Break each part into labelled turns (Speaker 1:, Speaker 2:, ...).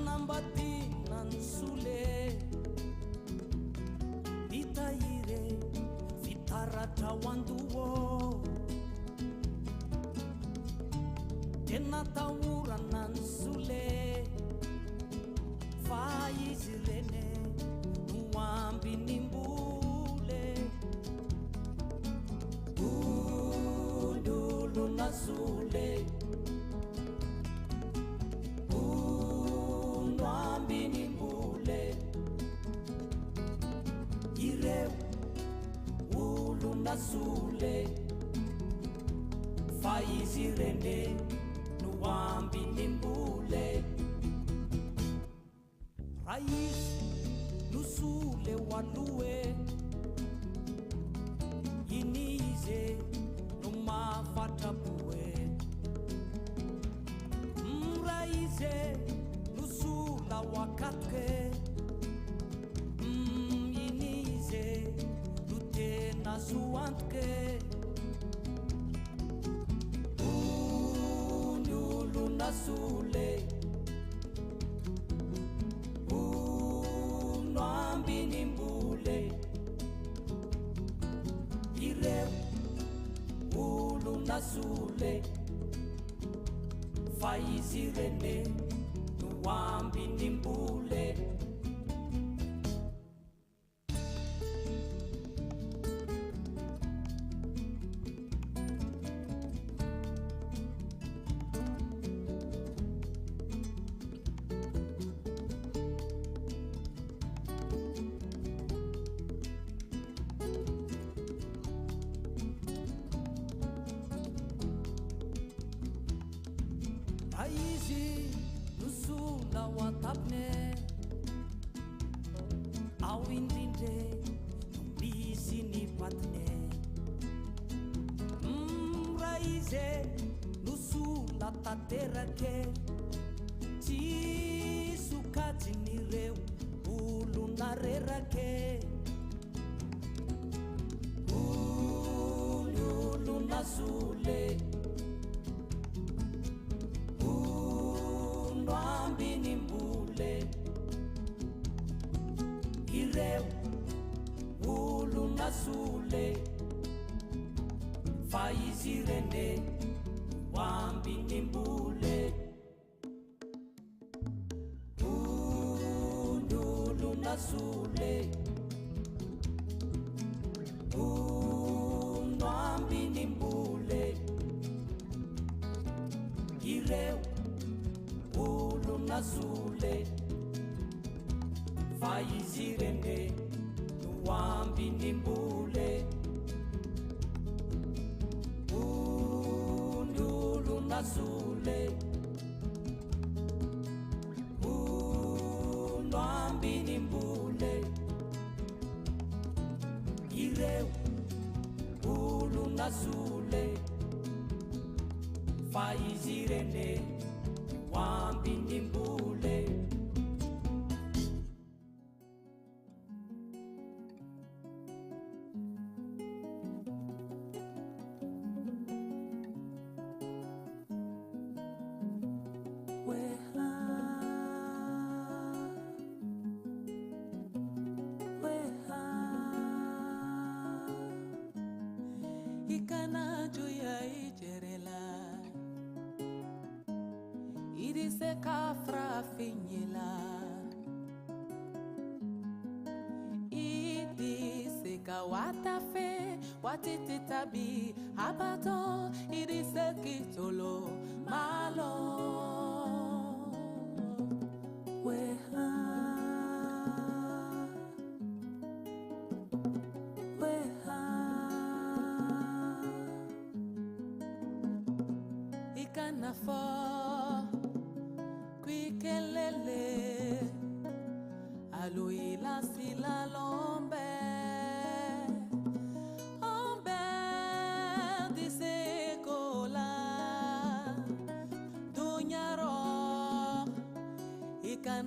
Speaker 1: Anambati nansule Vitaire Vitarata wanduo Tenataura nansule Faizirene Nuambi nimbule Udulu nasule Nuambi nimbule Ire Ulu nasule Faizirene Nuambi nimbule Rais Nusule walue Yinize Numa fatabue Mraize Nusula wakatke Yinize Nute nasuantke Unyulu nasule Nuambi nimbule Ire Ulu nasule Faizirene Nuambi nimbule Taterake Tisukati nireu Ulu narerake Ulu nasule Nuambi nimbule Ireu Ulu nasule Faizirene Nuambi nimbule Undulu nasule Nuambi nimbule Ireu Ulu nasule Faizirene Nuambi nimbule Nasule Nuambi nimbule Ire Ulu nasule Faizirene Nuambi nimbule
Speaker 2: Watititabi abato irise kitolo malo weha ikanafo kwikelele aluila silalombe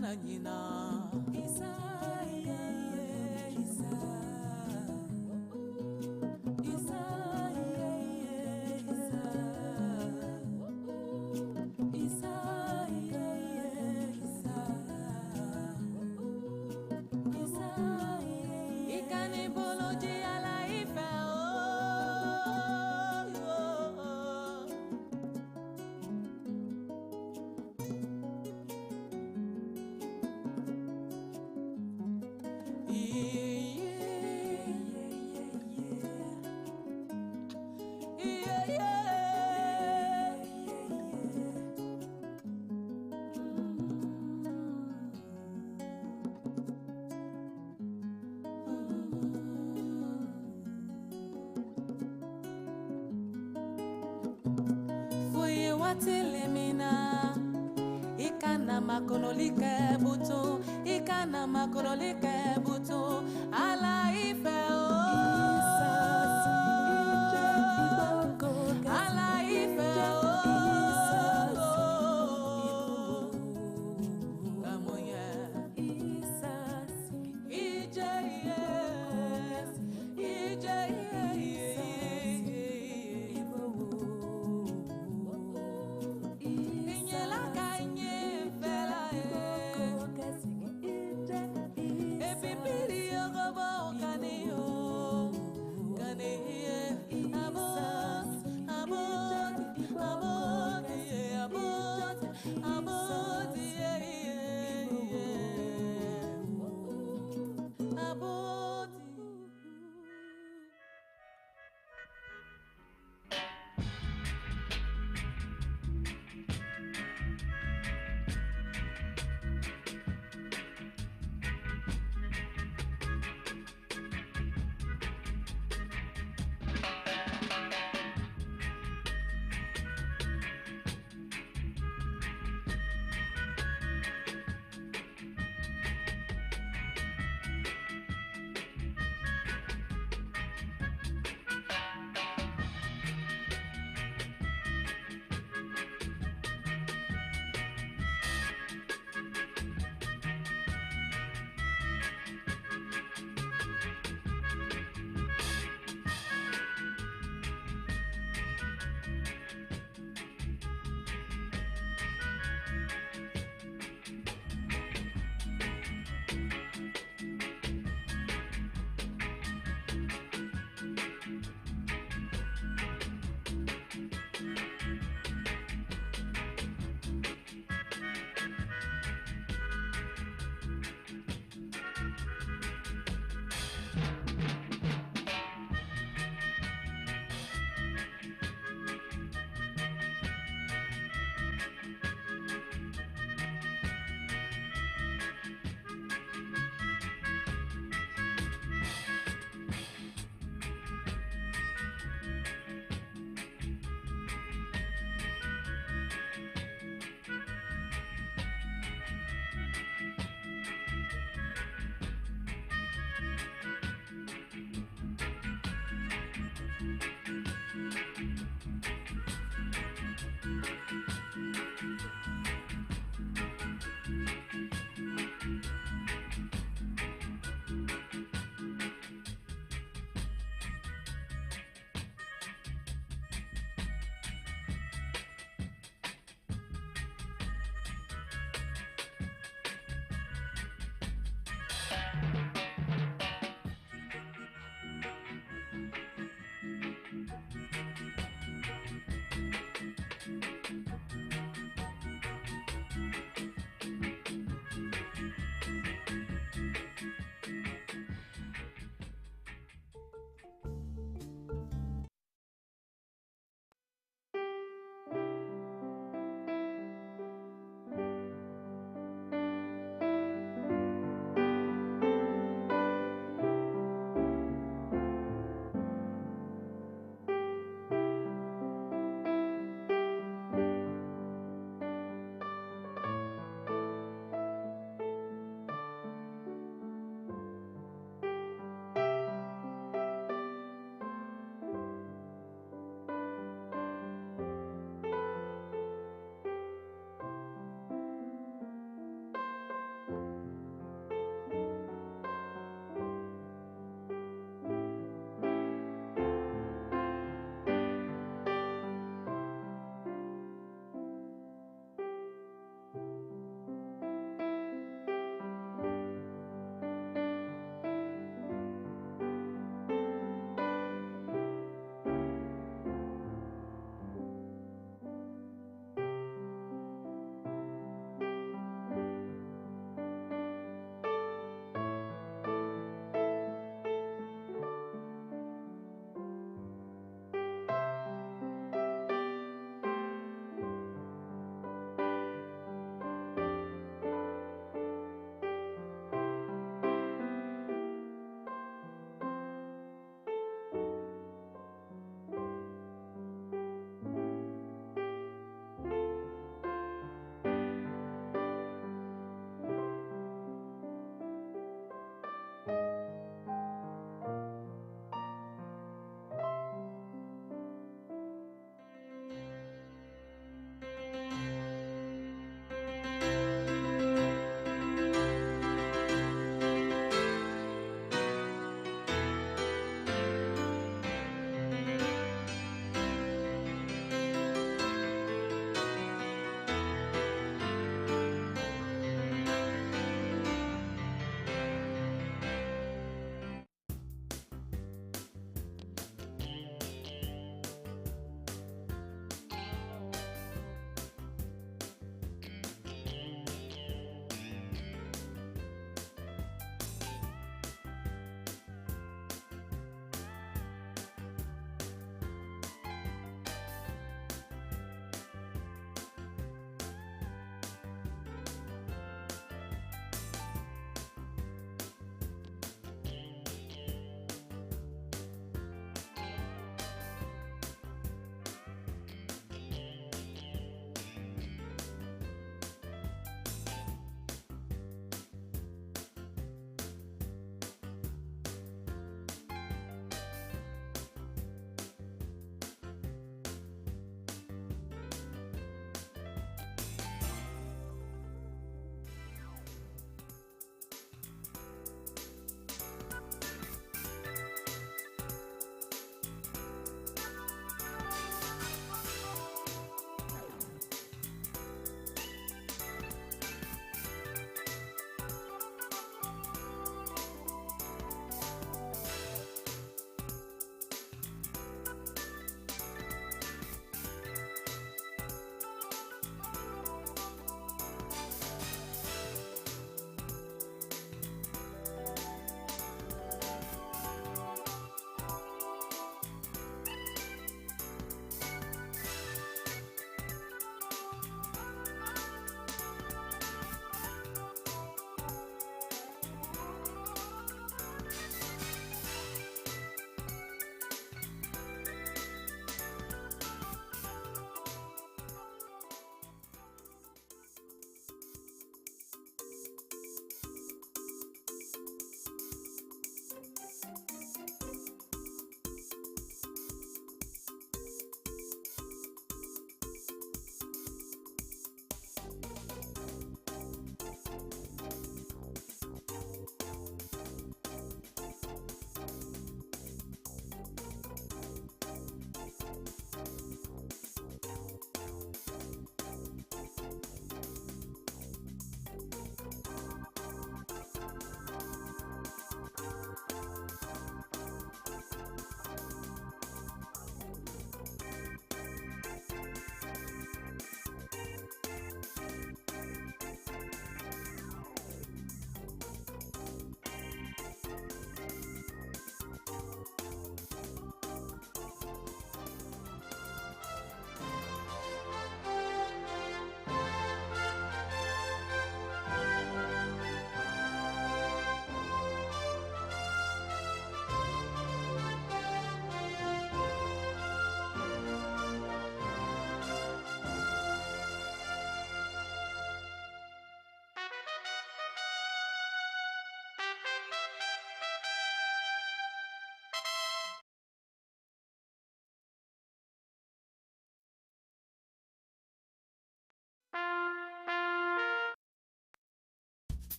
Speaker 2: Nanyina Isa Isa Isa Isa Isa Watilimina ikana makololike buto ikana makololike buto ala ife ala ife amoya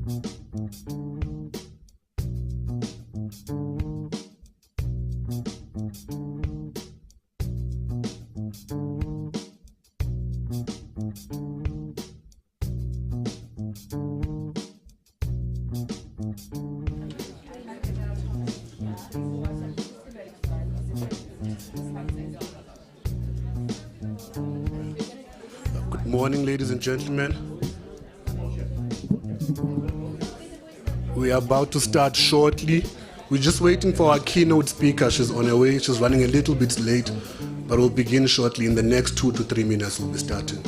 Speaker 3: Good morning, ladies and gentlemen. We are about to start shortly. We're just waiting for our keynote speaker. She's on her way. She's running a little bit late, but we'll begin shortly. In the next 2 to 3 minutes, we'll be starting.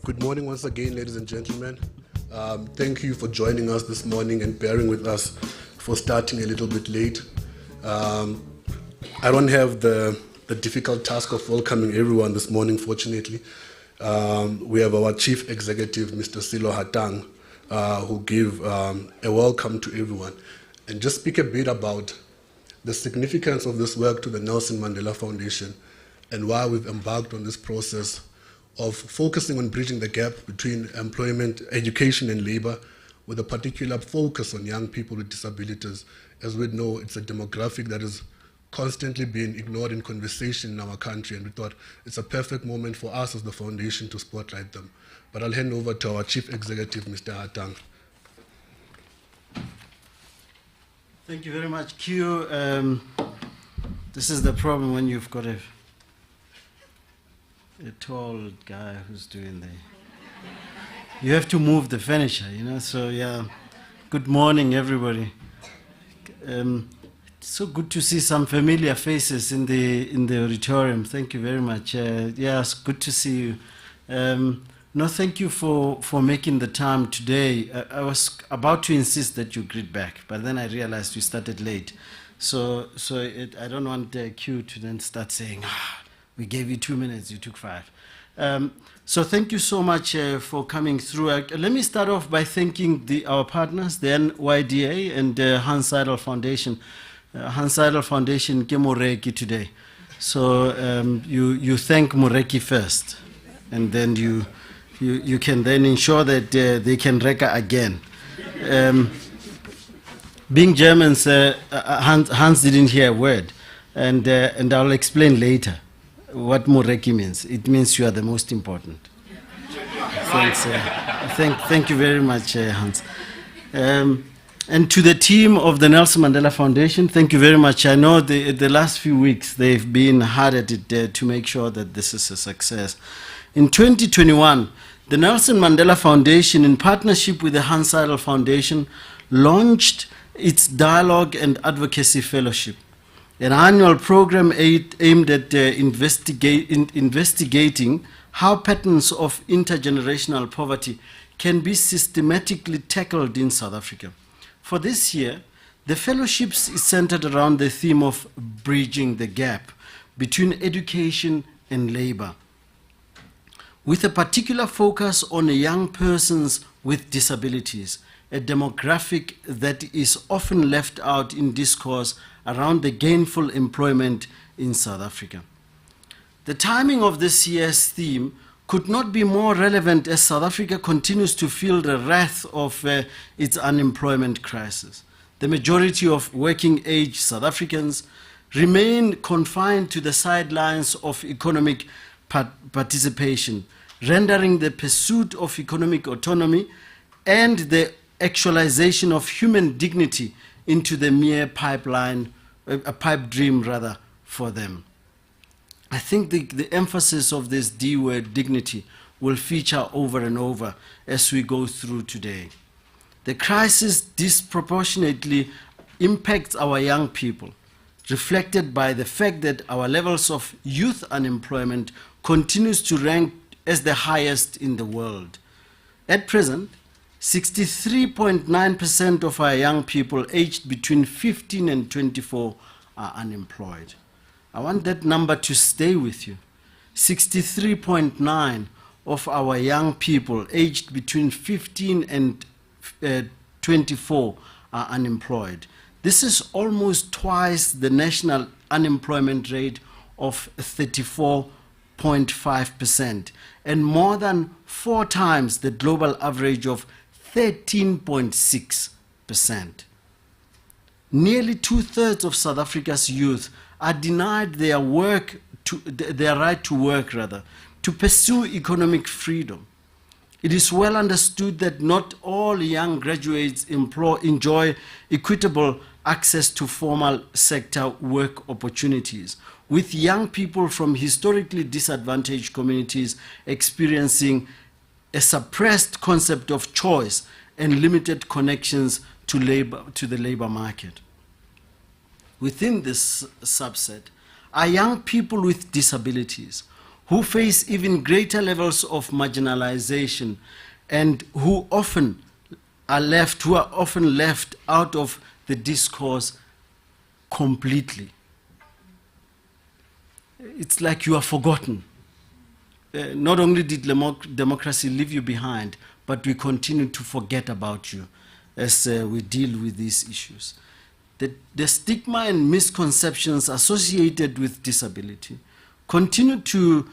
Speaker 3: Good morning once again, ladies and gentlemen. Thank you for joining us this morning and bearing with us for starting a little bit late. I don't have the difficult task of welcoming everyone this morning, fortunately. We have our Chief Executive, Mr. Silo Hatang, who give a welcome to everyone and just speak a bit about the significance of this work to the Nelson Mandela Foundation and why we've embarked on this process of focusing on bridging the gap between employment, education, and labor, with a particular focus on young people with disabilities. As we know, it's a demographic that is constantly being ignored in conversation in our country, and we thought it's a perfect moment for us as the foundation to spotlight them. But I'll hand over to our Chief Executive, Mr. Hatang.
Speaker 4: Thank you very much, Q. This is the problem when you've got a tall guy who's doing you have to move the furniture, so yeah. Good morning, everybody. It's so good to see some familiar faces in the auditorium. Thank you very much. It's good to see you. Thank you for making the time today. I was about to insist that you greet back, but then I realized we started late. So I don't want Q to then start saying, we gave you 2 minutes, you took 5. So thank you so much for coming through. Let me start off by thanking our partners, the NYDA and Hanns Seidel Foundation. Hanns Seidel Foundation ke Moreki today. So you thank Moreki first, and then you can then ensure that they can reka again. Being Germans, Hans didn't hear a word, and I'll explain later what Moreki means. It means you are the most important. Thanks. Thank you very much, Hans. And to the team of the Nelson Mandela Foundation, thank you very much. I know the last few weeks they've been hard at it to make sure that this is a success. In 2021, the Nelson Mandela Foundation, in partnership with the Hanns Seidel Foundation, launched its Dialogue and Advocacy Fellowship, an annual program aimed at investigating how patterns of intergenerational poverty can be systematically tackled in South Africa. For this year, the fellowships is centered around the theme of bridging the gap between education and labor, with a particular focus on young persons with disabilities, a demographic that is often left out in discourse around the gainful employment in South Africa. The timing of this year's theme could not be more relevant as South Africa continues to feel the wrath of its unemployment crisis. The majority of working-age South Africans remain confined to the sidelines of economic participation, rendering the pursuit of economic autonomy and the actualization of human dignity into the mere pipe dream rather, for them. I think the emphasis of this D word, dignity, will feature over and over as we go through today. The crisis disproportionately impacts our young people, reflected by the fact that our levels of youth unemployment continues to rank as the highest in the world. At present, 63.9% of our young people aged between 15 and 24 are unemployed. I want that number to stay with you. 63.9% of our young people aged between 15 and 24 are unemployed. This is almost twice the national unemployment rate of 34.5% and more than 4 times the global average of 13.6%. Nearly 2/3 of South Africa's youth are denied their right to work, to pursue economic freedom. It is well understood that not all young graduates enjoy equitable access to formal sector work opportunities, with young people from historically disadvantaged communities experiencing a suppressed concept of choice and limited connections to the labor market. Within this subset are young people with disabilities who face even greater levels of marginalization, and who are often left out of the discourse completely. It's like you are forgotten. Not only did democracy leave you behind, but we continue to forget about you as we deal with these issues. The stigma and misconceptions associated with disability continue to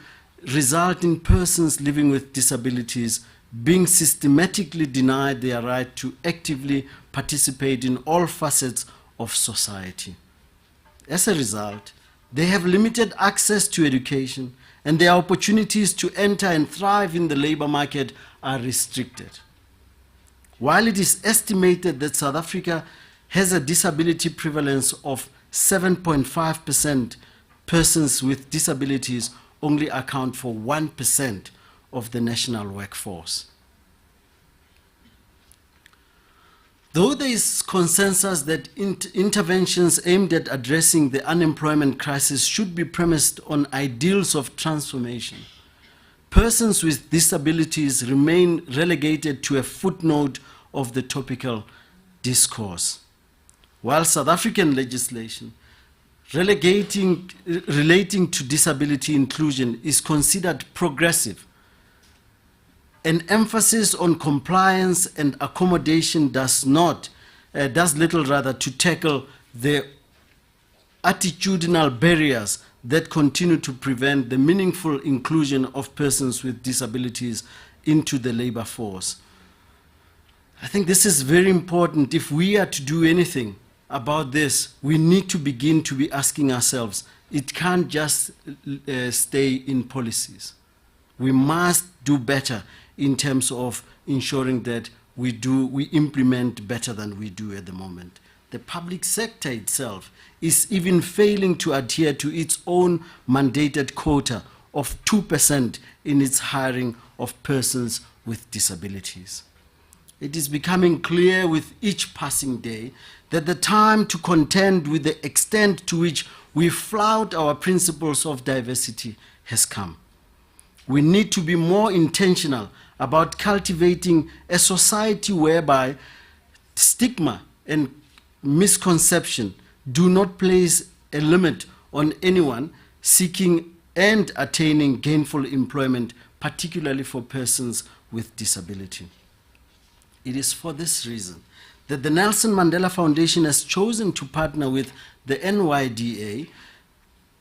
Speaker 4: result in persons living with disabilities being systematically denied their right to actively participate in all facets of society. As a result, they have limited access to education, and their opportunities to enter and thrive in the labor market are restricted. While it is estimated that South Africa has a disability prevalence of 7.5%, persons with disabilities only account for 1% of the national workforce. Though there is consensus that interventions aimed at addressing the unemployment crisis should be premised on ideals of transformation, persons with disabilities remain relegated to a footnote of the topical discourse. While South African legislation relating to disability inclusion is considered progressive, an emphasis on compliance and accommodation does little to tackle the attitudinal barriers that continue to prevent the meaningful inclusion of persons with disabilities into the labor force. I think this is very important. If we are to do anything about this, we need to begin to be asking ourselves, it can't just stay in policies. We must do better in terms of ensuring that we implement better than we do at the moment. The public sector itself is even failing to adhere to its own mandated quota of 2% in its hiring of persons with disabilities. It is becoming clear with each passing day that the time to contend with the extent to which we flout our principles of diversity has come. We need to be more intentional about cultivating a society whereby stigma and misconception do not place a limit on anyone seeking and attaining gainful employment, particularly for persons with disability. It is for this reason that the Nelson Mandela Foundation has chosen to partner with the NYDA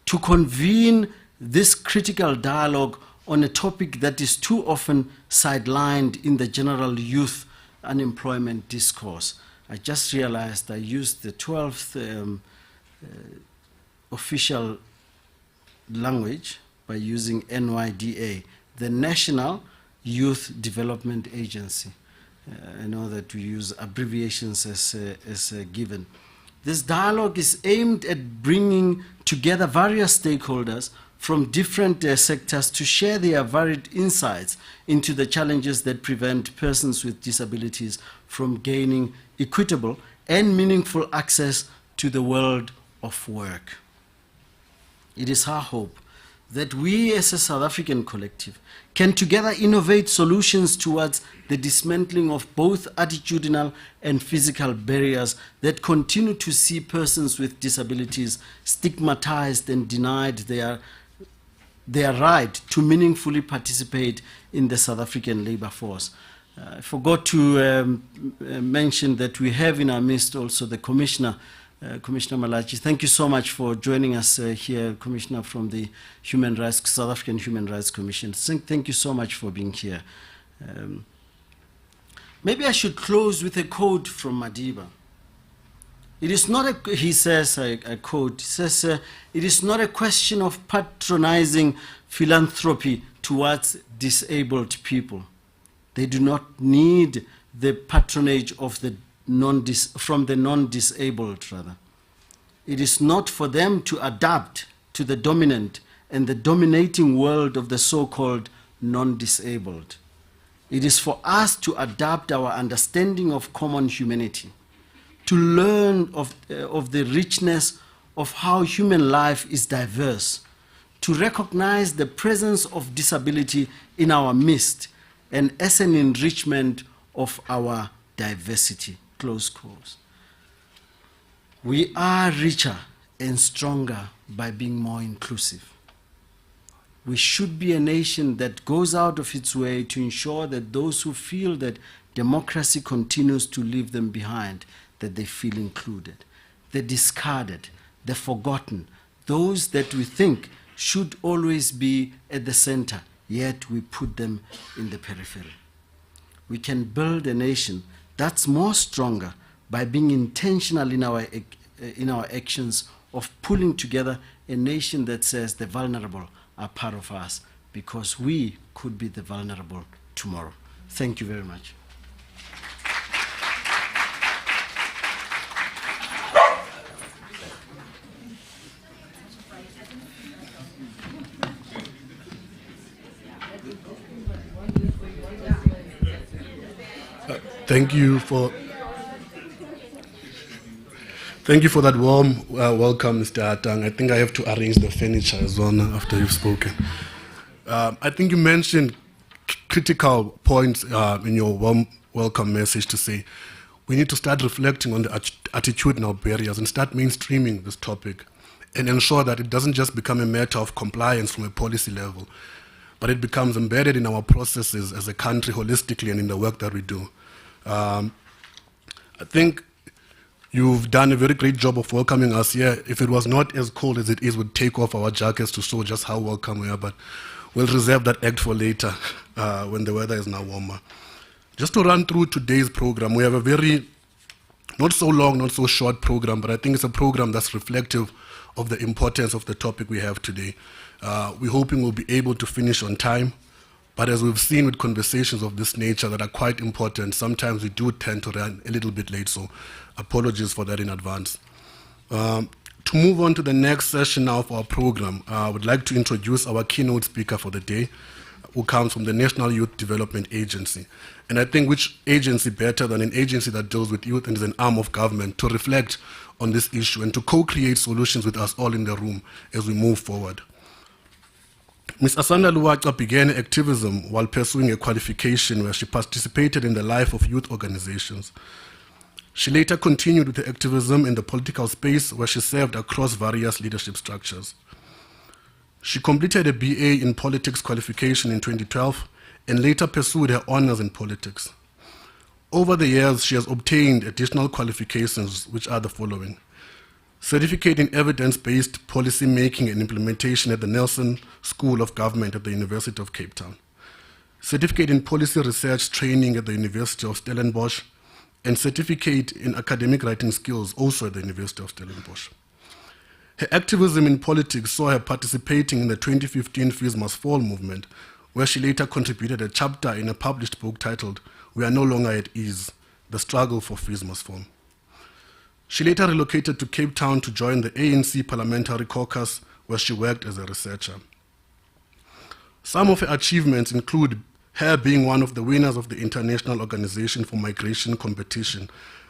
Speaker 4: to convene this critical dialogue on a topic that is too often sidelined in the general youth unemployment discourse. I just realized I used the 12th official language by using NYDA, the National Youth Development Agency. I know that we use abbreviations as given. This dialogue is aimed at bringing together various stakeholders from different sectors to share their varied insights into the challenges that prevent persons with disabilities from gaining equitable and meaningful access to the world of work. It is our hope that we as a South African collective can together innovate solutions towards the dismantling of both attitudinal and physical barriers that continue to see persons with disabilities stigmatized and denied their right to meaningfully participate in the South African labor force. I forgot to mention that we have in our midst also the Commissioner, Commissioner Malachi. Thank you so much for joining us here, Commissioner from the South African Human Rights Commission. Thank you so much for being here. Maybe I should close with a quote from Madiba. It is not he says, I quote, he says, it is not a question of patronizing philanthropy towards disabled people. They do not need the patronage of from the non-disabled, rather. It is not for them to adapt to the dominant and the dominating world of the so-called non-disabled. It is for us to adapt our understanding of common humanity, to learn of the richness of how human life is diverse, to recognize the presence of disability in our midst and as an enrichment of our diversity. Close quotes. We are richer and stronger by being more inclusive. We should be a nation that goes out of its way to ensure that those who feel that democracy continues to leave them behind, that they feel included. The discarded, the forgotten, those that we think should always be at the center, yet we put them in the periphery. We can build a nation that's more stronger by being intentional in our actions of pulling together a nation that says the vulnerable are part of us, because we could be the vulnerable tomorrow. Thank you very much.
Speaker 3: Thank you for that warm welcome, Mr. Atang. I think I have to arrange the furniture as well now after you've spoken. I think you mentioned critical points in your warm welcome message to say we need to start reflecting on the attitudinal barriers and start mainstreaming this topic and ensure that it doesn't just become a matter of compliance from a policy level, but it becomes embedded in our processes as a country holistically and in the work that we do. I think you've done a very great job of welcoming us here. If it was not as cold as it is, we'd take off our jackets to show just how welcome we are, but we'll reserve that act for later when the weather is now warmer. Just to run through today's program, we have a very, not so long, not so short program, but I think it's a program that's reflective of the importance of the topic we have today. We're hoping we'll be able to finish on time, but as we've seen with conversations of this nature that are quite important, sometimes we do tend to run a little bit late, so apologies for that in advance. To move on to the next session now of our program, I would like to introduce our keynote speaker for the day, who comes from the National Youth Development Agency. And I think which agency better than an agency that deals with youth and is an arm of government to reflect on this issue and to co-create solutions with us all in the room as we move forward. Ms. Asanda Luwaca began activism while pursuing a qualification where she participated in the life of youth organizations. She later continued with her activism in the political space where she served across various leadership structures. She completed a BA in politics qualification in 2012 and later pursued her honors in politics. Over the years, she has obtained additional qualifications, which are the following: Certificate in Evidence-Based Policy Making and Implementation at the Nelson School of Government at the University of Cape Town, Certificate in Policy Research Training at the University of Stellenbosch, and Certificate in Academic Writing Skills also at the University of Stellenbosch. Her activism in politics saw her participating in the 2015 Fees Must Fall movement, where she later contributed a chapter in a published book titled We Are No Longer at Ease, The Struggle for Fees Must Fall. She later relocated to Cape Town to join the ANC Parliamentary Caucus, where she worked as a researcher. Some of her achievements include her being one of the winners of the International Organization for Migration competition,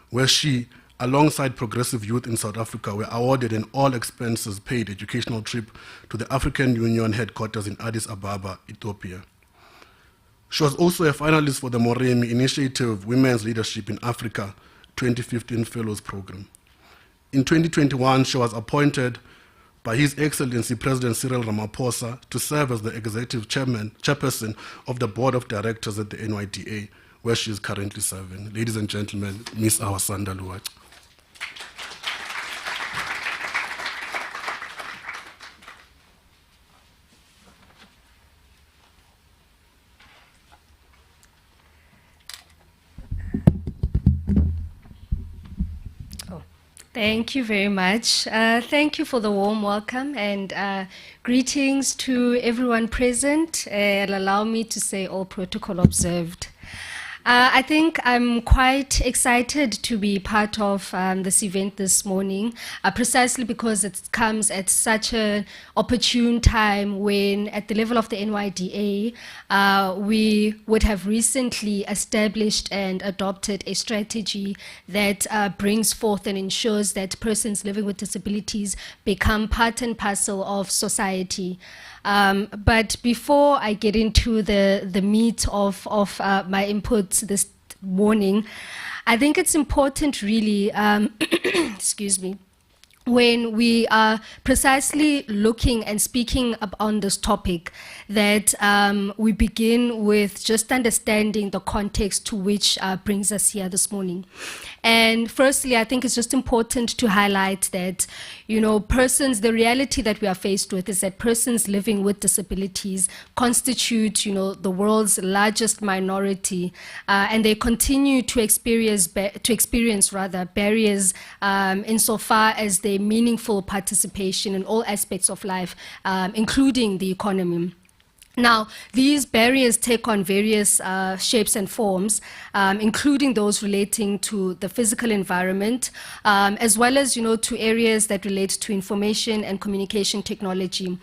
Speaker 3: where she, alongside progressive youth in South Africa, were awarded an all-expenses paid educational trip to the African Union headquarters in Addis Ababa, Ethiopia. She was also a finalist for the Moremi Initiative Women's Leadership in Africa 2015 Fellows Program. In 2021, she was appointed by His Excellency President Cyril Ramaphosa to serve as the Executive Chairperson of the Board of Directors at the NYDA, where she is currently serving. Ladies and gentlemen, Ms. Asanda Luwaca.
Speaker 5: Thank you very much. Thank you for the warm welcome and greetings to everyone present. Allow me to say all protocol observed. I think I'm quite excited to be part of this event this morning, precisely because it comes at such an opportune time when, at the level of the NYDA, we would have recently established and adopted a strategy that brings forth and ensures that persons living with disabilities become part and parcel of society. But before I get into the meat of my inputs this morning, I think it's important really, excuse me, when we are precisely looking and speaking on this topic, that we begin with just understanding the context to which brings us here this morning. And firstly, I think it's just important to highlight that, you know, the reality that we are faced with is that persons living with disabilities constitute, you know, the world's largest minority, and they continue to experience barriers insofar as their meaningful participation in all aspects of life, including the economy. Now, these barriers take on various shapes and forms, including those relating to the physical environment, as well as, you know, to areas that relate to information and communication technology,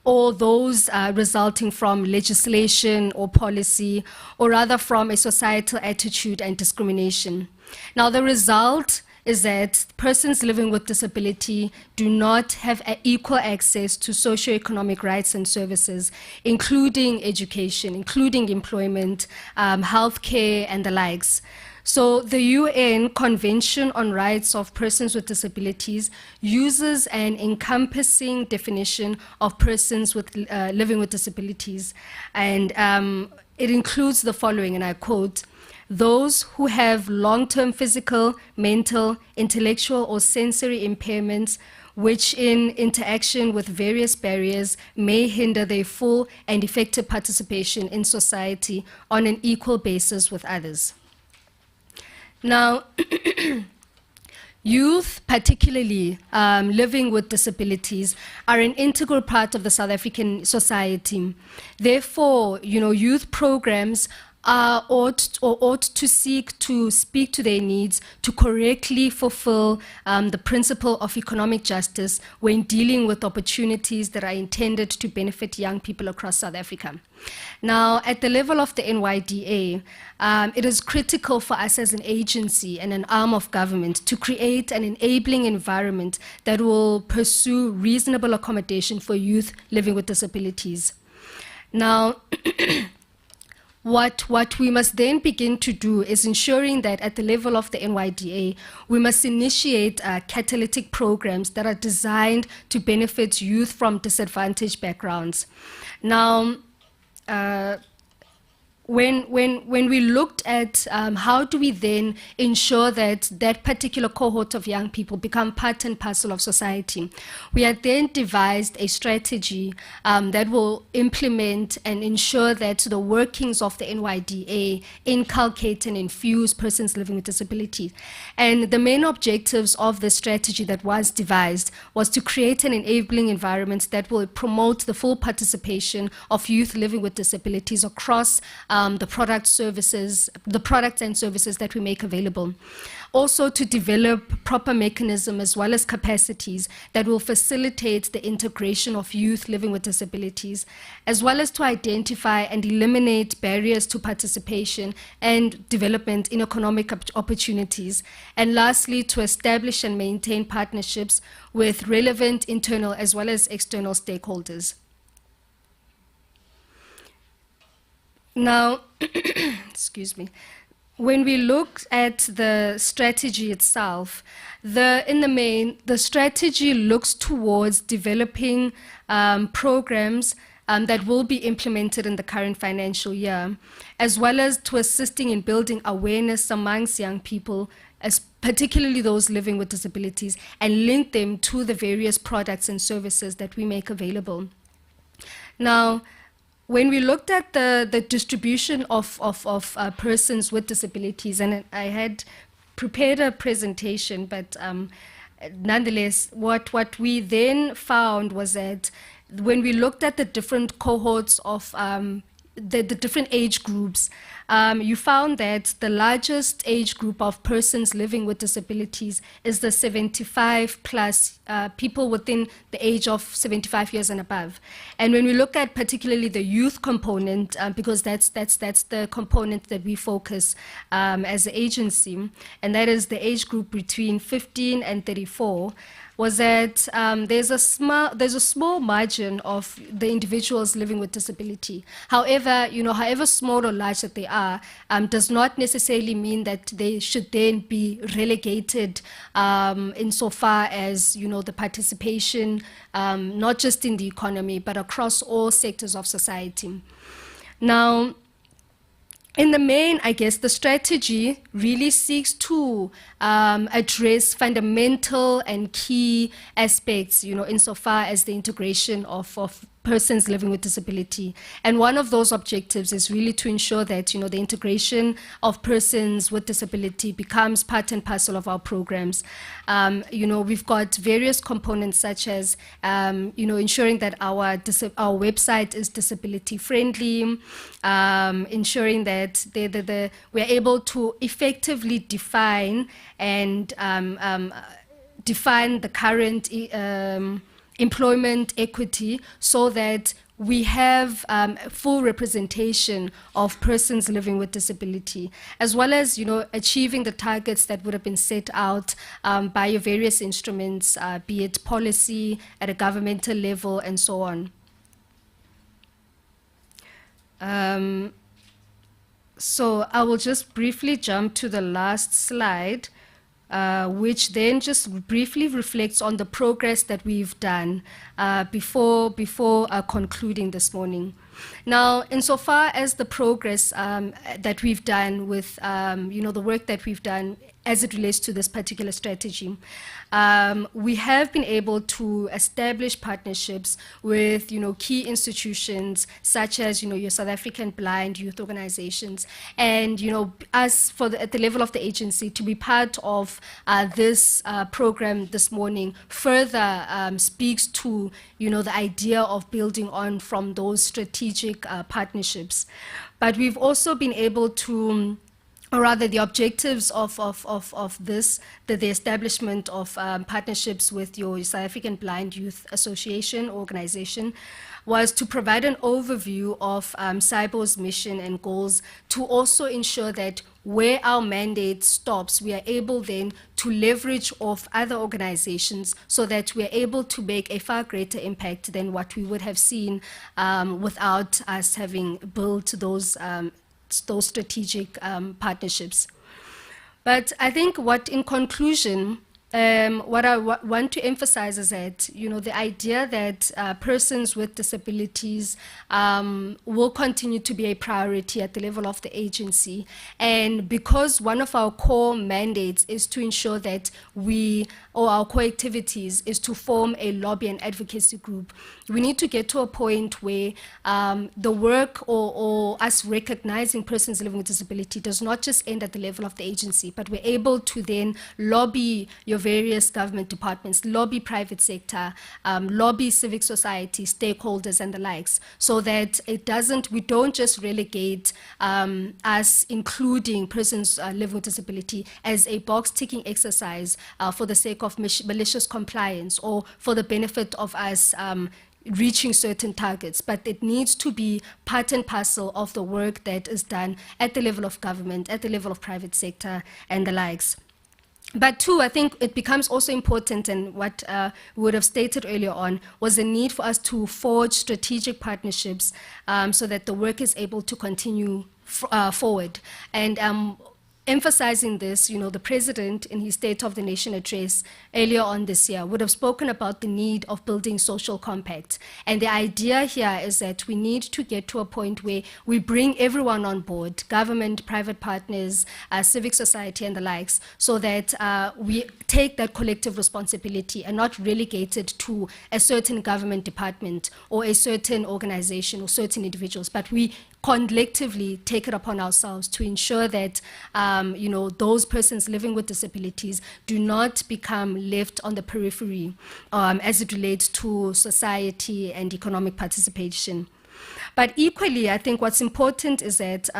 Speaker 5: or those resulting from legislation or policy, or rather from a societal attitude and discrimination. Now, the result is that persons living with disability do not have equal access to socioeconomic rights and services, including education, including employment, healthcare, and the likes. So the UN Convention on Rights of Persons with Disabilities uses an encompassing definition of persons with, living with disabilities. And it includes the following, and I quote, "Those who have long-term physical, mental, intellectual, or sensory impairments which in interaction with various barriers may hinder their full and effective participation in society on an equal basis with others." Now, youth, particularly living with disabilities, are an integral part of the South African society. Therefore, you know, youth programs ought to seek to speak to their needs to correctly fulfill the principle of economic justice when dealing with opportunities that are intended to benefit young people across South Africa. Now, at the level of the NYDA, it is critical for us as an agency and an arm of government to create an enabling environment that will pursue reasonable accommodation for youth living with disabilities. Now, What we must then begin to do is ensuring that at the level of the NYDA, we must initiate catalytic programs that are designed to benefit youth from disadvantaged backgrounds. Now, when we looked at how do we then ensure that that particular cohort of young people become part and parcel of society, we had then devised a strategy that will implement and ensure that the workings of the NYDA inculcate and infuse persons living with disabilities. And the main objectives of the strategy that was devised was to create an enabling environment that will promote the full participation of youth living with disabilities across the products and services that we make available. Also, to develop proper mechanism as well as capacities that will facilitate the integration of youth living with disabilities, as well as to identify and eliminate barriers to participation and development in economic opportunities. And lastly, to establish and maintain partnerships with relevant internal as well as external stakeholders. Now, excuse me, when we look at the strategy itself, in the main, the strategy looks towards developing programs that will be implemented in the current financial year, as well as to assisting in building awareness amongst young people, as particularly those living with disabilities, and link them to the various products and services that we make available. Now, when we looked at the distribution of persons with disabilities, and I had prepared a presentation, but nonetheless, what we then found was that when we looked at the different cohorts of the different age groups, you found that the largest age group of persons living with disabilities is the 75 plus people within the age of 75 years and above. And when we look at particularly the youth component, because that's the component that we focus as an agency, and that is the age group between 15 and 34, was that there's a small margin of the individuals living with disability. However, however small or large that they are, does not necessarily mean that they should then be relegated insofar as the participation, not just in the economy, but across all sectors of society. Now, in the main, I guess the strategy really seeks to address fundamental and key aspects, insofar as the integration of persons living with disability. And one of those objectives is really to ensure that, the integration of persons with disability becomes part and parcel of our programs. We've got various components such as, ensuring that our website is disability friendly, ensuring that we're able to effectively define and define the current employment equity so that we have full representation of persons living with disability, as well as achieving the targets that would have been set out by your various instruments, be it policy at a governmental level and so on. So I will just briefly jump to the last slide, which then just briefly reflects on the progress that we've done before concluding this morning. Now, insofar as the progress that we've done with, the work that we've done as it relates to this particular strategy, we have been able to establish partnerships with, key institutions such as, your South African blind youth organizations, and, us at the level of the agency to be part of this program this morning further speaks to, the idea of building on from those strategic partnerships. But we've also been able to, or rather the objectives of this, the establishment of partnerships with your South African Blind Youth Association organization, was to provide an overview of SAIBO's mission and goals, to also ensure that where our mandate stops, we are able then to leverage off other organizations so that we are able to make a far greater impact than what we would have seen without us having built those strategic partnerships. But I think in conclusion, what I want to emphasize is that, the idea that persons with disabilities will continue to be a priority at the level of the agency. And because one of our core mandates is to ensure that our core activities is to form a lobby and advocacy group, we need to get to a point where the work or us recognizing persons living with disability does not just end at the level of the agency, but we're able to then lobby your various government departments, lobby private sector, lobby civic society, stakeholders and the likes, so that we don't just relegate us including persons living with disability as a box-ticking exercise for the sake of malicious compliance or for the benefit of us reaching certain targets, but it needs to be part and parcel of the work that is done at the level of government, at the level of private sector and the likes. But two, I think it becomes also important, and what we would have stated earlier on, was the need for us to forge strategic partnerships so that the work is able to continue forward. And emphasizing this, the President in his State of the Nation address earlier on this year would have spoken about the need of building social compacts. And the idea here is that we need to get to a point where we bring everyone on board, government, private partners, civic society and the likes, so that we take that collective responsibility and not relegate it to a certain government department or a certain organization or certain individuals, but we collectively take it upon ourselves to ensure that those persons living with disabilities do not become left on the periphery as it relates to society and economic participation. But equally, I think what's important is that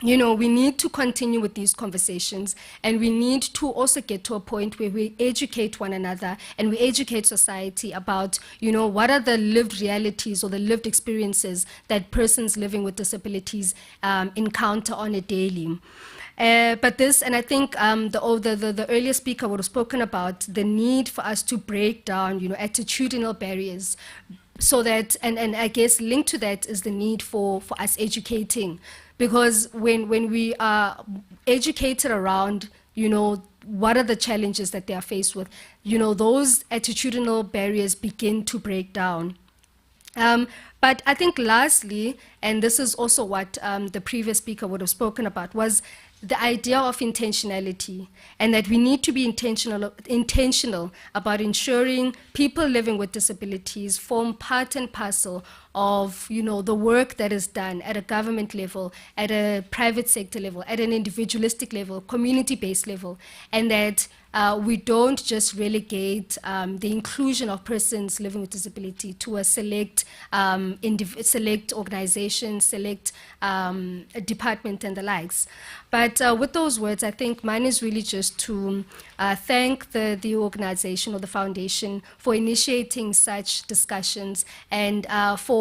Speaker 5: we need to continue with these conversations, and we need to also get to a point where we educate one another and we educate society about, what are the lived realities or the lived experiences that persons living with disabilities encounter on a daily. But this, and I think the earlier speaker would have spoken about the need for us to break down, attitudinal barriers, so that, and I guess linked to that is the need for us educating. Because when we are educated around, what are the challenges that they are faced with, those attitudinal barriers begin to break down. But I think lastly, and this is also what the previous speaker would have spoken about, was the idea of intentionality, and that we need to be intentional about ensuring people living with disabilities form part and parcel of the work that is done at a government level, at a private sector level, at an individualistic level, community-based level, and that we don't just relegate the inclusion of persons living with disability to a select organization, select department and the likes. But with those words, I think mine is really just to thank the organization or the foundation for initiating such discussions, and for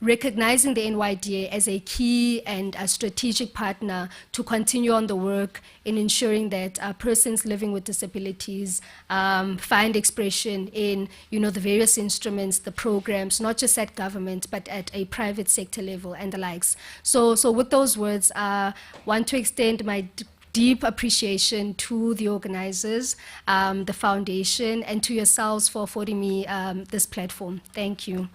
Speaker 5: recognizing the NYDA as a key and a strategic partner to continue on the work in ensuring that persons living with disabilities find expression in the various instruments, the programs, not just at government, but at a private sector level and the likes. So with those words, I want to extend my deep appreciation to the organizers, the foundation, and to yourselves for affording me this platform. Thank you.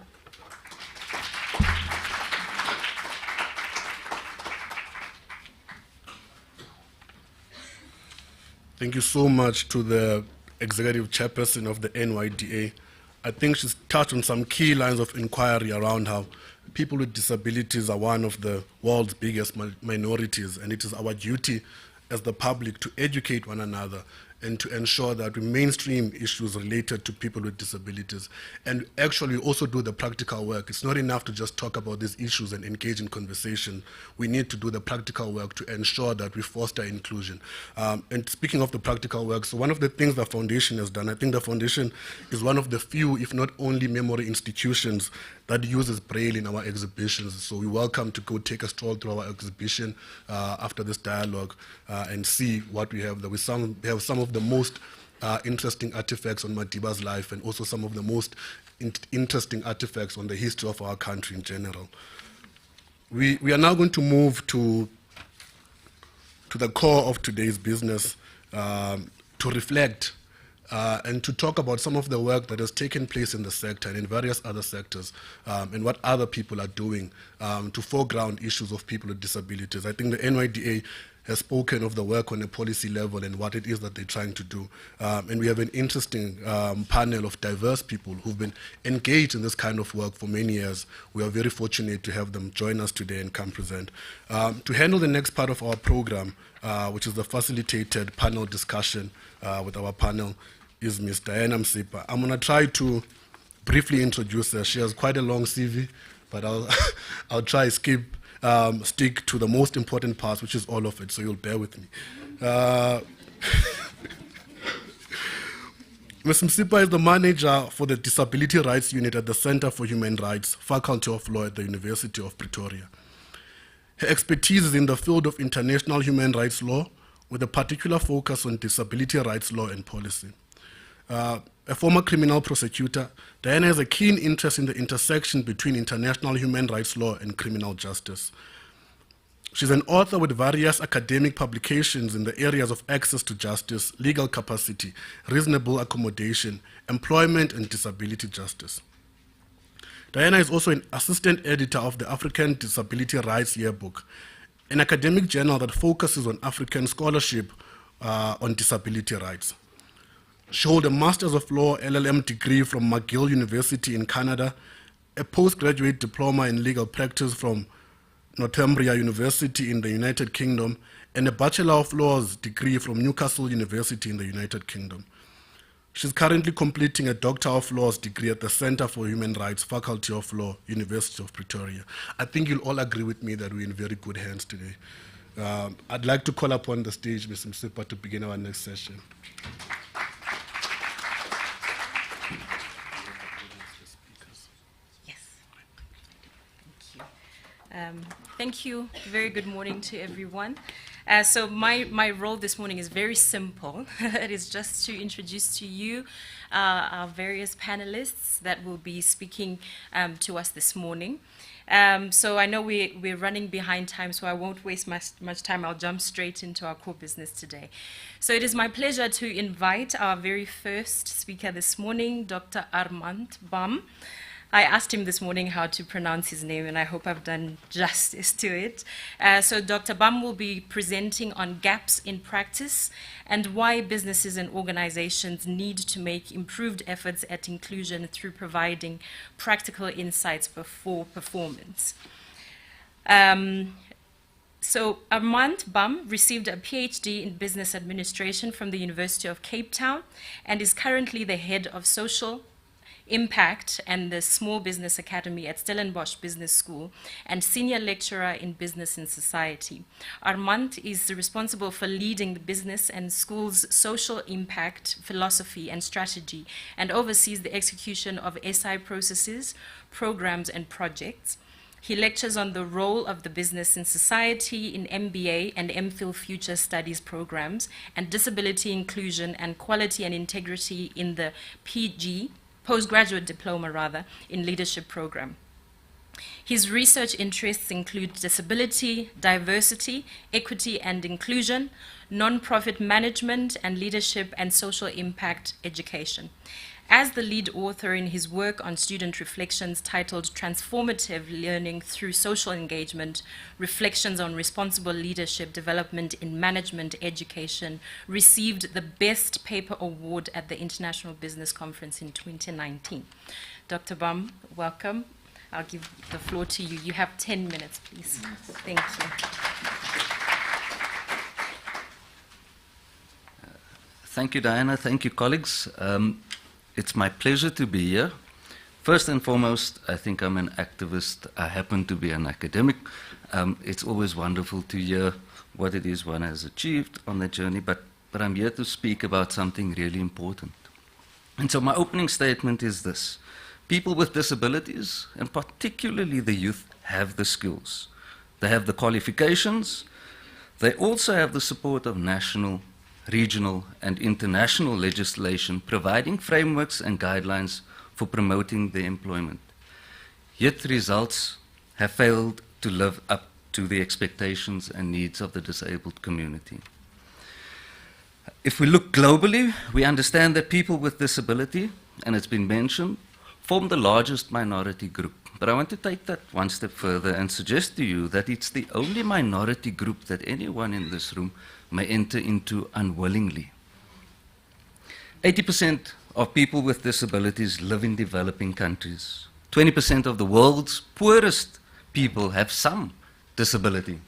Speaker 3: Thank you so much to the Executive Chairperson of the NYDA. I think she's touched on some key lines of inquiry around how people with disabilities are one of the world's biggest minorities, and it is our duty as the public to educate one another and to ensure that we mainstream issues related to people with disabilities and actually also do the practical work. It's not enough to just talk about these issues and engage in conversation. We need to do the practical work to ensure that we foster inclusion. And speaking of the practical work, so one of the things the foundation has done, I think the foundation is one of the few, if not only, memory institutions that uses Braille in our exhibitions. So we're welcome to go take a stroll through our exhibition after this dialogue and see what we have. We have some of the most interesting artifacts on Madiba's life, and also some of the most interesting artifacts on the history of our country in general. We are now going to move to the core of today's business, to reflect and to talk about some of the work that has taken place in the sector and in various other sectors, and what other people are doing to foreground issues of people with disabilities. I think the NYDA has spoken of the work on a policy level and what it is that they're trying to do. And we have an interesting panel of diverse people who've been engaged in this kind of work for many years. We are very fortunate to have them join us today and come present. To handle the next part of our program, which is the facilitated panel discussion with our panel, is Ms. Diana Msipa. I'm going to try to briefly introduce her. She has quite a long CV, but I'll try to stick to the most important parts, which is all of it, so you'll bear with me. Ms. Msipa is the manager for the Disability Rights Unit at the Center for Human Rights, Faculty of Law at the University of Pretoria. Her expertise is in the field of international human rights law, with a particular focus on disability rights law and policy. A former criminal prosecutor, Diana has a keen interest in the intersection between international human rights law and criminal justice. She's an author with various academic publications in the areas of access to justice, legal capacity, reasonable accommodation, employment, and disability justice. Diana is also an assistant editor of the African Disability Rights Yearbook, an academic journal that focuses on African scholarship on disability rights. She holds a Master's of Law LLM degree from McGill University in Canada, a postgraduate diploma in legal practice from Northumbria University in the United Kingdom, and a Bachelor of Laws degree from Newcastle University in the United Kingdom. She's currently completing a Doctor of Laws degree at the Center for Human Rights, Faculty of Law, University of Pretoria. I think you'll all agree with me that we're in very good hands today. I'd like to call upon the stage Ms. Msipa to begin our next session.
Speaker 6: Thank you. Very good morning to everyone. So my role this morning is very simple. It is just to introduce to you our various panelists that will be speaking to us this morning. So I know we're running behind time, so I won't waste much time. I'll jump straight into our core business today. So it is my pleasure to invite our very first speaker this morning, Dr. Armand Bam. I asked him this morning how to pronounce his name, and I hope I've done justice to it. So Dr. Bam will be presenting on gaps in practice and why businesses and organizations need to make improved efforts at inclusion through providing practical insights before performance. So Armand Bam received a PhD in business administration from the University of Cape Town and is currently the head of social impact and the Small Business Academy at Stellenbosch Business School and senior lecturer in business and society. Armand is responsible for leading the business and school's social impact philosophy and strategy and oversees the execution of SI processes, programs, and projects. He lectures on the role of the business in society in MBA and MPhil Future Studies programs and disability inclusion and quality and integrity in the postgraduate diploma in leadership program. His research interests include disability, diversity, equity and inclusion, non-profit management, and leadership and social impact education. As the lead author in his work on student reflections titled Transformative Learning Through Social Engagement, Reflections on Responsible Leadership Development in Management Education, received the Best Paper Award at the International Business Conference in 2019. Dr. Bam, welcome. I'll give the floor to you. You have 10 minutes, please. Thank you.
Speaker 7: Thank you, Diana. Thank you, colleagues. It's my pleasure to be here. First and foremost, I think I'm an activist. I happen to be an academic. It's always wonderful to hear what it is one has achieved on the journey, but I'm here to speak about something really important. And so my opening statement is this. People with disabilities, and particularly the youth, have the skills. They have the qualifications. They also have the support of national, regional and international legislation providing frameworks and guidelines for promoting their employment. Yet results have failed to live up to the expectations and needs of the disabled community. If we look globally, we understand that people with disability, and it's been mentioned, form the largest minority group. But I want to take that one step further and suggest to you that it's the only minority group that anyone in this room may enter into unwillingly. 80% of people with disabilities live in developing countries. 20% of the world's poorest people have some disability.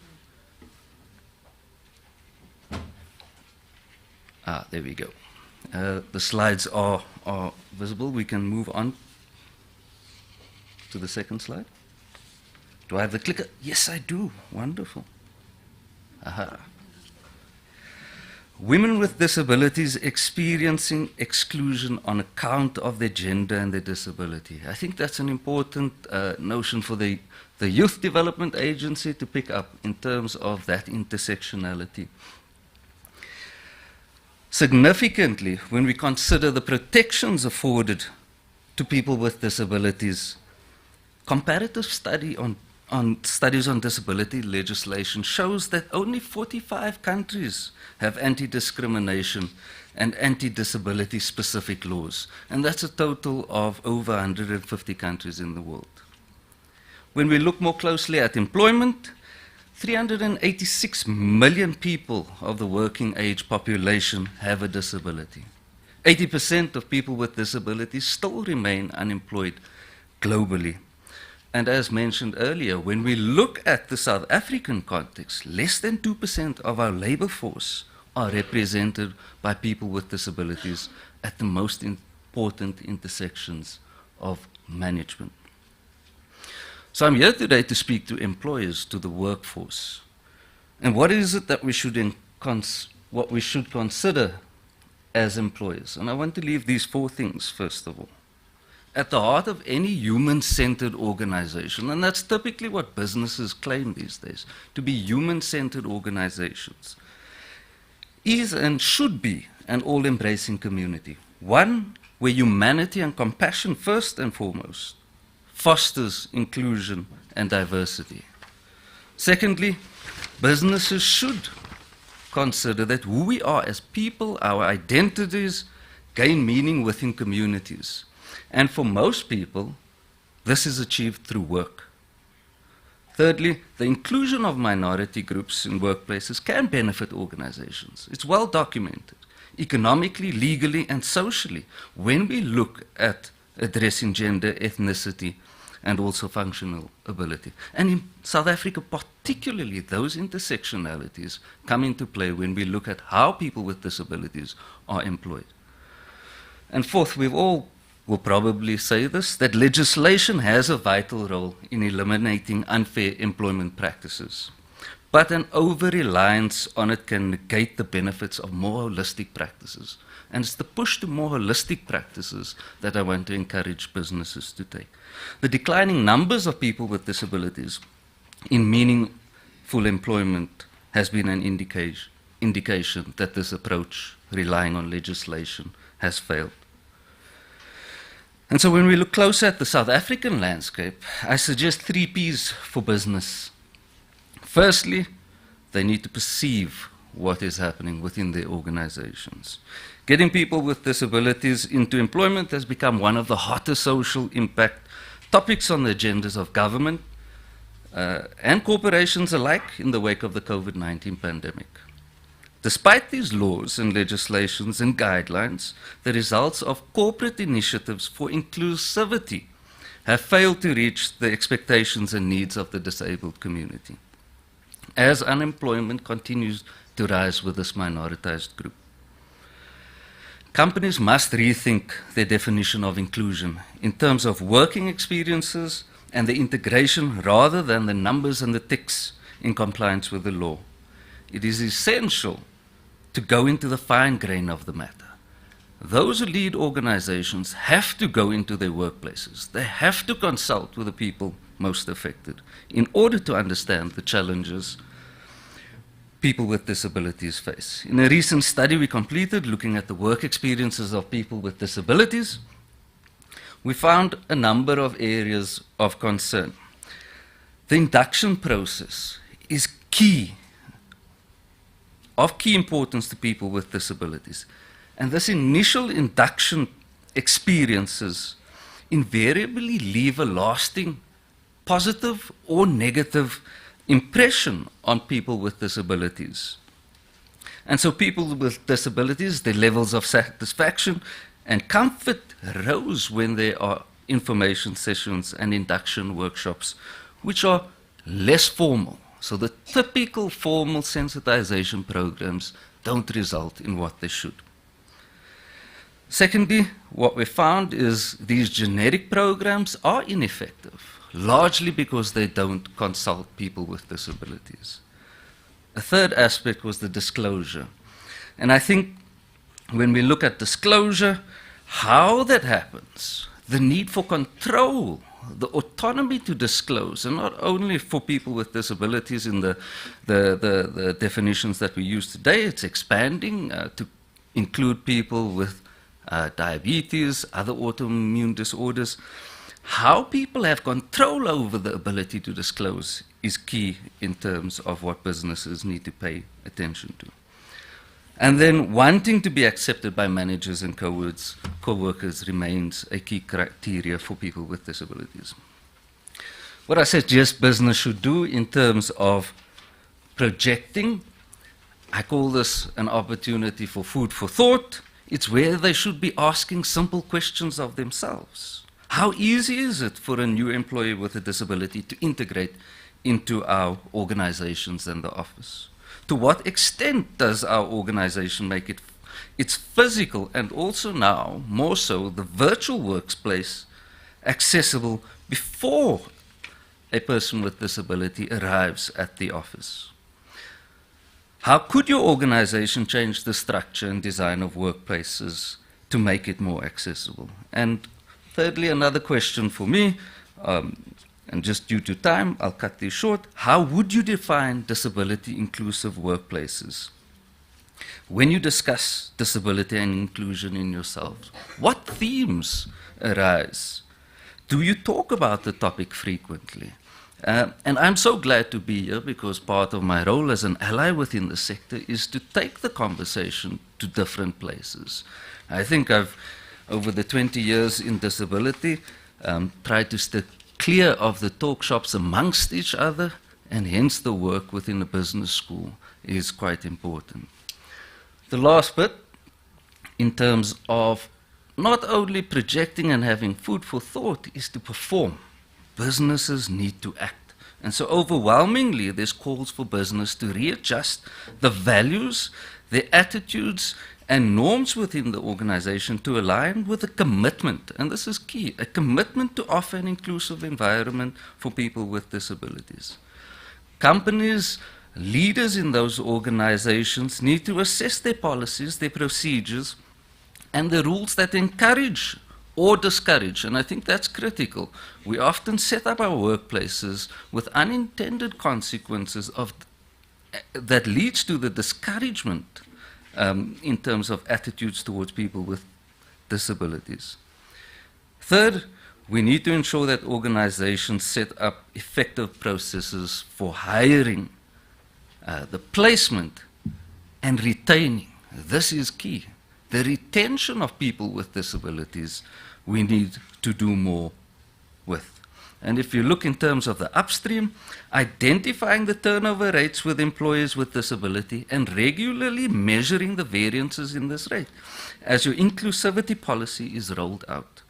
Speaker 7: There we go. The slides are visible. We can move on to the second slide. Do I have the clicker? Yes, I do. Wonderful. Aha. Women with disabilities experiencing exclusion on account of their gender and their disability. I think that's an important notion for the Youth Development Agency to pick up in terms of that intersectionality. Significantly, when we consider the protections afforded to people with disabilities, comparative studies on disability legislation shows that only 45 countries have anti-discrimination and anti-disability specific laws, and that's a total of over 150 countries in the world. When we look more closely at employment, 386 million people of the working age population have a disability. 80% of people with disabilities still remain unemployed globally. And as mentioned earlier, when we look at the South African context, less than 2% of our labor force are represented by people with disabilities at the most important intersections of management. So I'm here today to speak to employers, to the workforce, And what is it that we should consider as employers? And I want to leave these 4 things, first of all. At the heart of any human-centered organization, and that's typically what businesses claim these days, to be human-centered organizations, is and should be an all-embracing community. One where humanity and compassion, first and foremost, fosters inclusion and diversity. Secondly, businesses should consider that who we are as people, our identities, gain meaning within communities. And for most people, this is achieved through work. Thirdly, the inclusion of minority groups in workplaces can benefit organizations. It's well documented, economically, legally, and socially, when we look at addressing gender, ethnicity, and also functional ability. And in South Africa, particularly, those intersectionalities come into play when we look at how people with disabilities are employed. And fourth, we've all will probably say this, that legislation has a vital role in eliminating unfair employment practices. But an over-reliance on it can negate the benefits of more holistic practices. And it's the push to more holistic practices that I want to encourage businesses to take. The declining numbers of people with disabilities in meaningful employment has been an indication that this approach, relying on legislation, has failed. And so when we look closer at the South African landscape, I suggest 3 Ps for business. Firstly, they need to perceive what is happening within their organizations. Getting people with disabilities into employment has become one of the hottest social impact topics on the agendas of government and corporations alike in the wake of the COVID-19 pandemic. Despite these laws and legislations and guidelines, the results of corporate initiatives for inclusivity have failed to reach the expectations and needs of the disabled community, as unemployment continues to rise with this minoritized group. Companies must rethink their definition of inclusion in terms of working experiences and the integration rather than the numbers and the ticks in compliance with the law. It is essential to go into the fine grain of the matter. Those who lead organizations have to go into their workplaces. They have to consult with the people most affected in order to understand the challenges people with disabilities face. In a recent study we completed looking at the work experiences of people with disabilities, we found a number of areas of concern. The induction process is of key importance to people with disabilities. And this initial induction experiences invariably leave a lasting positive or negative impression on people with disabilities. And so people with disabilities, their levels of satisfaction and comfort rose when there are information sessions and induction workshops, which are less formal. So the typical formal sensitization programs don't result in what they should. Secondly, what we found is these generic programs are ineffective, largely because they don't consult people with disabilities. A third aspect was the disclosure. And I think when we look at disclosure, how that happens, the need for control, the autonomy to disclose, and not only for people with disabilities in the definitions that we use today, it's expanding to include people with diabetes, other autoimmune disorders. How people have control over the ability to disclose is key in terms of what businesses need to pay attention to. And then wanting to be accepted by managers and co-workers remains a key criteria for people with disabilities. What I suggest business should do in terms of projecting, I call this an opportunity for food for thought. It's where they should be asking simple questions of themselves. How easy is it for a new employee with a disability to integrate into our organizations and the office? To what extent does our organization make it its physical and also now, more so, the virtual workplace accessible before a person with disability arrives at the office? How could your organization change the structure and design of workplaces to make it more accessible? And thirdly, another question for me, and just due to time, I'll cut this short. How would you define disability-inclusive workplaces? When you discuss disability and inclusion in yourselves, what themes arise? Do you talk about the topic frequently? And I'm so glad to be here because part of my role as an ally within the sector is to take the conversation to different places. I think I've, over the 20 years in disability, tried to stay clear of the talk shops amongst each other, and hence the work within a business school is quite important. The last bit, in terms of not only projecting and having food for thought, is to perform. Businesses need to act. And so overwhelmingly, there's calls for business to readjust the values, the attitudes, and norms within the organization to align with a commitment, and this is key, a commitment to offer an inclusive environment for people with disabilities. Companies, leaders in those organizations need to assess their policies, their procedures, and the rules that encourage or discourage, and I think that's critical. We often set up our workplaces with unintended consequences that leads to the discouragement in terms of attitudes towards people with disabilities. Third, we need to ensure that organizations set up effective processes for hiring, the placement, and retaining. This is key. The retention of people with disabilities, we need to do more with. And if you look in terms of the upstream, identifying the turnover rates with employees with disability and regularly measuring the variances in this rate as your inclusivity policy is rolled out,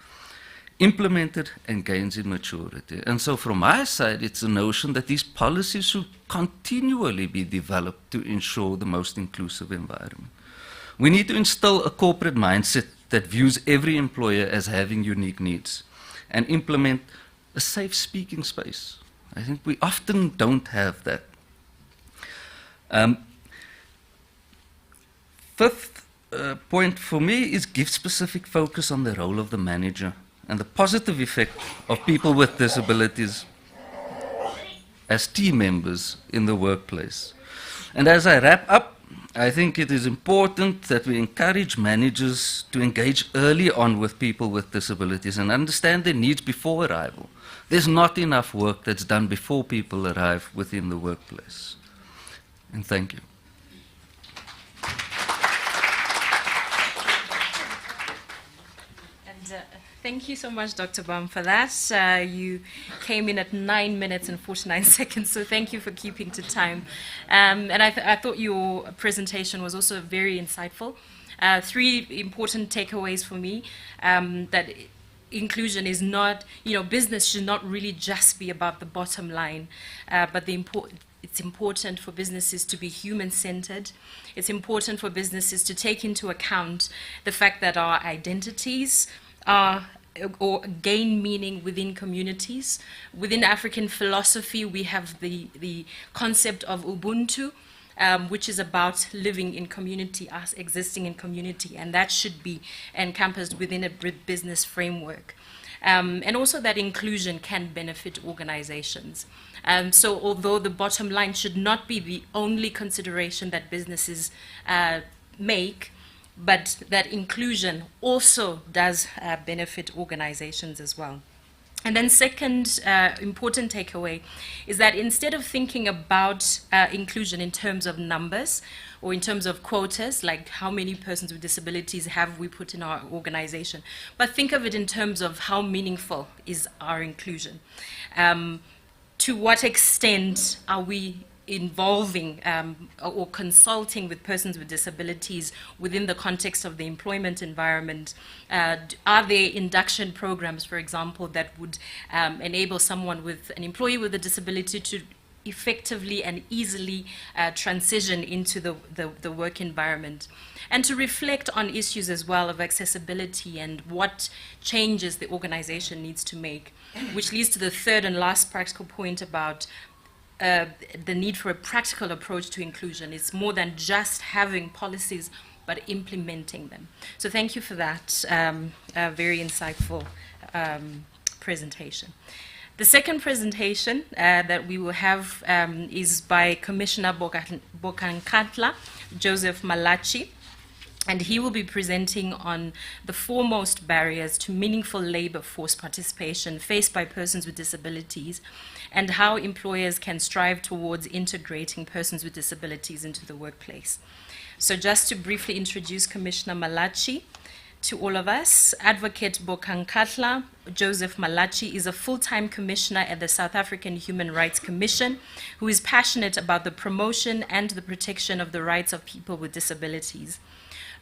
Speaker 7: implemented, and gains in maturity. And so from my side, it's a notion that these policies should continually be developed to ensure the most inclusive environment. We need to instill a corporate mindset that views every employer as having unique needs and implement a safe speaking space. I think we often don't have that. Fifth point for me is give specific focus on the role of the manager and the positive effect of people with disabilities as team members in the workplace. And as I wrap up, I think it is important that we encourage managers to engage early on with people with disabilities and understand their needs before arrival. There's not enough work that's done before people arrive within the workplace. And thank you.
Speaker 6: Thank you so much, Dr. Bam, for that. You came in at 9 minutes and 49 seconds, so thank you for keeping to time. And I thought your presentation was also very insightful. 3 important takeaways for me, that inclusion is not, business should not really just be about the bottom line, but it's important for businesses to be human-centered. It's important for businesses to take into account the fact that our identities are or gain meaning within communities. Within African philosophy, we have the concept of Ubuntu, which is about living in community, us existing in community, and that should be encompassed within a business framework. And also that inclusion can benefit organizations. So although the bottom line should not be the only consideration that businesses make, but that inclusion also does benefit organizations as well. And then second important takeaway is that instead of thinking about inclusion in terms of numbers or in terms of quotas, like how many persons with disabilities have we put in our organization, but think of it in terms of how meaningful is our inclusion. To what extent are we involving or consulting with persons with disabilities within the context of the employment environment? Are there induction programs, for example, that would enable someone with an employee with a disability to effectively and easily transition into the work environment? And to reflect on issues as well of accessibility and what changes the organization needs to make, which leads to the third and last practical point about the need for a practical approach to inclusion. It's more than just having policies, but implementing them. So thank you for that very insightful presentation. The second presentation that we will have is by Commissioner Bokankatla Joseph Malachi, and he will be presenting on the foremost barriers to meaningful labor force participation faced by persons with disabilities, and how employers can strive towards integrating persons with disabilities into the workplace. So just to briefly introduce Commissioner Malachi to all of us, Advocate Bokankatla Joseph Malachi is a full-time commissioner at the South African Human Rights Commission who is passionate about the promotion and the protection of the rights of people with disabilities.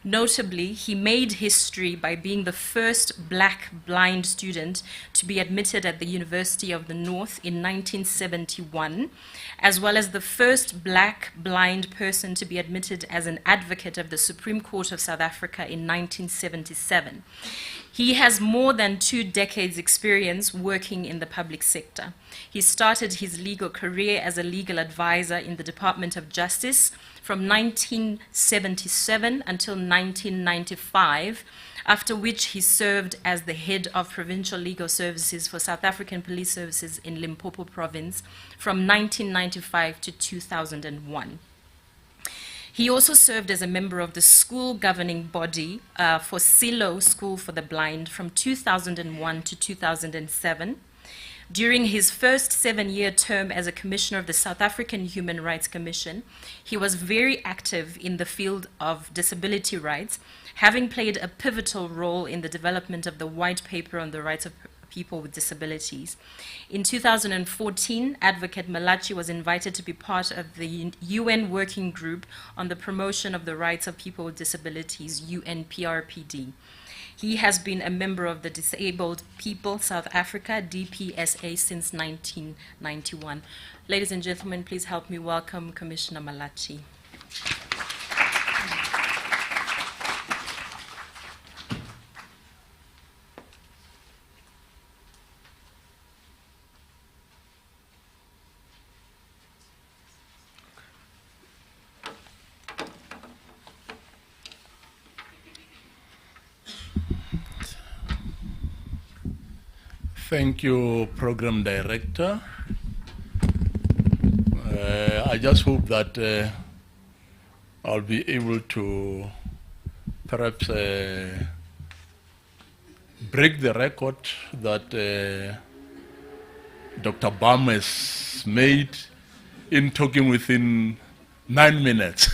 Speaker 6: Notably, he made history by being the first black blind student to be admitted at the University of the North in 1971, as well as the first black blind person to be admitted as an advocate of the Supreme Court of South Africa in 1977. He has more than 2 decades' experience working in the public sector. He started his legal career as a legal advisor in the Department of Justice from 1977 until 1995, after which he served as the head of provincial legal services for South African Police Services in Limpopo Province from 1995 to 2001. He also served as a member of the school governing body for Silo School for the Blind from 2001 to 2007. During his first 7-year term as a commissioner of the South African Human Rights Commission, he was very active in the field of disability rights, having played a pivotal role in the development of the White Paper on the Rights of People with Disabilities. In 2014, Advocate Malachi was invited to be part of the UN Working Group on the Promotion of the Rights of People with Disabilities, UNPRPD. He has been a member of the Disabled People South Africa, DPSA, since 1991. Ladies and gentlemen, please help me welcome Commissioner Malachi.
Speaker 8: Thank you, Program Director. I just hope that I'll be able to perhaps break the record that Dr. Bam has made in talking within 9 minutes.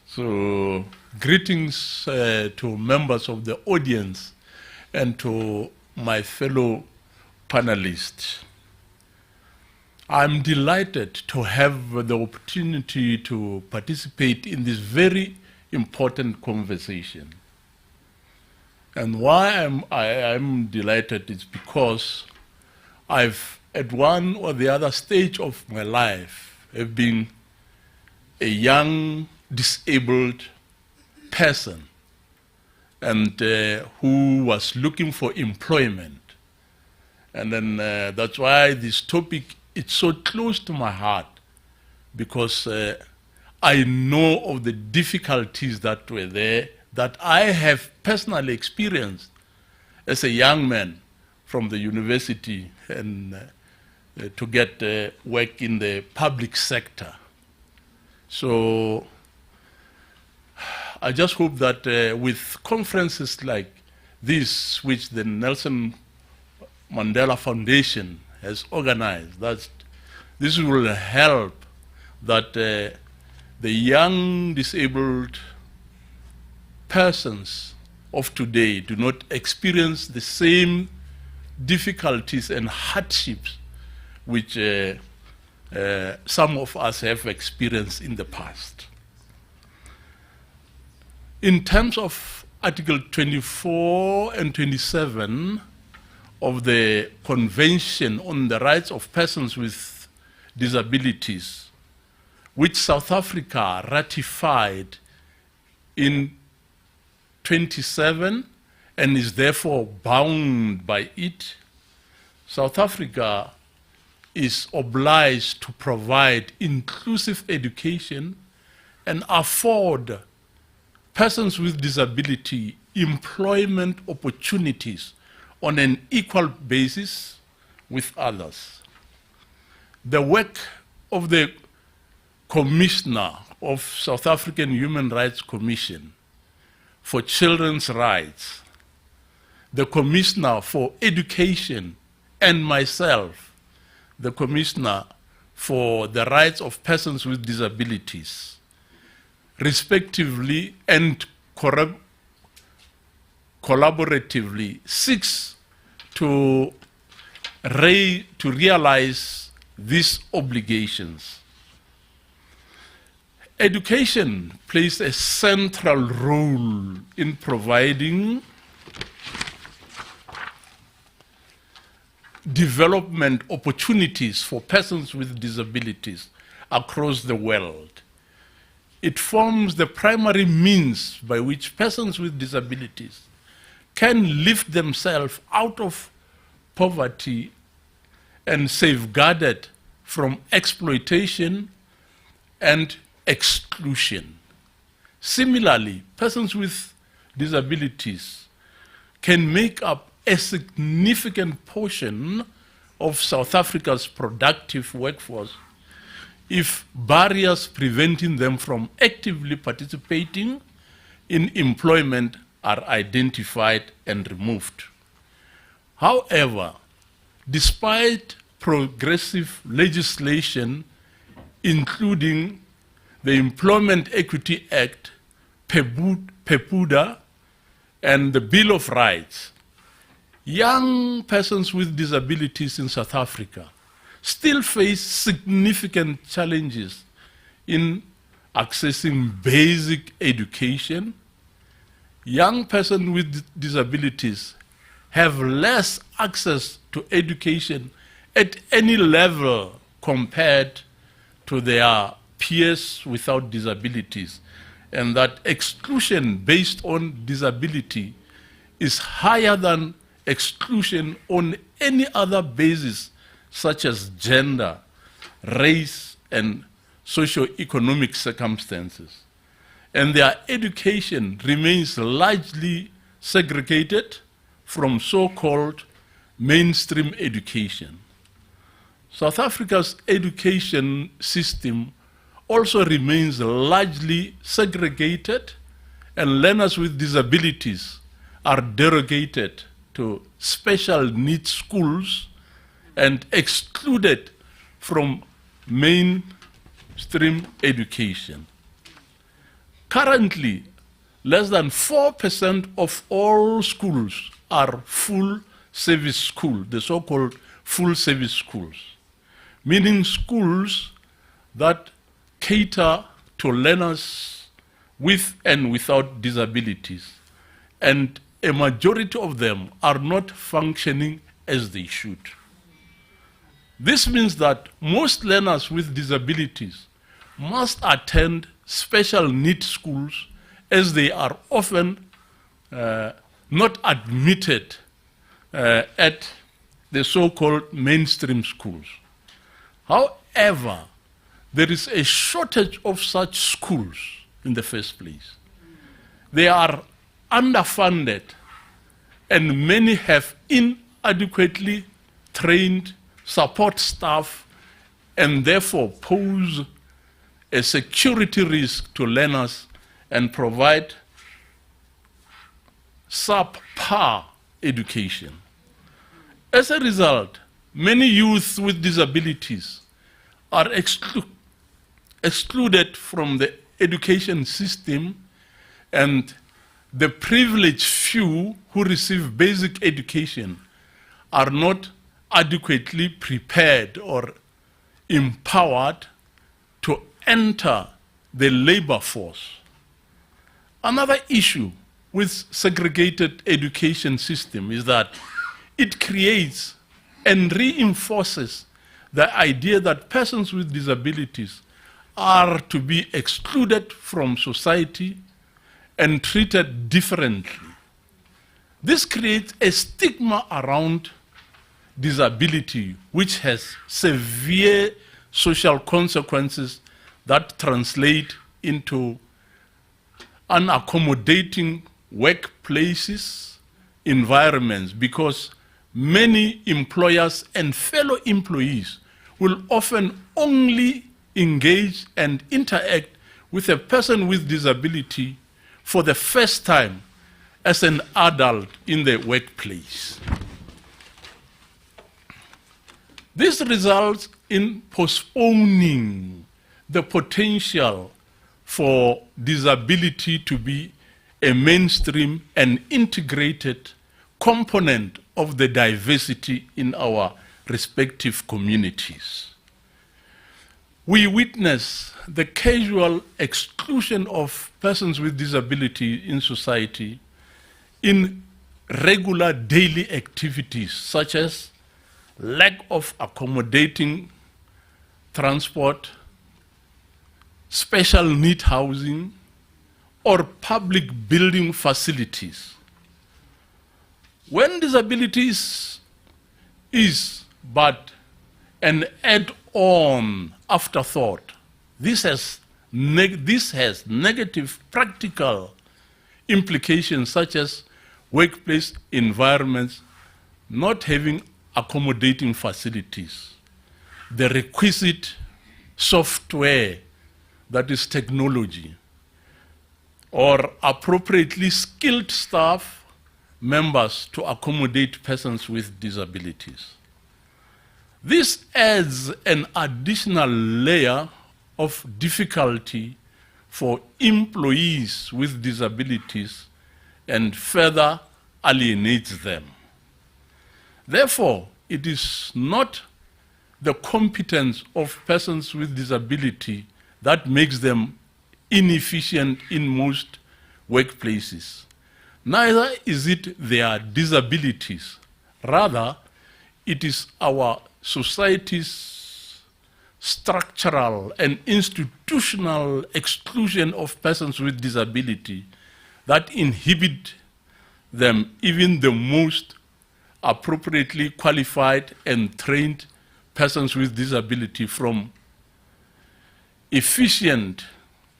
Speaker 8: So, greetings to members of the audience and to my fellow panelists. I'm delighted to have the opportunity to participate in this very important conversation. And why I'm delighted is because I've, at one or the other stage of my life, have been a young disabled person and who was looking for employment. And then that's why this topic is so close to my heart, because I know of the difficulties that were there that I have personally experienced as a young man from the university and to get work in the public sector. So I just hope that with conferences like this, which the Nelson Mandela Foundation has organized, that this will help that the young disabled persons of today do not experience the same difficulties and hardships which some of us have experienced in the past. In terms of Article 24 and 27 of the Convention on the Rights of Persons with Disabilities, which South Africa ratified in 27 and is therefore bound by it, South Africa is obliged to provide inclusive education and afford persons with disability employment opportunities on an equal basis with others. The work of the Commissioner of South African Human Rights Commission for Children's Rights, the Commissioner for Education, and myself, the Commissioner for the Rights of Persons with Disabilities, respectively and collaboratively seeks to realize these obligations. Education plays a central role in providing development opportunities for persons with disabilities across the world. It forms the primary means by which persons with disabilities can lift themselves out of poverty and safeguarded from exploitation and exclusion. Similarly, persons with disabilities can make up a significant portion of South Africa's productive workforce if barriers preventing them from actively participating in employment are identified and removed. However, despite progressive legislation, including the Employment Equity Act, PEPUDA, and the Bill of Rights, young persons with disabilities in South Africa still face significant challenges in accessing basic education. Young persons with disabilities have less access to education at any level compared to their peers without disabilities, and that exclusion based on disability is higher than exclusion on any other basis, such as gender, race, and socio-economic circumstances. And their education remains largely segregated from so-called mainstream education. South Africa's education system also remains largely segregated, and learners with disabilities are derogated to special needs schools and excluded from mainstream education. Currently, less than 4% of all schools are full service schools, the so-called full service schools, meaning schools that cater to learners with and without disabilities, and a majority of them are not functioning as they should. This means that most learners with disabilities must attend special needs schools, as they are often not admitted at the so-called mainstream schools. However, there is a shortage of such schools in the first place. They are underfunded, and many have inadequately trained support staff and therefore pose a security risk to learners and provide subpar education. As a result, many youth with disabilities are excluded from the education system, and the privileged few who receive basic education are not adequately prepared or empowered to enter the labor force. Another issue with segregated education system is that it creates and reinforces the idea that persons with disabilities are to be excluded from society and treated differently. This creates a stigma around disability, which has severe social consequences that translate into unaccommodating workplaces, environments, because many employers and fellow employees will often only engage and interact with a person with disability for the first time as an adult in the workplace. This results in postponing the potential for disability to be a mainstream and integrated component of the diversity in our respective communities. We witness the casual exclusion of persons with disability in society in regular daily activities, such as lack of accommodating transport, special need housing, or public building facilities. When disability is but an add-on afterthought, this has negative practical implications, such as workplace environments not having accommodating facilities, the requisite software, that is technology, or appropriately skilled staff members to accommodate persons with disabilities. This adds an additional layer of difficulty for employees with disabilities and further alienates them. Therefore, it is not the competence of persons with disability that makes them inefficient in most workplaces. Neither is it their disabilities. Rather, it is our society's structural and institutional exclusion of persons with disability that inhibit them, even the most appropriately qualified and trained persons with disability, from efficient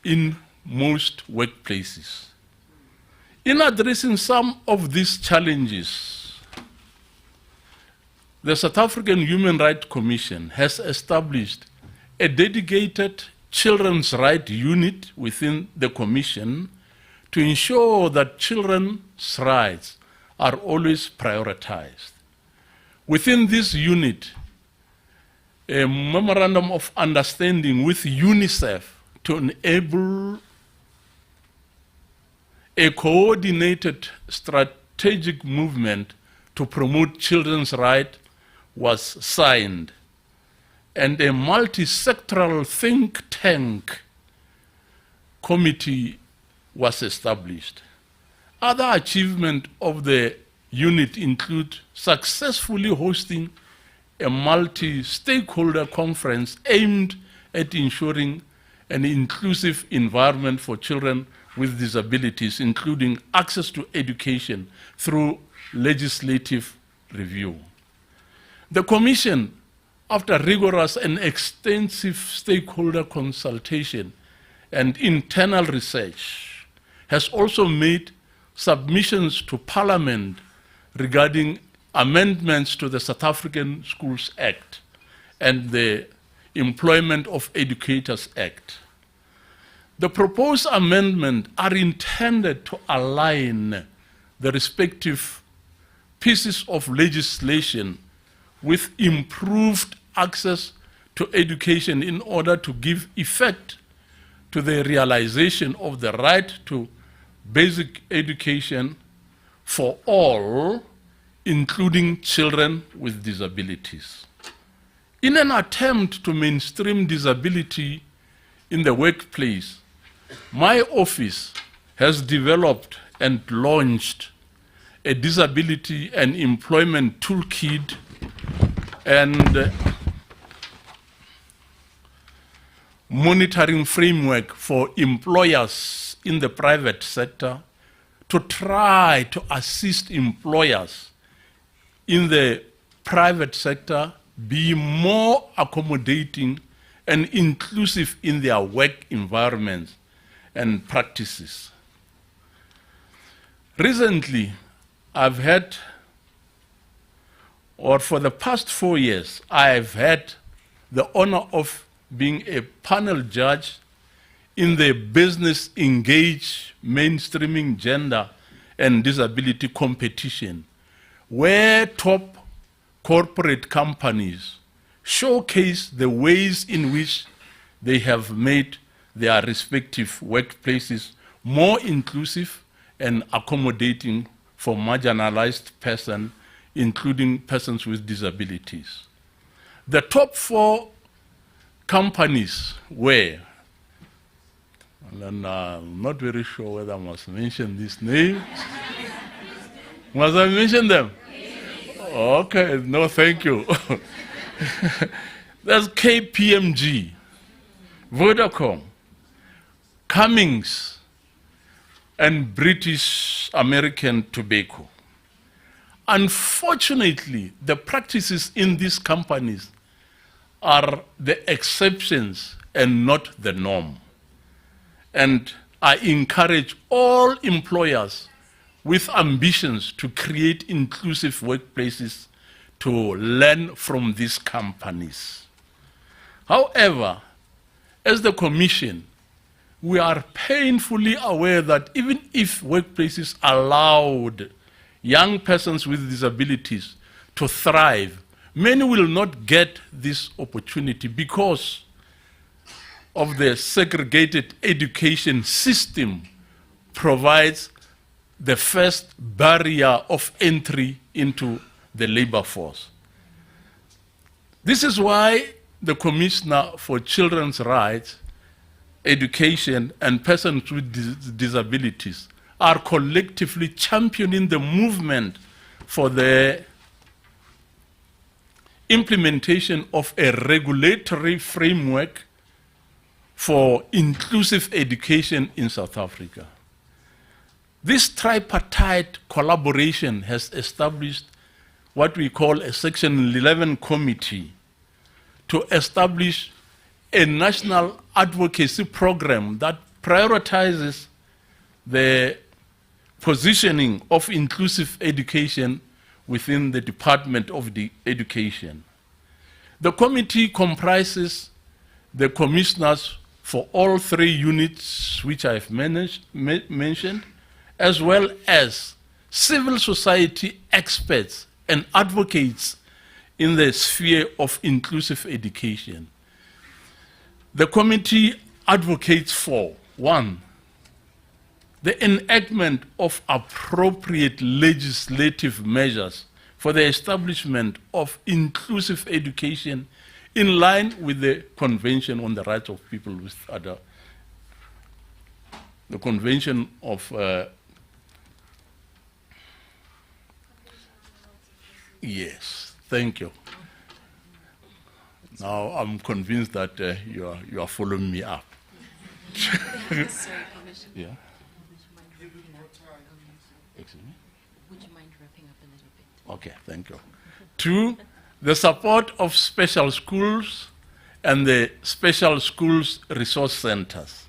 Speaker 8: in most workplaces. In addressing some of these challenges, the South African Human Rights Commission has established a dedicated children's rights unit within the Commission to ensure that children's rights are always prioritized. Within this unit, a memorandum of understanding with UNICEF to enable a coordinated strategic movement to promote children's rights was signed, and a multi-sectoral think tank committee was established. Other achievements of the unit include successfully hosting a multi-stakeholder conference aimed at ensuring an inclusive environment for children with disabilities, including access to education through legislative review. The Commission, after rigorous and extensive stakeholder consultation and internal research, has also made submissions to Parliament regarding amendments to the South African Schools Act and the Employment of Educators Act. The proposed amendments are intended to align the respective pieces of legislation with improved access to education in order to give effect to the realization of the right to basic education for all, including children with disabilities. In an attempt to mainstream disability in the workplace, my office has developed and launched a disability and employment toolkit and monitoring framework for employers in the private sector to try to assist employers in the private sector be more accommodating and inclusive in their work environments and practices. Recently, I've had, or for the past 4 years, I've had the honor of being a panel judge in the Business Engage Mainstreaming Gender and Disability competition, where top corporate companies showcase the ways in which they have made their respective workplaces more inclusive and accommodating for marginalized persons, including persons with disabilities. The top 4 companies were, and I'm not very sure whether I must mention these names. Must I mention them? Okay, no, thank you. There's KPMG, Vodacom, Cummins, and British American Tobacco. Unfortunately, the practices in these companies are the exceptions and not the norm. And I encourage all employers with ambitions to create inclusive workplaces to learn from these companies. However, as the Commission, we are painfully aware that even if workplaces allowed young persons with disabilities to thrive, many will not get this opportunity because of the segregated education system provides the first barrier of entry into the labor force. This is why the Commissioner for Children's Rights, Education, and Persons with Disabilities are collectively championing the movement for the implementation of a regulatory framework for inclusive education in South Africa. This tripartite collaboration has established what we call a Section 11 committee to establish a national advocacy program that prioritizes the positioning of inclusive education within the Department of Education. The committee comprises the commissioners for all 3 units which I've mentioned, as well as civil society experts and advocates in the sphere of inclusive education. The committee advocates for, 1, the enactment of appropriate legislative measures for the establishment of inclusive education in line with the Convention on the Rights of People with Other, the Convention of yes, thank you. Now I'm convinced that you are following me up. Yeah. Excuse me?
Speaker 9: Would you mind wrapping up a little bit?
Speaker 8: Okay, thank you. 2, the support of special schools and the special schools resource centers.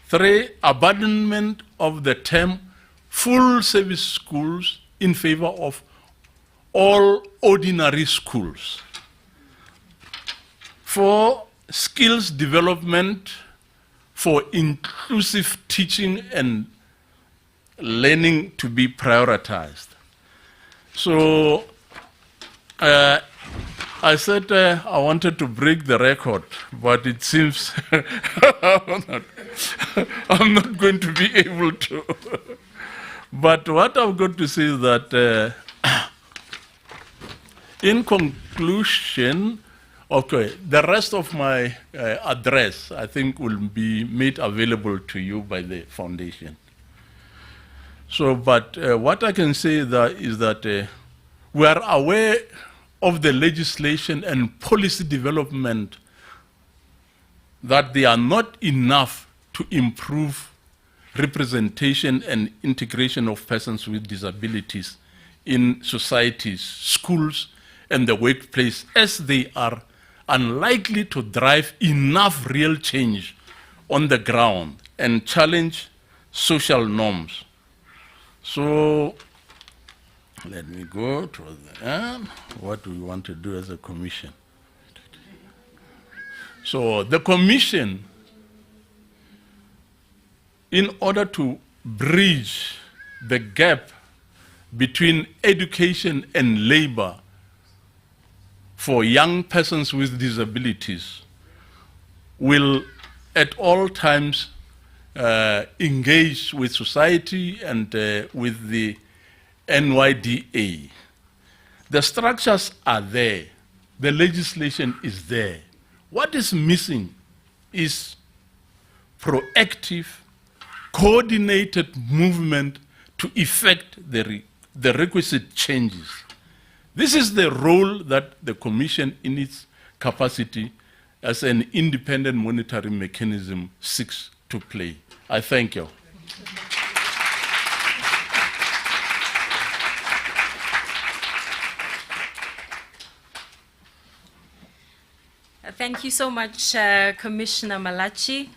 Speaker 8: 3, abandonment of the term full service schools in favor of all ordinary schools. 4, skills development for inclusive teaching and learning to be prioritized. So I said I wanted to break the record, but it seems I'm not going to be able to. But what I've got to say is that in conclusion, okay, the rest of my address, I think, will be made available to you by the foundation. So, but what I can say is that we are aware of the legislation and policy development that they are not enough to improve representation and integration of persons with disabilities in societies, schools, and the workplace, as they are unlikely to drive enough real change on the ground and challenge social norms. So let me go to the end. What do we want to do as a commission? So the commission, in order to bridge the gap between education and labor for young persons with disabilities, will at all times engage with society and with the NYDA. The structures are there. The legislation is there. What is missing is proactive, coordinated movement to effect the requisite changes. This is the role that the Commission, in its capacity as an independent monitoring mechanism, seeks to play. I thank you.
Speaker 6: Thank you so much, Commissioner Malachi,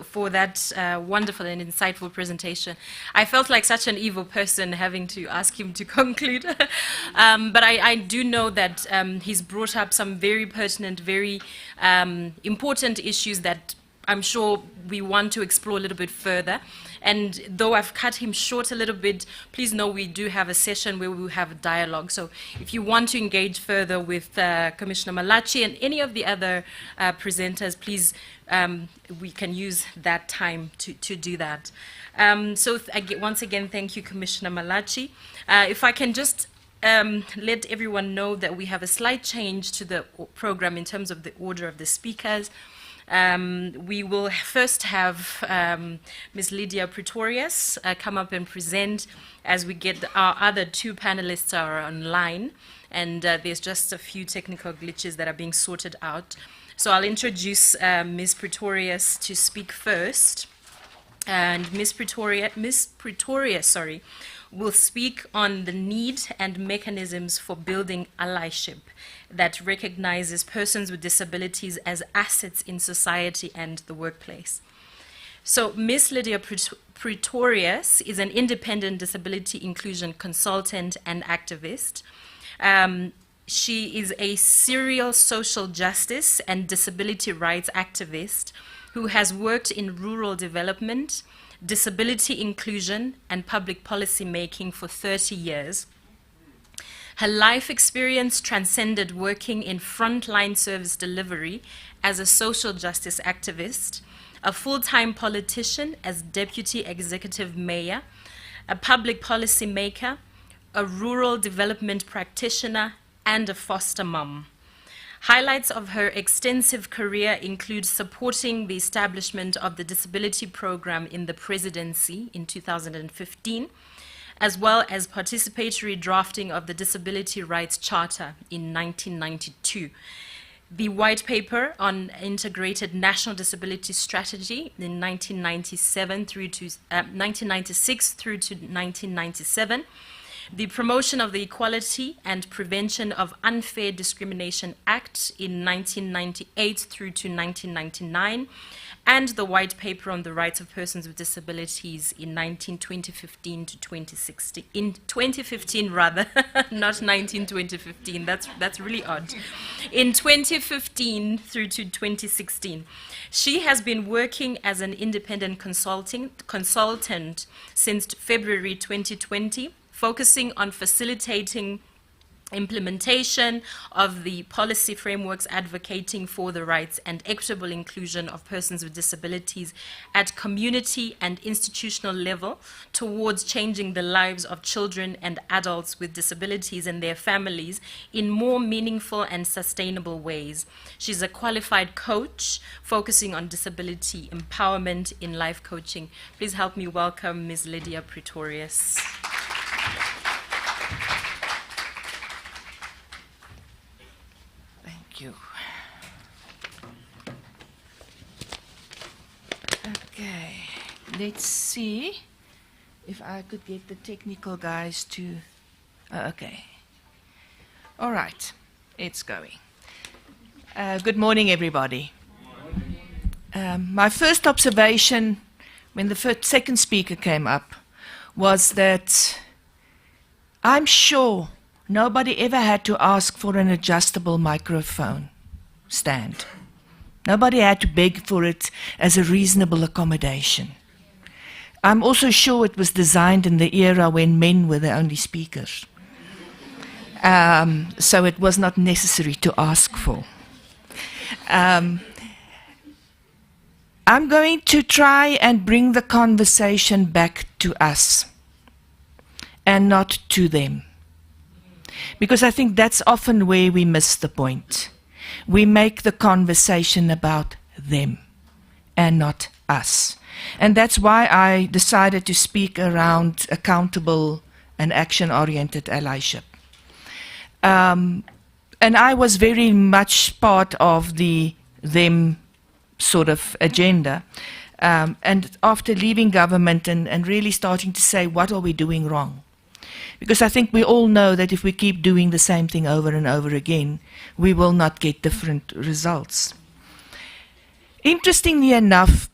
Speaker 6: for that wonderful and insightful presentation. I felt like such an evil person having to ask him to conclude. But I do know that he's brought up some very pertinent, very important issues that I'm sure we want to explore a little bit further. And though I've cut him short a little bit, please know we do have a session where we will have a dialogue. So if you want to engage further with Commissioner Malachi and any of the other presenters, please, we can use that time to do that. Once again, thank you, Commissioner Malachi. If I can just let everyone know that we have a slight change to the program in terms of the order of the speakers. We will first have Ms. Lydia Pretorius come up and present as we get our other two panelists are online, and there's just a few technical glitches that are being sorted out. So I'll introduce Ms. Pretorius to speak first, and Ms. Pretorius, will speak on the need and mechanisms for building allyship that recognizes persons with disabilities as assets in society and the workplace. So Ms. Lydia Pretorius is an independent disability inclusion consultant and activist. She is a serial social justice and disability rights activist who has worked in rural development, disability inclusion, and public policy making for 30 years. Her life experience transcended working in frontline service delivery as a social justice activist, a full-time politician as deputy executive mayor, a public policy maker, a rural development practitioner, and a foster mom. Highlights of her extensive career include supporting the establishment of the disability program in the presidency in 2015, as well as participatory drafting of the Disability Rights Charter in 1992, the White Paper on Integrated National Disability Strategy in 1996 through to 1997, the Promotion of the Equality and Prevention of Unfair Discrimination Act in 1998 through to 1999, and the White Paper on the Rights of Persons with Disabilities in 2015 to 2016. In 2015, rather, not 2015. That's really odd. In 2015 through to 2016, she has been working as an independent consultant since February 2020. Focusing on facilitating implementation of the policy frameworks advocating for the rights and equitable inclusion of persons with disabilities at community and institutional level towards changing the lives of children and adults with disabilities and their families in more meaningful and sustainable ways. She's a qualified coach focusing on disability empowerment in life coaching. Please help me welcome Ms. Lydia Pretorius.
Speaker 2: You. Okay, let's see if I could get the technical guys to. Okay. All right. It's going. Good morning, everybody. My first observation when the second speaker came up was that I'm sure nobody ever had to ask for an adjustable microphone stand. Nobody had to beg for it as a reasonable accommodation. I'm also sure it was designed in the era when men were the only speakers. So it was not necessary to ask for. I'm going to try and bring the conversation back to us and not to them. Because I think that's often where we miss the point. We make the conversation about them and not us. And that's why I decided to speak around accountable and action-oriented allyship. And I was very much part of the them sort of agenda. And after leaving government and really starting to say, what are we doing wrong? Because I think we all know that if we keep doing the same thing over and over again, we will not get different results. Interestingly enough,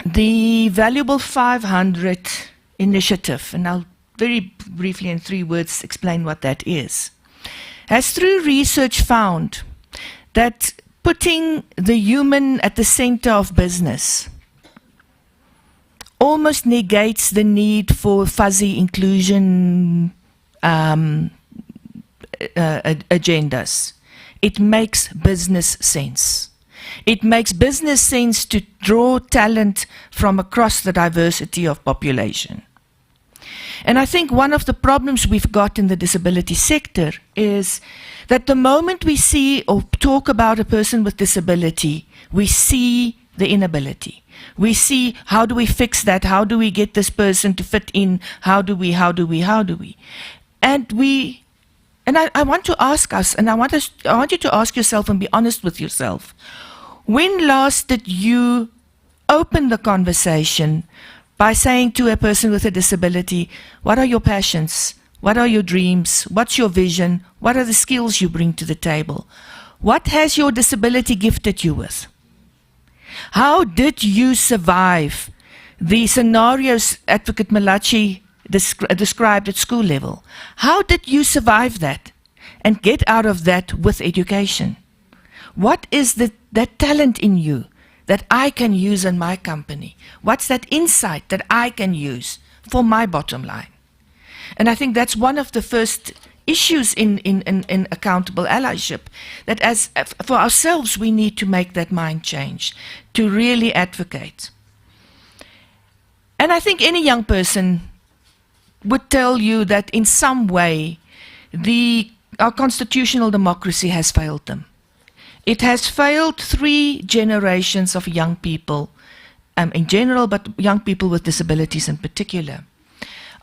Speaker 2: the Valuable 500 initiative, and I'll very briefly in 3 words explain what that is, has through research found that putting the human at the center of business almost negates the need for fuzzy inclusion agendas. It makes business sense. It makes business sense to draw talent from across the diversity of population. And I think one of the problems we've got in the disability sector is that the moment we see or talk about a person with disability, we see the inability. We see how do we fix that, how do we get this person to fit in, how do we. And I want to ask us, and I want you to ask yourself and be honest with yourself. When last did you open the conversation by saying to a person with a disability, what are your passions? What are your dreams? What's your vision? What are the skills you bring to the table? What has your disability gifted you with? How did you survive the scenarios Advocate Malachi described at school level? How did you survive that and get out of that with education? What is that talent in you that I can use in my company? What's that insight that I can use for my bottom line? And I think that's one of the first issues in accountable allyship, that as for ourselves we need to make that mind change, to really advocate. And I think any young person would tell you that in some way our constitutional democracy has failed them. It has failed 3 generations of young people in general, but young people with disabilities in particular.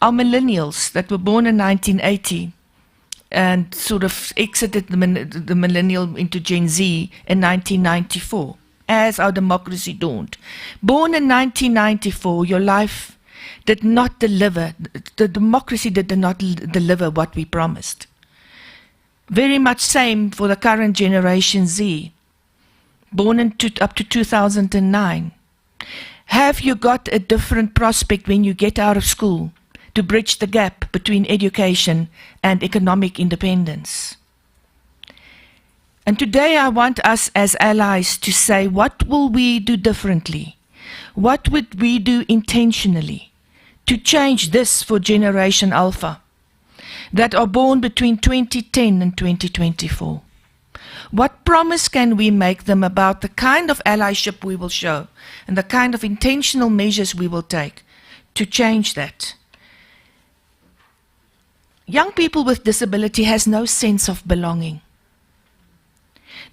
Speaker 2: Our millennials that were born in 1980 and sort of exited the millennial into Gen Z in 1994, as our democracy dawned. Born in 1994, your life did not deliver, the democracy did not deliver what we promised. Very much same for the current Generation Z, born up to 2009. Have you got a different prospect when you get out of school to bridge the gap between education and economic independence? And today I want us as allies to say, what will we do differently? What would we do intentionally to change this for Generation Alpha that are born between 2010 and 2024? What promise can we make them about the kind of allyship we will show and the kind of intentional measures we will take to change that? Young people with disability has no sense of belonging.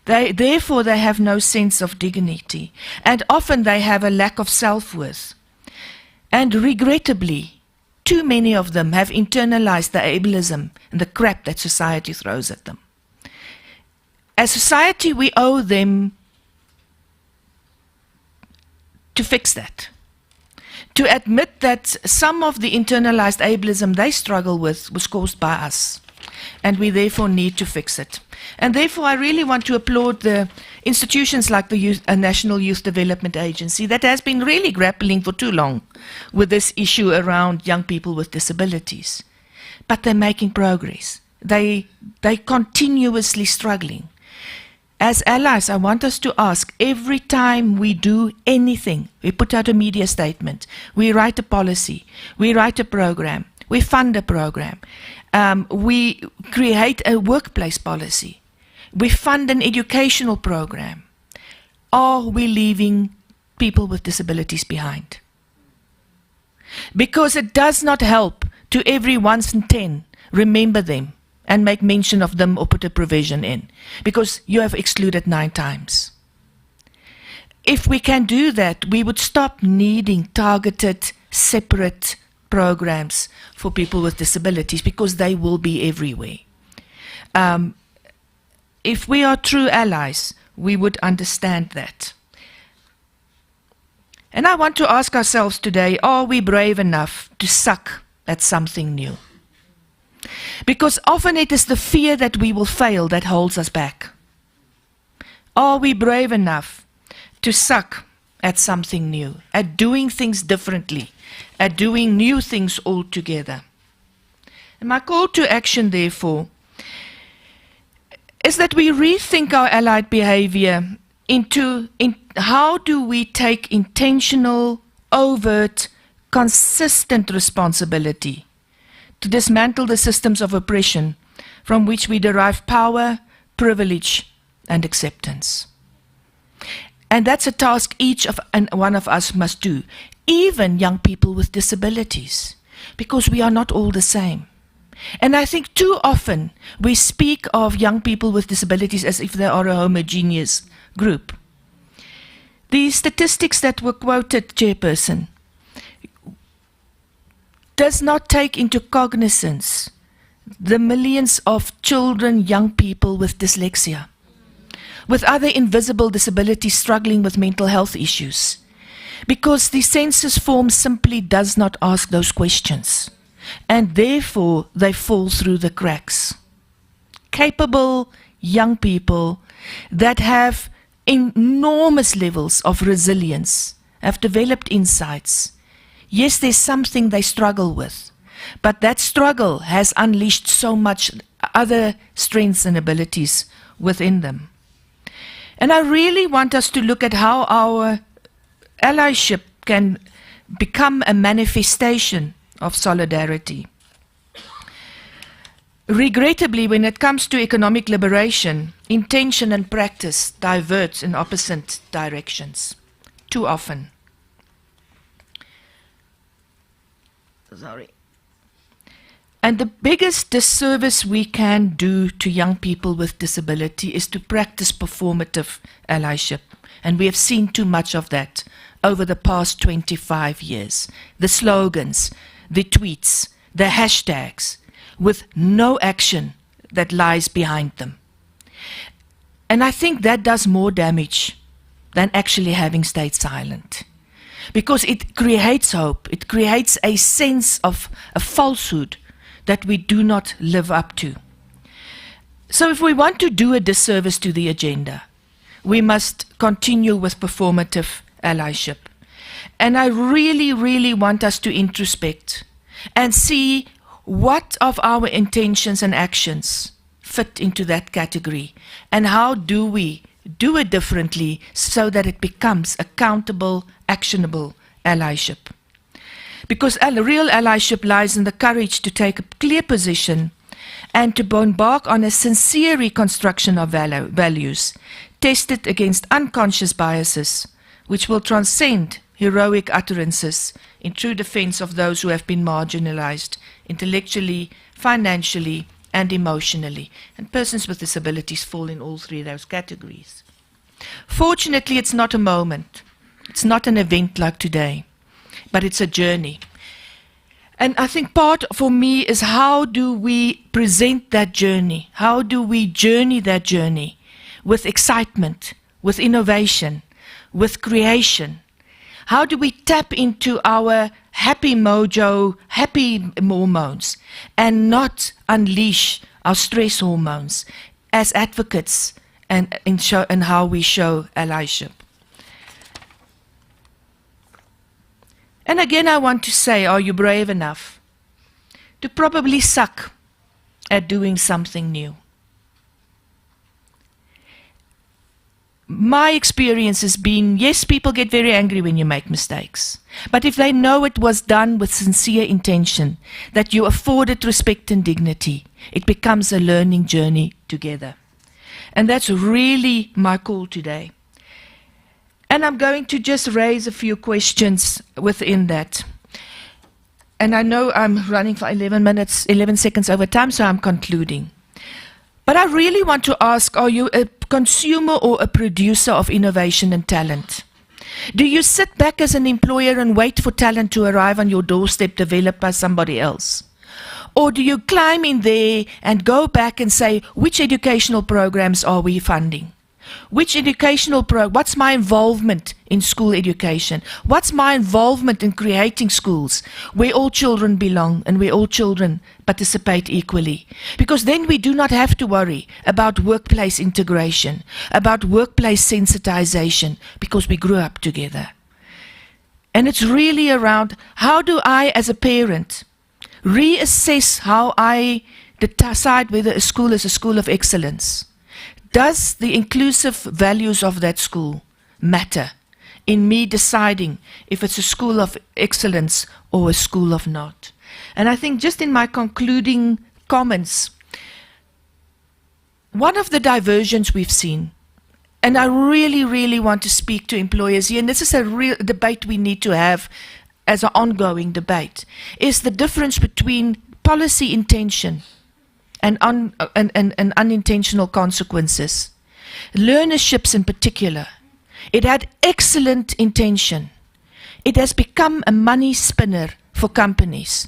Speaker 2: Therefore, they have no sense of dignity, and often they have a lack of self-worth. And regrettably, too many of them have internalized the ableism and the crap that society throws at them. As society, we owe them to fix that. To admit that some of the internalized ableism they struggle with was caused by us. and we therefore need to fix it. And therefore, I really want to applaud the institutions like the National Youth Development Agency that has been really grappling for too long with this issue around young people with disabilities. But they're making progress. They're continuously struggling. As allies, I want us to ask, every time we do anything, we put out a media statement, we write a policy, we write a program, we fund a program, we create a workplace policy, we fund an educational program. Are we leaving people with disabilities behind? Because it does not help to every once in 10 remember them and make mention of them or put a provision in, because you have excluded 9 times. If we can do that, we would stop needing targeted, separate programs for people with disabilities, because they will be everywhere. If we are true allies, we would understand that. And I want to ask ourselves today, are we brave enough to suck at something new? Because often it is the fear that we will fail that holds us back. Are we brave enough to suck at something new, at doing things differently, at doing new things altogether? And my call to action, therefore, is that we rethink our allied behavior into how do we take intentional, overt, consistent responsibility to dismantle the systems of oppression from which we derive power, privilege, and acceptance. And that's a task each and one of us must do, even young people with disabilities, because we are not all the same. And I think too often we speak of young people with disabilities as if they are a homogeneous group. The statistics that were quoted, Chairperson, does not take into cognizance the millions of children, young people with dyslexia, with other invisible disabilities struggling with mental health issues, because the census form simply does not ask those questions, and therefore they fall through the cracks. Capable young people that have enormous levels of resilience, have developed insights. Yes, there's something they struggle with, but that struggle has unleashed so much other strengths and abilities within them. And I really want us to look at how our allyship can become a manifestation of solidarity. Regrettably, when it comes to economic liberation, intention and practice diverge in opposite directions, too often. Sorry. And the biggest disservice we can do to young people with disability is to practice performative allyship. And we have seen too much of that over the past 25 years. The slogans, the tweets, the hashtags, with no action that lies behind them. And I think that does more damage than actually having stayed silent. Because it creates hope, it creates a sense of a falsehood that we do not live up to. So if we want to do a disservice to the agenda, we must continue with performative allyship. And I really, really want us to introspect and see what of our intentions and actions fit into that category, and how do we do it differently so that it becomes accountable, actionable allyship. Because real allyship lies in the courage to take a clear position and to embark on a sincere reconstruction of values, tested against unconscious biases, which will transcend heroic utterances in true defense of those who have been marginalized intellectually, financially, and emotionally. And persons with disabilities fall in all three of those categories. Fortunately, it's not a moment. It's not an event like today, but it's a journey. And I think part for me is, how do we present that journey? How do we journey that journey with excitement, with innovation, with creation? How do we tap into our happy mojo, happy hormones, and not unleash our stress hormones, as advocates and how we show allyship. And again, I want to say, are you brave enough to probably suck at doing something new? My experience has been, yes, people get very angry when you make mistakes. But if they know it was done with sincere intention, that you afforded respect and dignity, it becomes a learning journey together. And that's really my call today. And I'm going to just raise a few questions within that. And I know I'm running for 11 seconds over time, so I'm concluding. But I really want to ask, are you a consumer or a producer of innovation and talent? Do you sit back as an employer and wait for talent to arrive on your doorstep developed by somebody else? Or do you climb in there and go back and say, which educational programs are we funding? Which educational what's my involvement in school education? What's my involvement in creating schools where all children belong and where all children participate equally? Because then we do not have to worry about workplace integration, about workplace sensitization, because we grew up together. And it's really around, how do I as a parent reassess how I decide whether a school is a school of excellence? Does the inclusive values of that school matter in me deciding if it's a school of excellence or a school of not? And I think just in my concluding comments, one of the diversions we've seen, and I really, really want to speak to employers here, and this is a real debate we need to have as an ongoing debate, is the difference between policy intention and unintentional consequences. Learnerships in particular. It had excellent intention. It has become a money spinner for companies,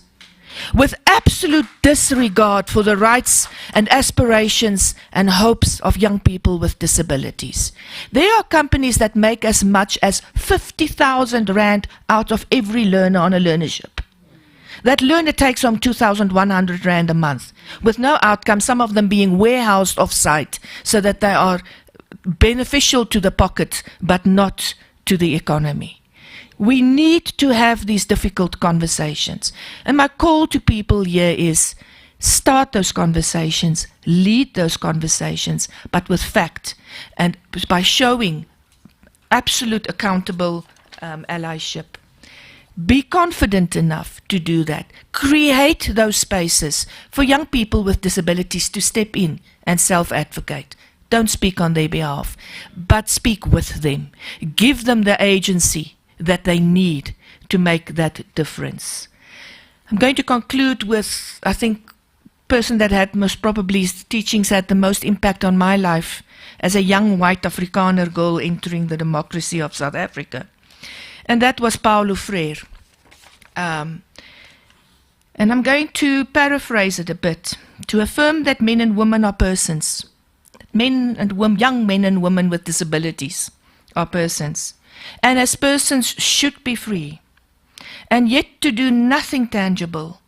Speaker 2: with absolute disregard for the rights and aspirations and hopes of young people with disabilities. There are companies that make as much as 50,000 rand out of every learner on a learnership. That learner takes home 2,100 rand a month, with no outcome, some of them being warehoused off-site, so that they are beneficial to the pocket, but not to the economy. We need to have these difficult conversations. And my call to people here is, start those conversations, lead those conversations, but with fact, and by showing absolute accountable allyship. Be confident enough to do that. Create those spaces for young people with disabilities to step in and self-advocate. Don't speak on their behalf, but speak with them. Give them the agency that they need to make that difference. I'm going to conclude with, I think, person that had most probably teachings had the most impact on my life as a young white Afrikaner girl entering the democracy of South Africa. And that was Paulo Freire. And I'm going to paraphrase it a bit, to affirm that men and women are persons. Young men and women with disabilities are persons. And as persons should be free. And yet to do nothing tangible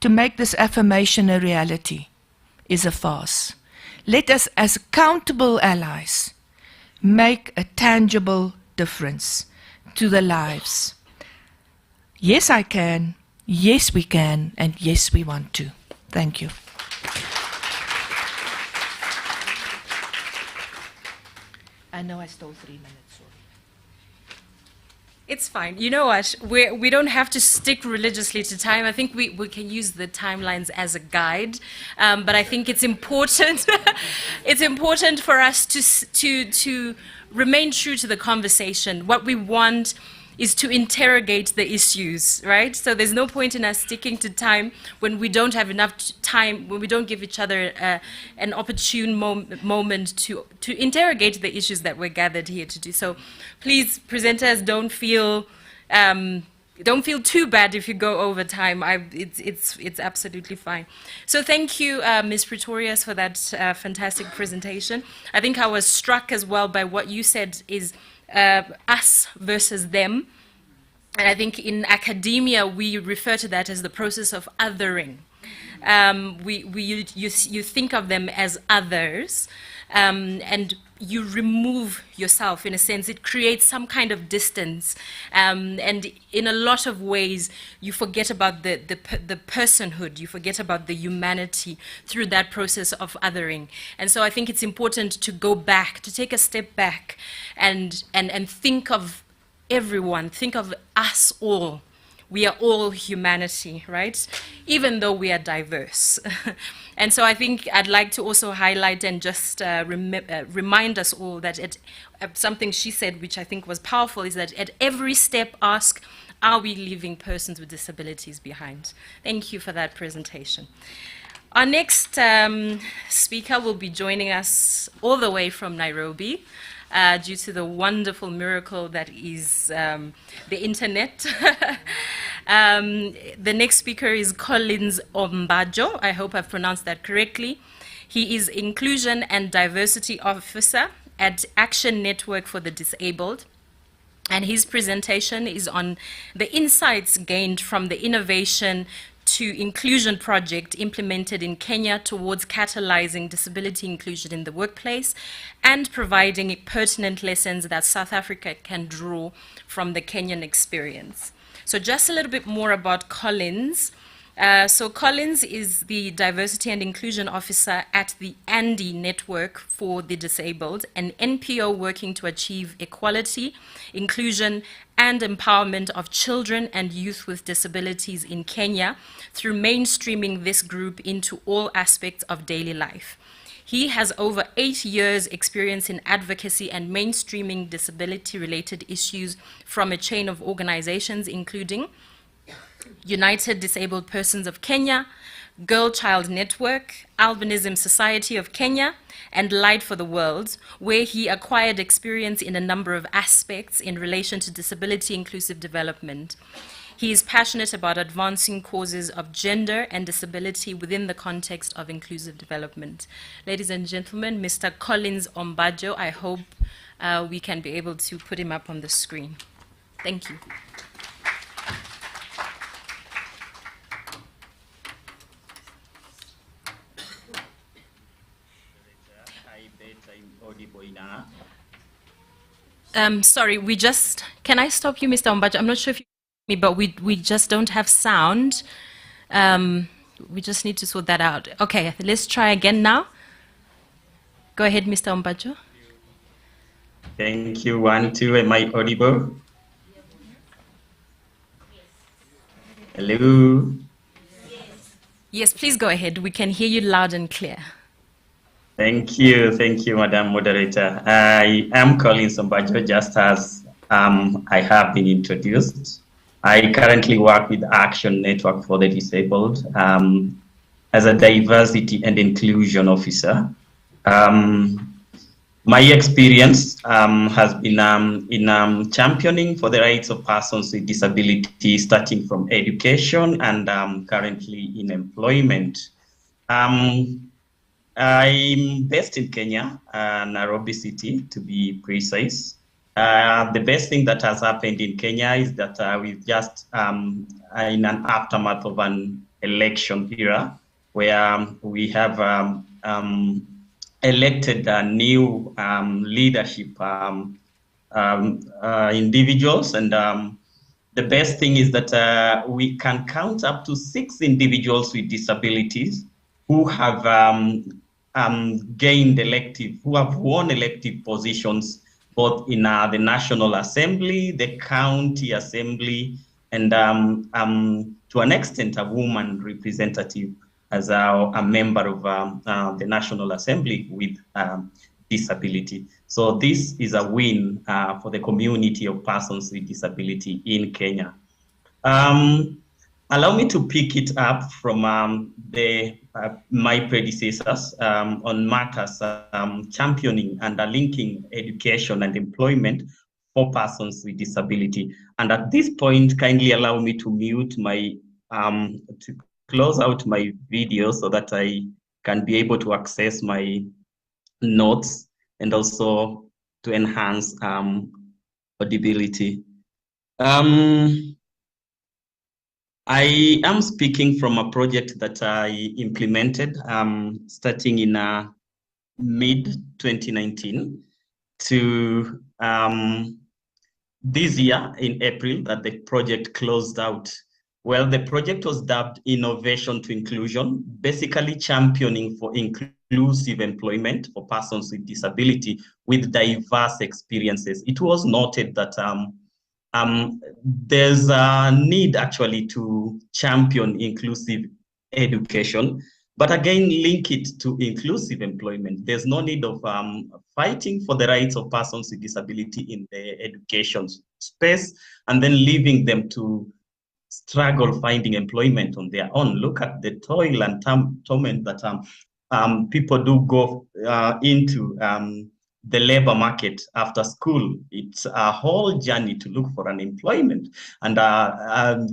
Speaker 2: to make this affirmation a reality is a farce. Let us, as accountable allies, make a tangible difference to the lives. Yes, I can. Yes, we can. And yes, we want to. Thank you. I know I stole 3 minutes. Sorry.
Speaker 6: It's fine. You know what? We don't have to stick religiously to time. I think we can use the timelines as a guide. But I think it's important. It's important for us to remain true to the conversation. What we want is to interrogate the issues, right? So there's no point in us sticking to time when we don't have enough time, when we don't give each other an opportune moment to interrogate the issues that we're gathered here to do. So please, presenters, don't feel too bad if you go over time. It's absolutely fine. So thank you, Ms. Pretorius, for that fantastic presentation. I think I was struck as well by what you said is us versus them. And I think in academia, we refer to that as the process of othering. You think of them as others, and you remove yourself in a sense. It creates some kind of distance, and in a lot of ways, you forget about the personhood. You forget about the humanity through that process of othering. And so I think it's important to go back, to take a step back, and think of everyone. Think of us all. We are all humanity, right? Even though we are diverse. And so I think I'd like to also highlight and just remind us all that something she said, which I think was powerful, is that at every step ask, are we leaving persons with disabilities behind? Thank you for that presentation. Our next speaker will be joining us all the way from Nairobi. Due to the wonderful miracle that is the internet. The next speaker is Collins Ombadjo. I hope I've pronounced that correctly. He is Inclusion and Diversity Officer at Action Network for the Disabled. And his presentation is on the insights gained from the innovation to inclusion project implemented in Kenya towards catalyzing disability inclusion in the workplace and providing pertinent lessons that South Africa can draw from the Kenyan experience. So just a little bit more about Collins. So Collins is the Diversity and Inclusion Officer at the Andy Network for the Disabled, an NPO working to achieve equality, inclusion, and empowerment of children and youth with disabilities in Kenya through mainstreaming this group into all aspects of daily life. He has over 8 years' experience in advocacy and mainstreaming disability-related issues from a chain of organizations, including United Disabled Persons of Kenya, Girl Child Network, Albinism Society of Kenya, and Light for the World, where he acquired experience in a number of aspects in relation to disability inclusive development. He is passionate about advancing causes of gender and disability within the context of inclusive development. Ladies and gentlemen, Mr. Collins Ombadjo, I hope we can be able to put him up on the screen. Thank you. Sorry, can I stop you, Mr. Ombadjo? I'm not sure if you hear me, but we just don't have sound. We just need to sort that out. Okay, let's try again now. Go ahead, Mr. Ombadjo.
Speaker 10: Thank you. 1, 2, am I audible? Hello?
Speaker 6: Yes, please go ahead. We can hear you loud and clear.
Speaker 10: Thank you, Madam Moderator. I am Collins Ombadjo, just as I have been introduced. I currently work with Action Network for the Disabled as a diversity and inclusion officer. My experience has been in championing for the rights of persons with disability, starting from education and currently in employment. I'm based in Kenya, Nairobi City, to be precise. The best thing that has happened in Kenya is that we've just in an aftermath of an election era where we have elected new leadership individuals, and the best thing is that we can count up to 6 individuals with disabilities who have who have won elective positions both in the National Assembly, the County Assembly, and to an extent a woman representative as a member of the National Assembly with disability. So this is a win for the community of persons with disability in Kenya. Allow me to pick it up from my predecessors on matters championing and linking education and employment for persons with disability. And at this point, kindly allow me to mute my, to close out my video so that I can be able to access my notes and also to enhance audibility. I am speaking from a project that I implemented starting in mid-2019 to this year in April that the project closed out. Well, the project was dubbed Innovation to Inclusion, basically championing for inclusive employment for persons with disability with diverse experiences. It was noted that there's a need actually to champion inclusive education, but again, link it to inclusive employment. There's no need of fighting for the rights of persons with disability in the education space and then leaving them to struggle finding employment on their own. Look at the toil and torment that people do go into the labor market after school. It's a whole journey to look for an employment. And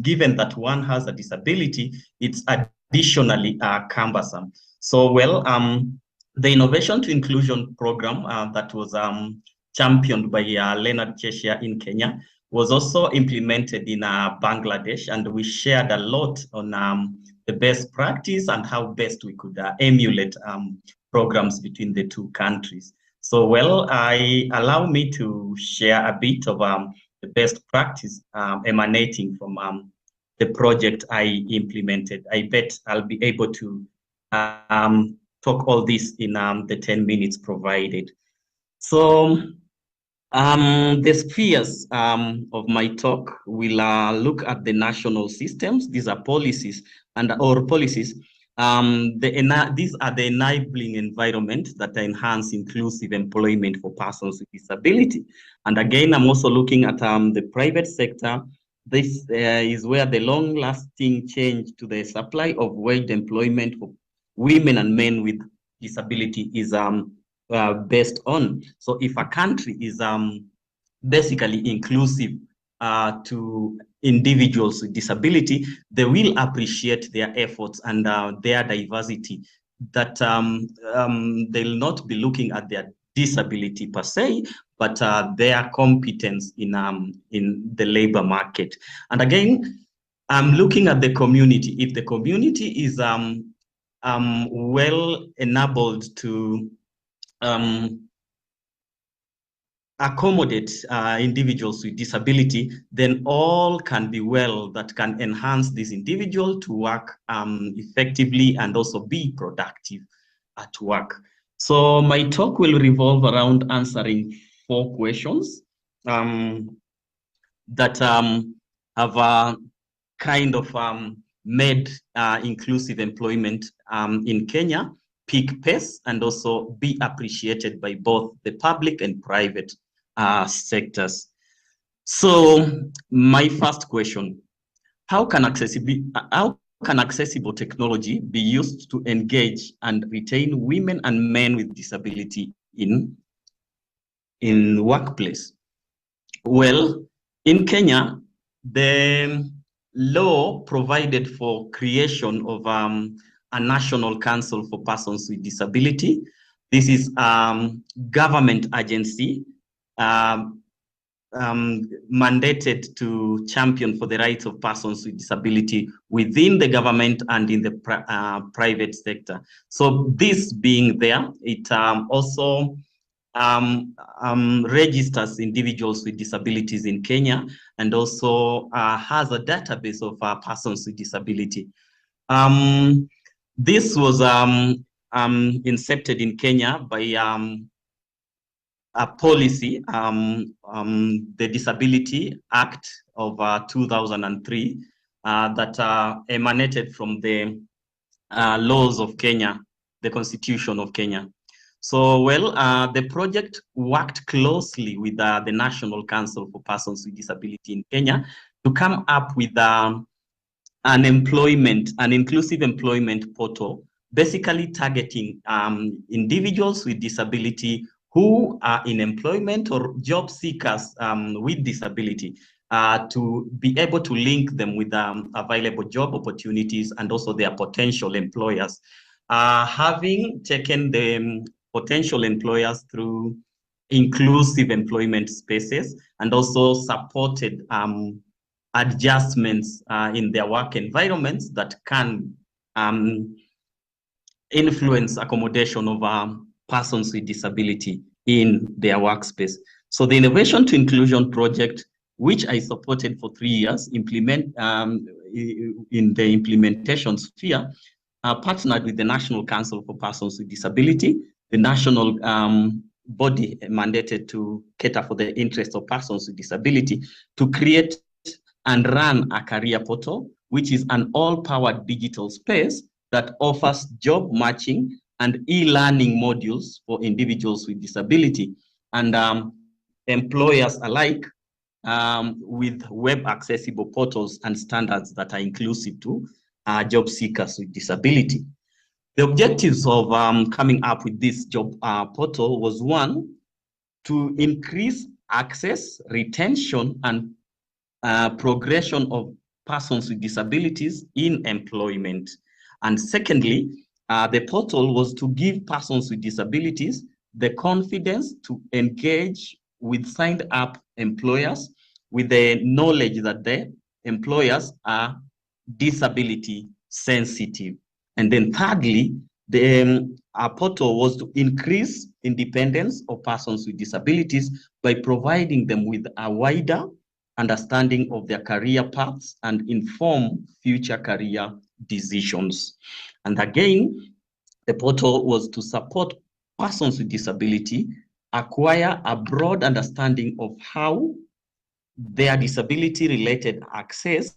Speaker 10: given that one has a disability, it's additionally cumbersome. So, well, the Innovation to Inclusion program that was championed by Leonard Cheshire in Kenya was also implemented in Bangladesh, and we shared a lot on the best practice and how best we could emulate programs between the two countries. So, well, allow me to share a bit of the best practice emanating from the project I implemented. I bet I'll be able to talk all this in the 10 minutes provided. So, the spheres of my talk will look at the national systems. These are policies or policies. These are the enabling environment that enhance inclusive employment for persons with disability. And again, I'm also looking at the private sector. This is where the long-lasting change to the supply of wage employment for women and men with disability is based on. So if a country is basically inclusive to individuals with disability, they will appreciate their efforts and their diversity, that they'll not be looking at their disability per se, but their competence in the labor market. And again, I'm looking at the community. If the community is well enabled to accommodate individuals with disability, then all can be well that can enhance this individual to work effectively and also be productive at work. So my talk will revolve around answering 4 questions that have kind of made inclusive employment in Kenya peak pace and also be appreciated by both the public and private sectors. So my first question, how can accessible technology be used to engage and retain women and men with disability in workplace? Well, in Kenya, the law provided for creation of a National Council for Persons with Disability. This is government agency mandated to champion for the rights of persons with disability within the government and in the private sector. So this being there, it also registers individuals with disabilities in Kenya and also has a database of persons with disability. This was incepted in Kenya by a policy, the Disability Act of 2003 that emanated from the laws of Kenya, the Constitution of Kenya. So, well, the project worked closely with the National Council for Persons with Disability in Kenya to come up with an inclusive employment portal, basically targeting individuals with disability who are in employment or job seekers with disability to be able to link them with available job opportunities and also their potential employers. Having taken the potential employers through inclusive employment spaces and also supported adjustments in their work environments that can influence accommodation of persons with disability in their workspace. So the Innovation to Inclusion project, which I supported for 3 years, in the implementation sphere, partnered with the National Council for Persons with Disability, the national body mandated to cater for the interests of persons with disability, to create and run a career portal, which is an all-powered digital space that offers job matching and e-learning modules for individuals with disability and employers alike, with web accessible portals and standards that are inclusive to job seekers with disability. The objectives of coming up with this job portal was, one, to increase access, retention, and progression of persons with disabilities in employment. And secondly, the portal was to give persons with disabilities the confidence to engage with signed up employers with the knowledge that the employers are disability sensitive. And then thirdly, the portal was to increase independence of persons with disabilities by providing them with a wider understanding of their career paths and inform future career decisions. And again, the portal was to support persons with disability acquire a broad understanding of how their disability-related access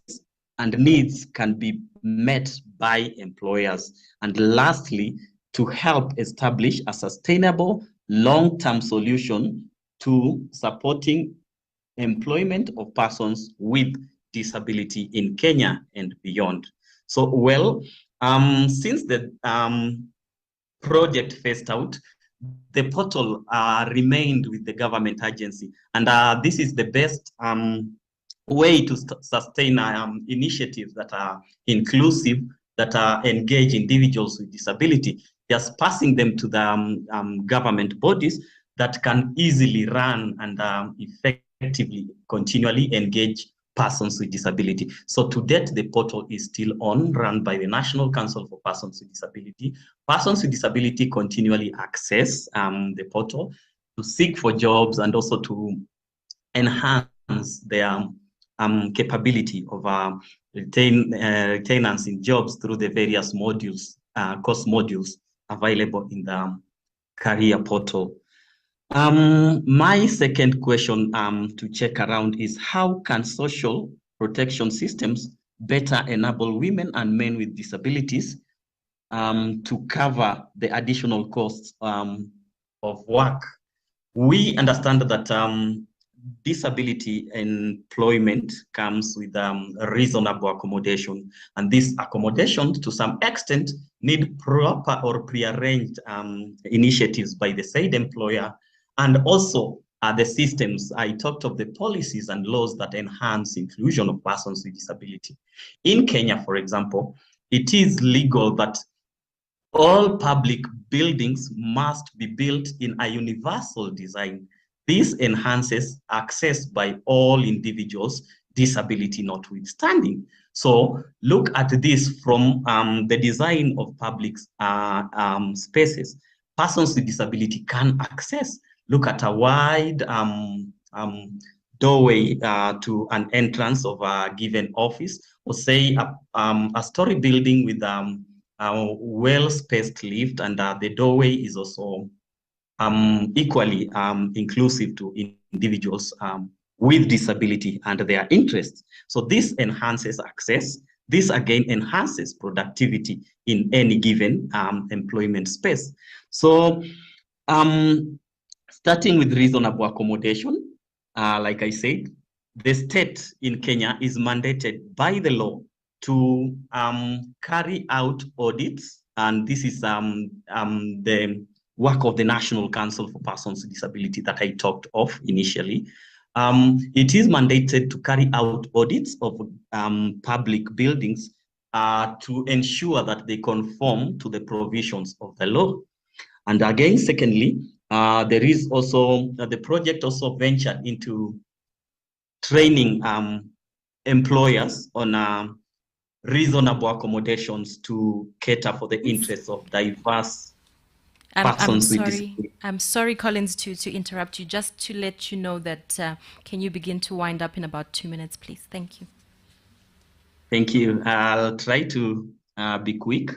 Speaker 10: and needs can be met by employers. And lastly, to help establish a sustainable long-term solution to supporting employment of persons with disability in Kenya and beyond. So, well, since the project phased out, the portal remained with the government agency. And this is the best way to sustain initiatives that are inclusive, that engage individuals with disability, just passing them to the government bodies that can easily run and effectively, continually engage persons with disability. So to date, the portal is still run by the National Council for Persons with Disability. Persons with disability continually access the portal to seek for jobs and also to enhance their capability of retainers in jobs through the various modules, course modules available in the career portal. My second question to check around is, how can social protection systems better enable women and men with disabilities to cover the additional costs of work? We understand that disability employment comes with reasonable accommodation, and these accommodations to some extent need proper or prearranged initiatives by the said employer, and also the systems. I talked of the policies and laws that enhance inclusion of persons with disability. In Kenya, for example, it is legal that all public buildings must be built in a universal design. This enhances access by all individuals, disability notwithstanding. So look at this from the design of public spaces. Persons with disability can access. Look at a wide doorway to an entrance of a given office, or say a story building with a well-spaced lift, and the doorway is also equally inclusive to individuals with disability and their interests. So this enhances access. This again enhances productivity in any given employment space. So starting with reasonable accommodation, like I said, the state in Kenya is mandated by the law to carry out audits, and this is the work of the National Council for Persons with Disability that I talked of initially. It is mandated to carry out audits of public buildings to ensure that they conform to the provisions of the law. And again, secondly, there is also, the project also ventured into training employers on reasonable accommodations to cater for the interests of diverse persons with disabilities.
Speaker 6: I'm sorry, Collins, to interrupt you. Just to let you know that, can you begin to wind up in about 2 minutes, please? Thank you.
Speaker 10: Thank you. I'll try to be quick.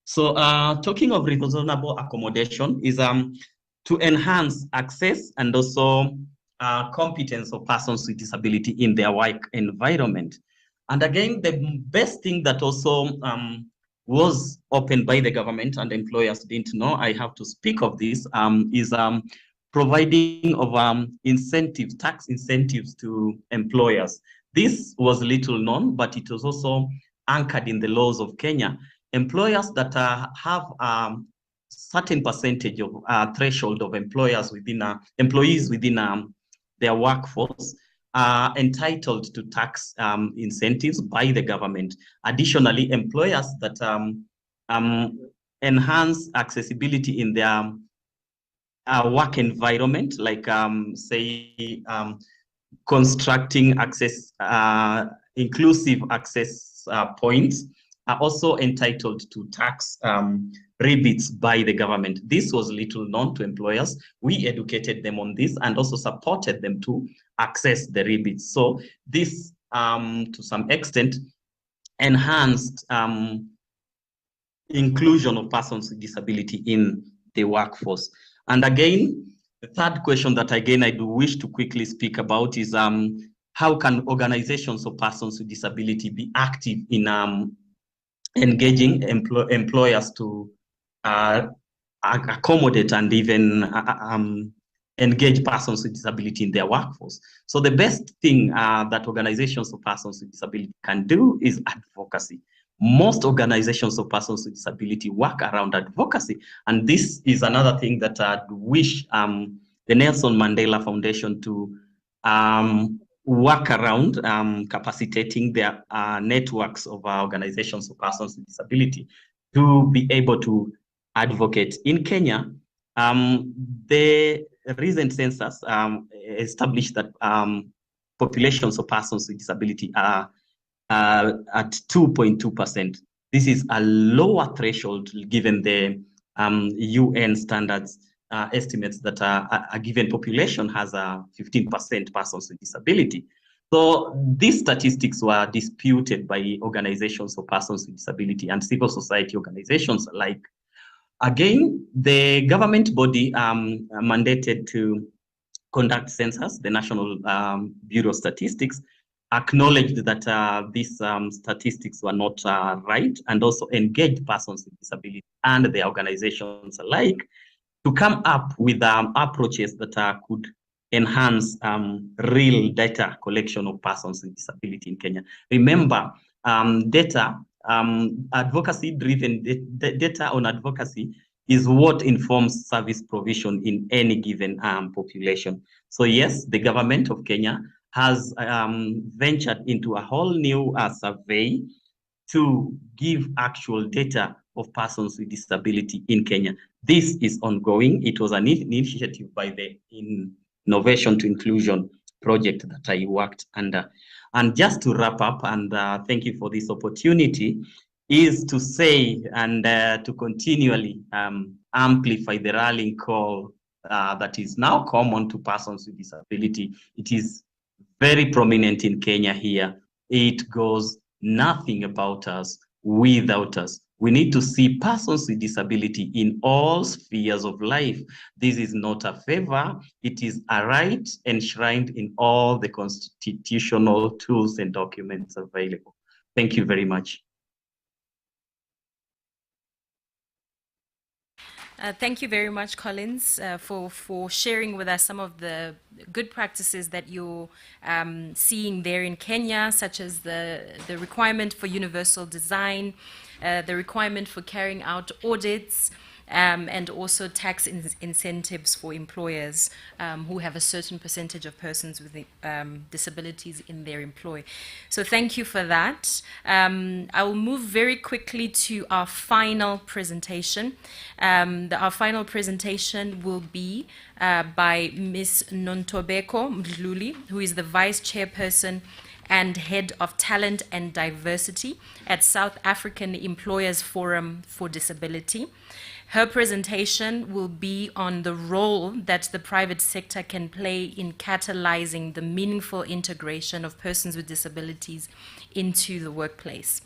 Speaker 10: So talking of reasonable accommodation is to enhance access and also competence of persons with disability in their work environment. And again, the best thing that also was opened by the government and employers didn't know, I have to speak of this, is providing of incentives, tax incentives to employers. This was little known, but it was also anchored in the laws of Kenya. Employers that have certain percentage of threshold of employees within their workforce are entitled to tax incentives by the government. Additionally, employers that enhance accessibility in their work environment, like say constructing access, inclusive access points, are also entitled to tax rebates by the government. This was little known to employers. We educated them on this and also supported them to access the rebates. So this, to some extent, enhanced inclusion of persons with disability in the workforce. And again, the third question that again I do wish to quickly speak about is how can organizations of persons with disability be active in engaging employers to accommodate and even engage persons with disability in their workforce. So the best thing that organizations of persons with disability can do is advocacy. Most organizations of persons with disability work around advocacy. And this is another thing that I'd wish the Nelson Mandela Foundation to work around, capacitating their networks of organizations of persons with disability to be able to advocate. In Kenya, the recent census established that populations of persons with disability are at 2.2%. This is a lower threshold given the UN standards estimates that a given population has a 15% persons with disability. So these statistics were disputed by organizations of persons with disability and civil society organizations alike. Again, the government body mandated to conduct census, the National Bureau of Statistics, acknowledged that these statistics were not right, and also engaged persons with disability and their organizations alike to come up with approaches that could enhance real data collection of persons with disability in Kenya. Remember, advocacy-driven data on advocacy is what informs service provision in any given population. So yes, the government of Kenya has ventured into a whole new survey to give actual data of persons with disability in Kenya. This is ongoing. It was an initiative by the Innovation to Inclusion project that I worked under. And just to wrap up, and thank you for this opportunity, is to say and to continually amplify the rallying call that is now common to persons with disability. It is very prominent in Kenya here. It goes nothing about us without us. We need to see persons with disability in all spheres of life. This is not a favor. It is a right enshrined in all the constitutional tools and documents available. Thank you very much.
Speaker 6: Thank you very much, Collins, for sharing with us some of the good practices that you're seeing there in Kenya, such as the requirement for universal design, the requirement for carrying out audits, and also tax incentives for employers who have a certain percentage of persons with disabilities in their employ. So thank you for that. I will move very quickly to our final presentation. Our final presentation will be by Ms. Nontobacco Mdluli, who is the Vice Chairperson and Head of Talent and Diversity at South African Employers Forum for Disability. Her presentation will be on the role that the private sector can play in catalyzing the meaningful integration of persons with disabilities into the workplace.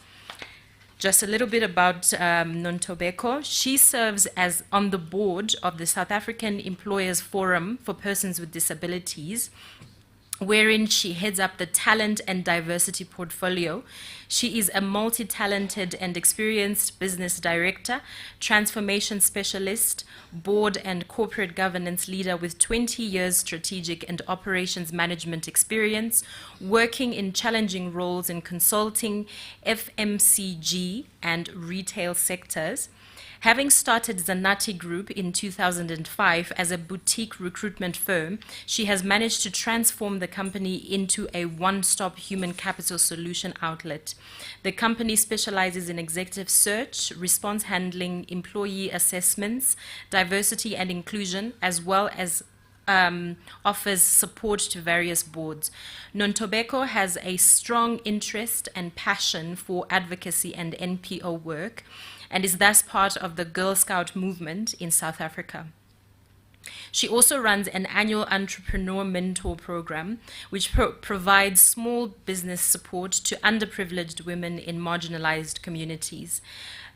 Speaker 6: Just a little bit about Nontobacco. She serves as on the board of the South African Employers Forum for Persons with Disabilities, wherein she heads up the talent and diversity portfolio. She is a multi-talented and experienced business director, transformation specialist, board and corporate governance leader with 20 years strategic and operations management experience, working in challenging roles in consulting, FMCG, and retail sectors. Having started Zanati Group in 2005 as a boutique recruitment firm, she has managed to transform the company into a one-stop human capital solution outlet. The company specializes in executive search, response handling, employee assessments, diversity and inclusion, as well as offers support to various boards. Nontobacco has a strong interest and passion for advocacy and NPO work, and is thus part of the Girl Scout movement in South Africa. She also runs an annual entrepreneur mentor program, which provides small business support to underprivileged women in marginalized communities.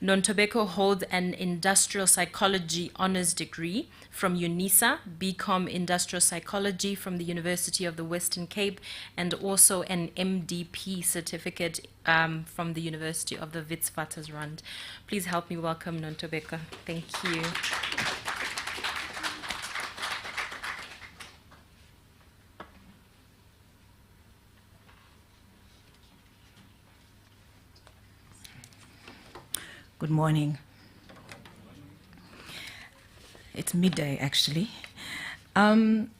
Speaker 6: Nontobacco holds an industrial psychology honors degree from UNISA, BCom Industrial Psychology from the University of the Western Cape, and also an MDP certificate from the University of the Witwatersrand. Please help me welcome Nontobacco. Thank you.
Speaker 11: Good morning. It's midday, actually. I'm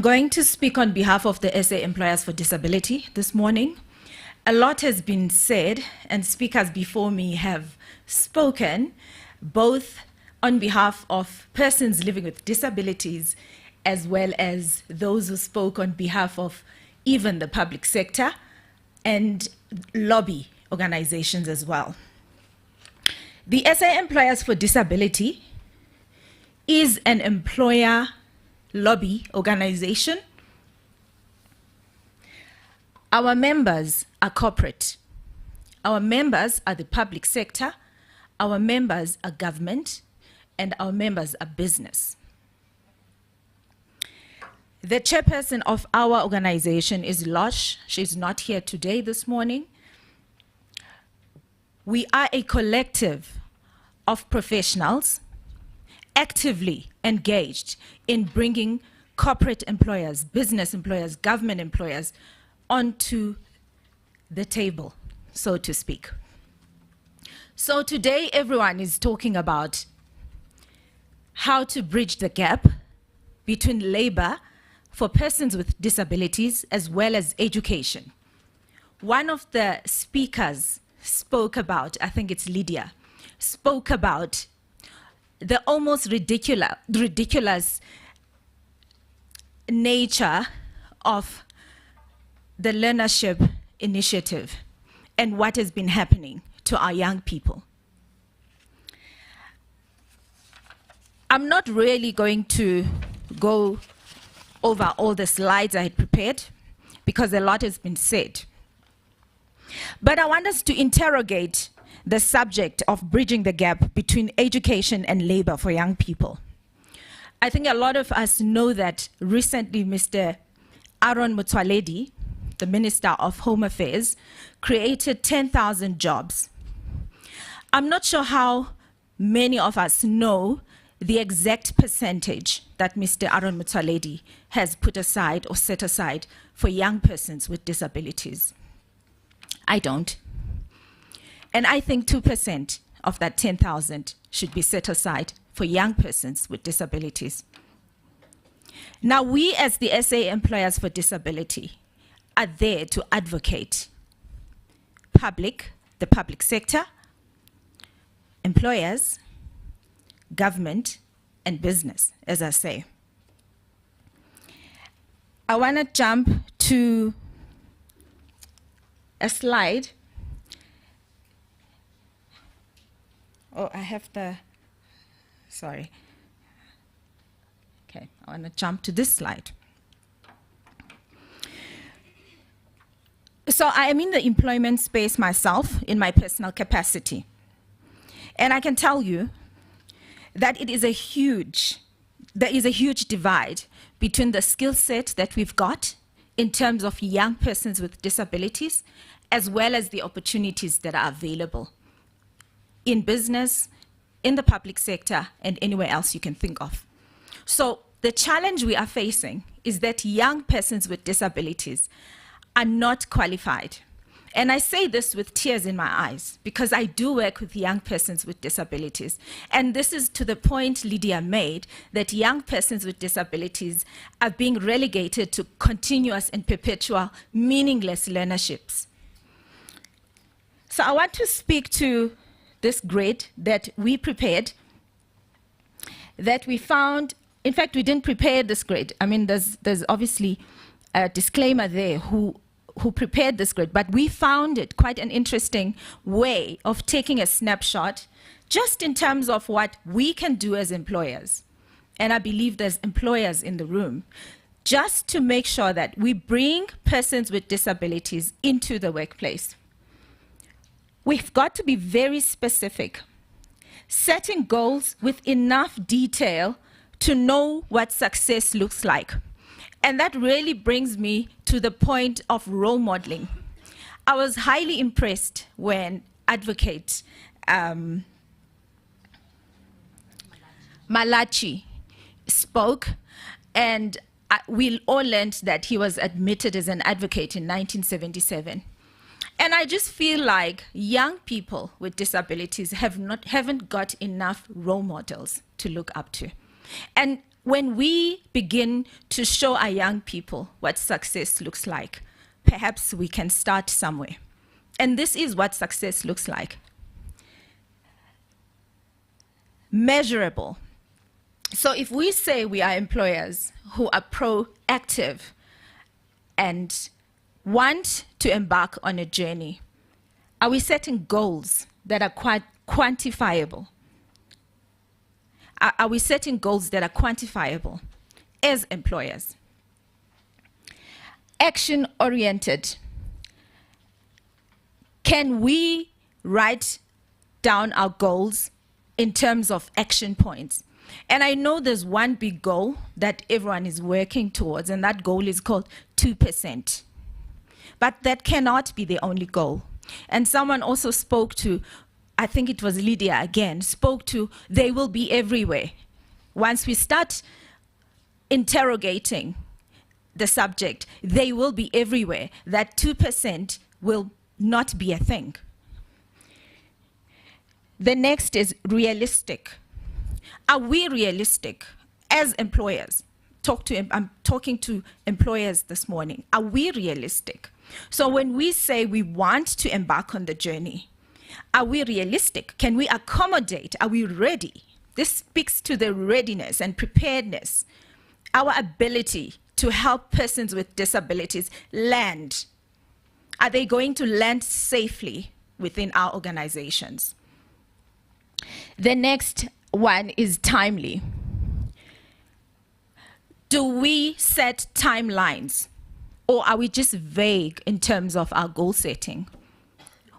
Speaker 11: going to speak on behalf of the SA Employers for Disability this morning. A lot has been said, and speakers before me have spoken, both on behalf of persons living with disabilities, as well as those who spoke on behalf of even the public sector and lobby organizations as well. The SA Employers for Disability is an employer lobby organization. Our members are corporate. Our members are the public sector. Our members are government, and our members are business. The chairperson of our organization is Losh. She's not here today this morning. We are a collective of professionals actively engaged in bringing corporate employers, business employers, government employers onto the table, so to speak. So today everyone is talking about how to bridge the gap between labor for persons with disabilities as well as education. One of the speakers spoke about, I think it's Lydia, spoke about the almost ridiculous nature of the learnership initiative and what has been happening to our young people. I'm not really going to go over all the slides I had prepared because a lot has been said. But I want us to interrogate the subject of bridging the gap between education and labor for young people. I think a lot of us know that recently Mr. Aaron Motsoaledi, the Minister of Home Affairs, created 10,000 jobs. I'm not sure how many of us know the exact percentage that Mr. Aaron Motsoaledi has put aside or set aside for young persons with disabilities. I don't. And I think 2% of that 10,000 should be set aside for young persons with disabilities. Now, we as the SA Employers for Disability are there to advocate the public sector, employers, government, and business, as I say. I want to jump to a slide. Oh, I have the, sorry. Okay, I want to jump to this slide. So I am in the employment space myself in my personal capacity. And I can tell you that there is a huge divide between the skill set that we've got in terms of young persons with disabilities, as well as the opportunities that are available in business, in the public sector, and anywhere else you can think of. So the challenge we are facing is that young persons with disabilities are not qualified. And I say this with tears in my eyes because I do work with young persons with disabilities. And this is to the point Lydia made, that young persons with disabilities are being relegated to continuous and perpetual meaningless learnerships. So I want to speak to this grid that we prepared, that we found. In fact, we didn't prepare this grid. I mean, there's obviously a disclaimer there who prepared this grid, but we found it quite an interesting way of taking a snapshot just in terms of what we can do as employers. And I believe there's employers in the room, just to make sure that we bring persons with disabilities into the workplace. We've got to be very specific, setting goals with enough detail to know what success looks like. And that really brings me to the point of role modeling. I was highly impressed when advocate Malachi spoke, and we all learned that he was admitted as an advocate in 1977. And I just feel like young people with disabilities haven't got enough role models to look up to. And when we begin to show our young people what success looks like, perhaps we can start somewhere. And this is what success looks like. Measurable. So if we say we are employers who are proactive and want to embark on a journey, are we setting goals that are quite quantifiable? Are we setting goals that are quantifiable as employers? Action-oriented. Can we write down our goals in terms of action points? And I know there's one big goal that everyone is working towards, and that goal is called 2%. But that cannot be the only goal. And someone also spoke to, I think it was Lydia again, spoke to they will be everywhere. Once we start interrogating the subject, they will be everywhere. That 2% will not be a thing. The next is realistic. Are we realistic as employers? I'm talking to employers this morning. Are we realistic? So when we say we want to embark on the journey, are we realistic? Can we accommodate? Are we ready? This speaks to the readiness and preparedness, our ability to help persons with disabilities land. Are they going to land safely within our organizations? The next one is timely. Do we set timelines, or are we just vague in terms of our goal setting?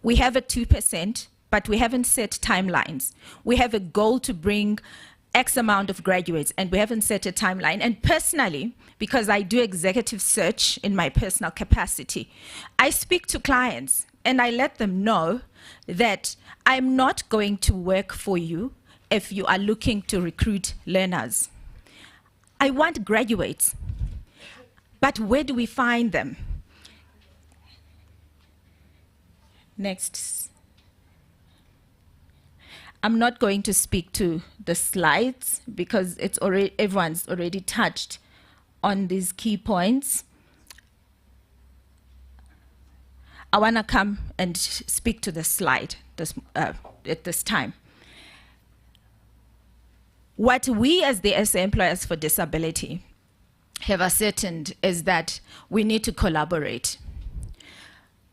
Speaker 11: We have a 2%, but we haven't set timelines. We have a goal to bring X amount of graduates, and we haven't set a timeline. And personally, because I do executive search in my personal capacity, I speak to clients and I let them know that I'm not going to work for you if you are looking to recruit learners. I want graduates, but where do we find them? Next. I'm not going to speak to the slides because everyone's already touched on these key points. I want to come and speak to the slide at this time. What we as the SA Employers for Disability have ascertained is that we need to collaborate.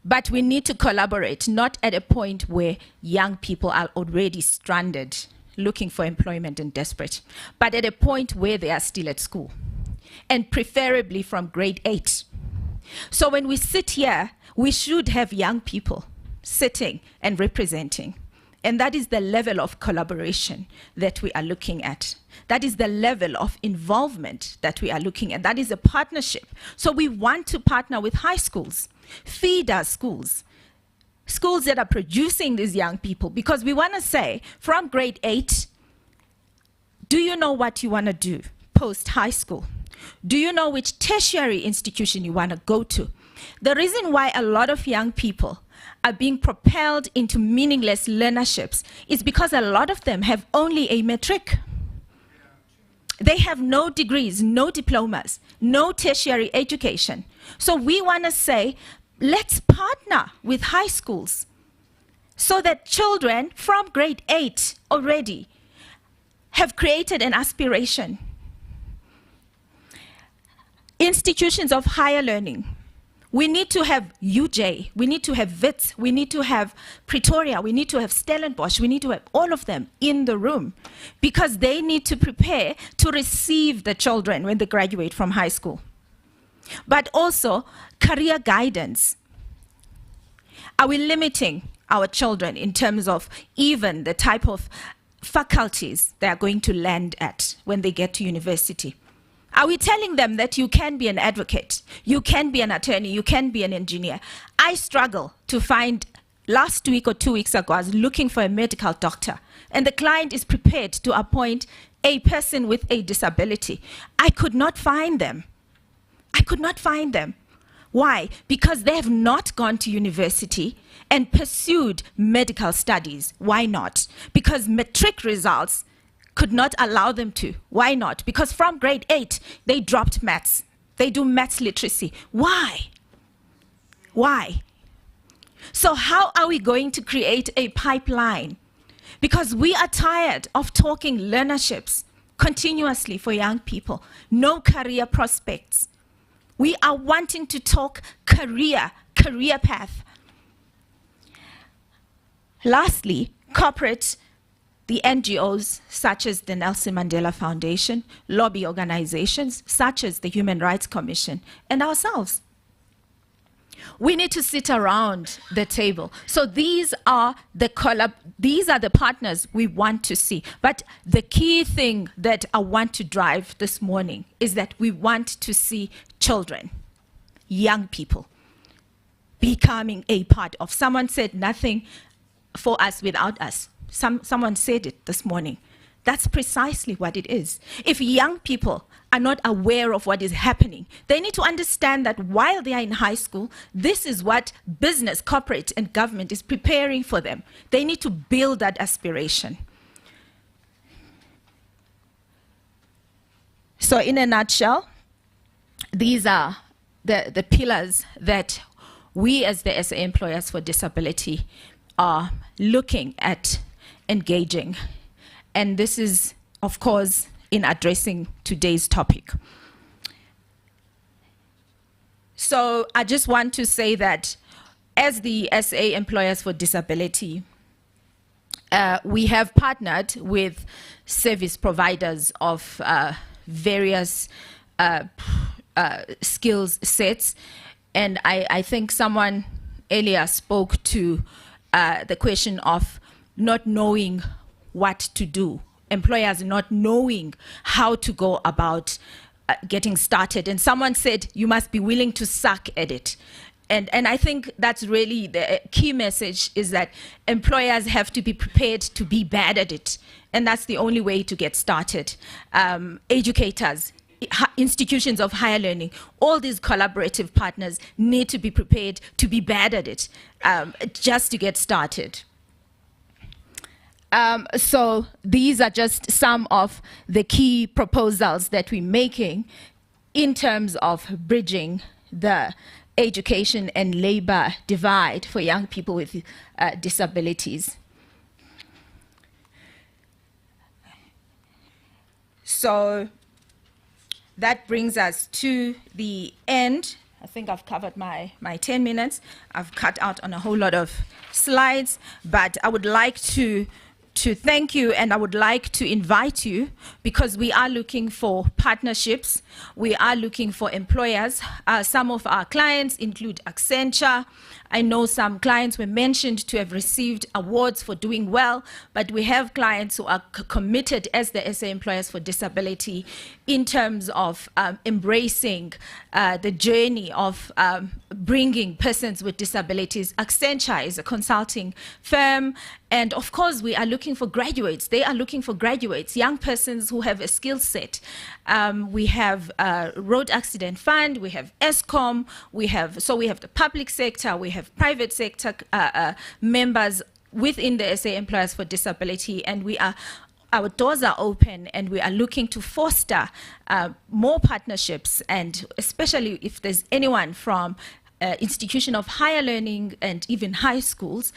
Speaker 11: But we need to collaborate not at a point where young people are already stranded, looking for employment and desperate, but at a point where they are still at school, and preferably from grade 8. So when we sit here, we should have young people sitting and representing. And that is the level of collaboration that we are looking at. That is the level of involvement that we are looking at. That is a partnership. So we want to partner with high schools, feeder schools, schools that are producing these young people, because we want to say from grade 8, do you know what you want to do post high school? Do you know which tertiary institution you want to go to? The reason why a lot of young people are being propelled into meaningless learnerships is because a lot of them have only a matric. They have no degrees, no diplomas, no tertiary education. So we want to say, let's partner with high schools so that children from grade 8 already have created an aspiration. Institutions of higher learning. We need to have UJ, we need to have WITS, we need to have Pretoria, we need to have Stellenbosch, we need to have all of them in the room because they need to prepare to receive the children when they graduate from high school. But also career guidance. Are we limiting our children in terms of even the type of faculties they are going to land at when they get to university? Are we telling them that you can be an advocate, you can be an attorney, you can be an engineer? I struggle to find, last week or 2 weeks ago, I was looking for a medical doctor, and the client is prepared to appoint a person with a disability. I could not find them. I could not find them. Why? Because they have not gone to university and pursued medical studies. Why not? Because matric results could not allow them to. Why not? Because from grade 8, they dropped maths. They do maths literacy. Why? Why? So how are we going to create a pipeline? Because we are tired of talking learnerships continuously for young people. No career prospects. We are wanting to talk career path. Lastly, corporate, the NGOs such as the Nelson Mandela Foundation, lobby organizations such as the Human Rights Commission, and ourselves. We need to sit around the table. So these are the partners we want to see. But the key thing that I want to drive this morning is that we want to see children, young people, becoming a part of. Someone said nothing for us without us. Someone said it this morning. That's precisely what it is. If young people are not aware of what is happening, they need to understand that while they are in high school, this is what business, corporate, and government is preparing for them. They need to build that aspiration. So in a nutshell, these are the pillars that we as the SA Employers for Disability are looking at engaging. And this is, of course, in addressing today's topic. So I just want to say that as the SA Employers for Disability, we have partnered with service providers of various skills sets. And I think someone earlier spoke to the question of not knowing what to do, employers not knowing how to go about getting started. And someone said, you must be willing to suck at it. And I think that's really the key message, is that employers have to be prepared to be bad at it. And that's the only way to get started. Educators, institutions of higher learning, all these collaborative partners need to be prepared to be bad at it just to get started. So these are just some of the key proposals that we're making in terms of bridging the education and labor divide for young people with disabilities. So that brings us to the end. I think I've covered my 10 minutes. I've cut out on a whole lot of slides, but I would like to thank you, and I would like to invite you, because we are looking for partnerships. We are looking for employers. Some of our clients include Accenture. I know some clients were mentioned to have received awards for doing well, but we have clients who are committed as the SA Employers for Disability in terms of embracing the journey of bringing persons with disabilities. Accenture is a consulting firm, and of course we are looking for graduates. They are looking for graduates, young persons who have a skill set. We have Road Accident Fund, we have ESCOM, we have the public sector, we have private sector members within the SA Employers for Disability, and our doors are open, and we are looking to foster more partnerships, and especially if there's anyone from institution of higher learning and even high schools,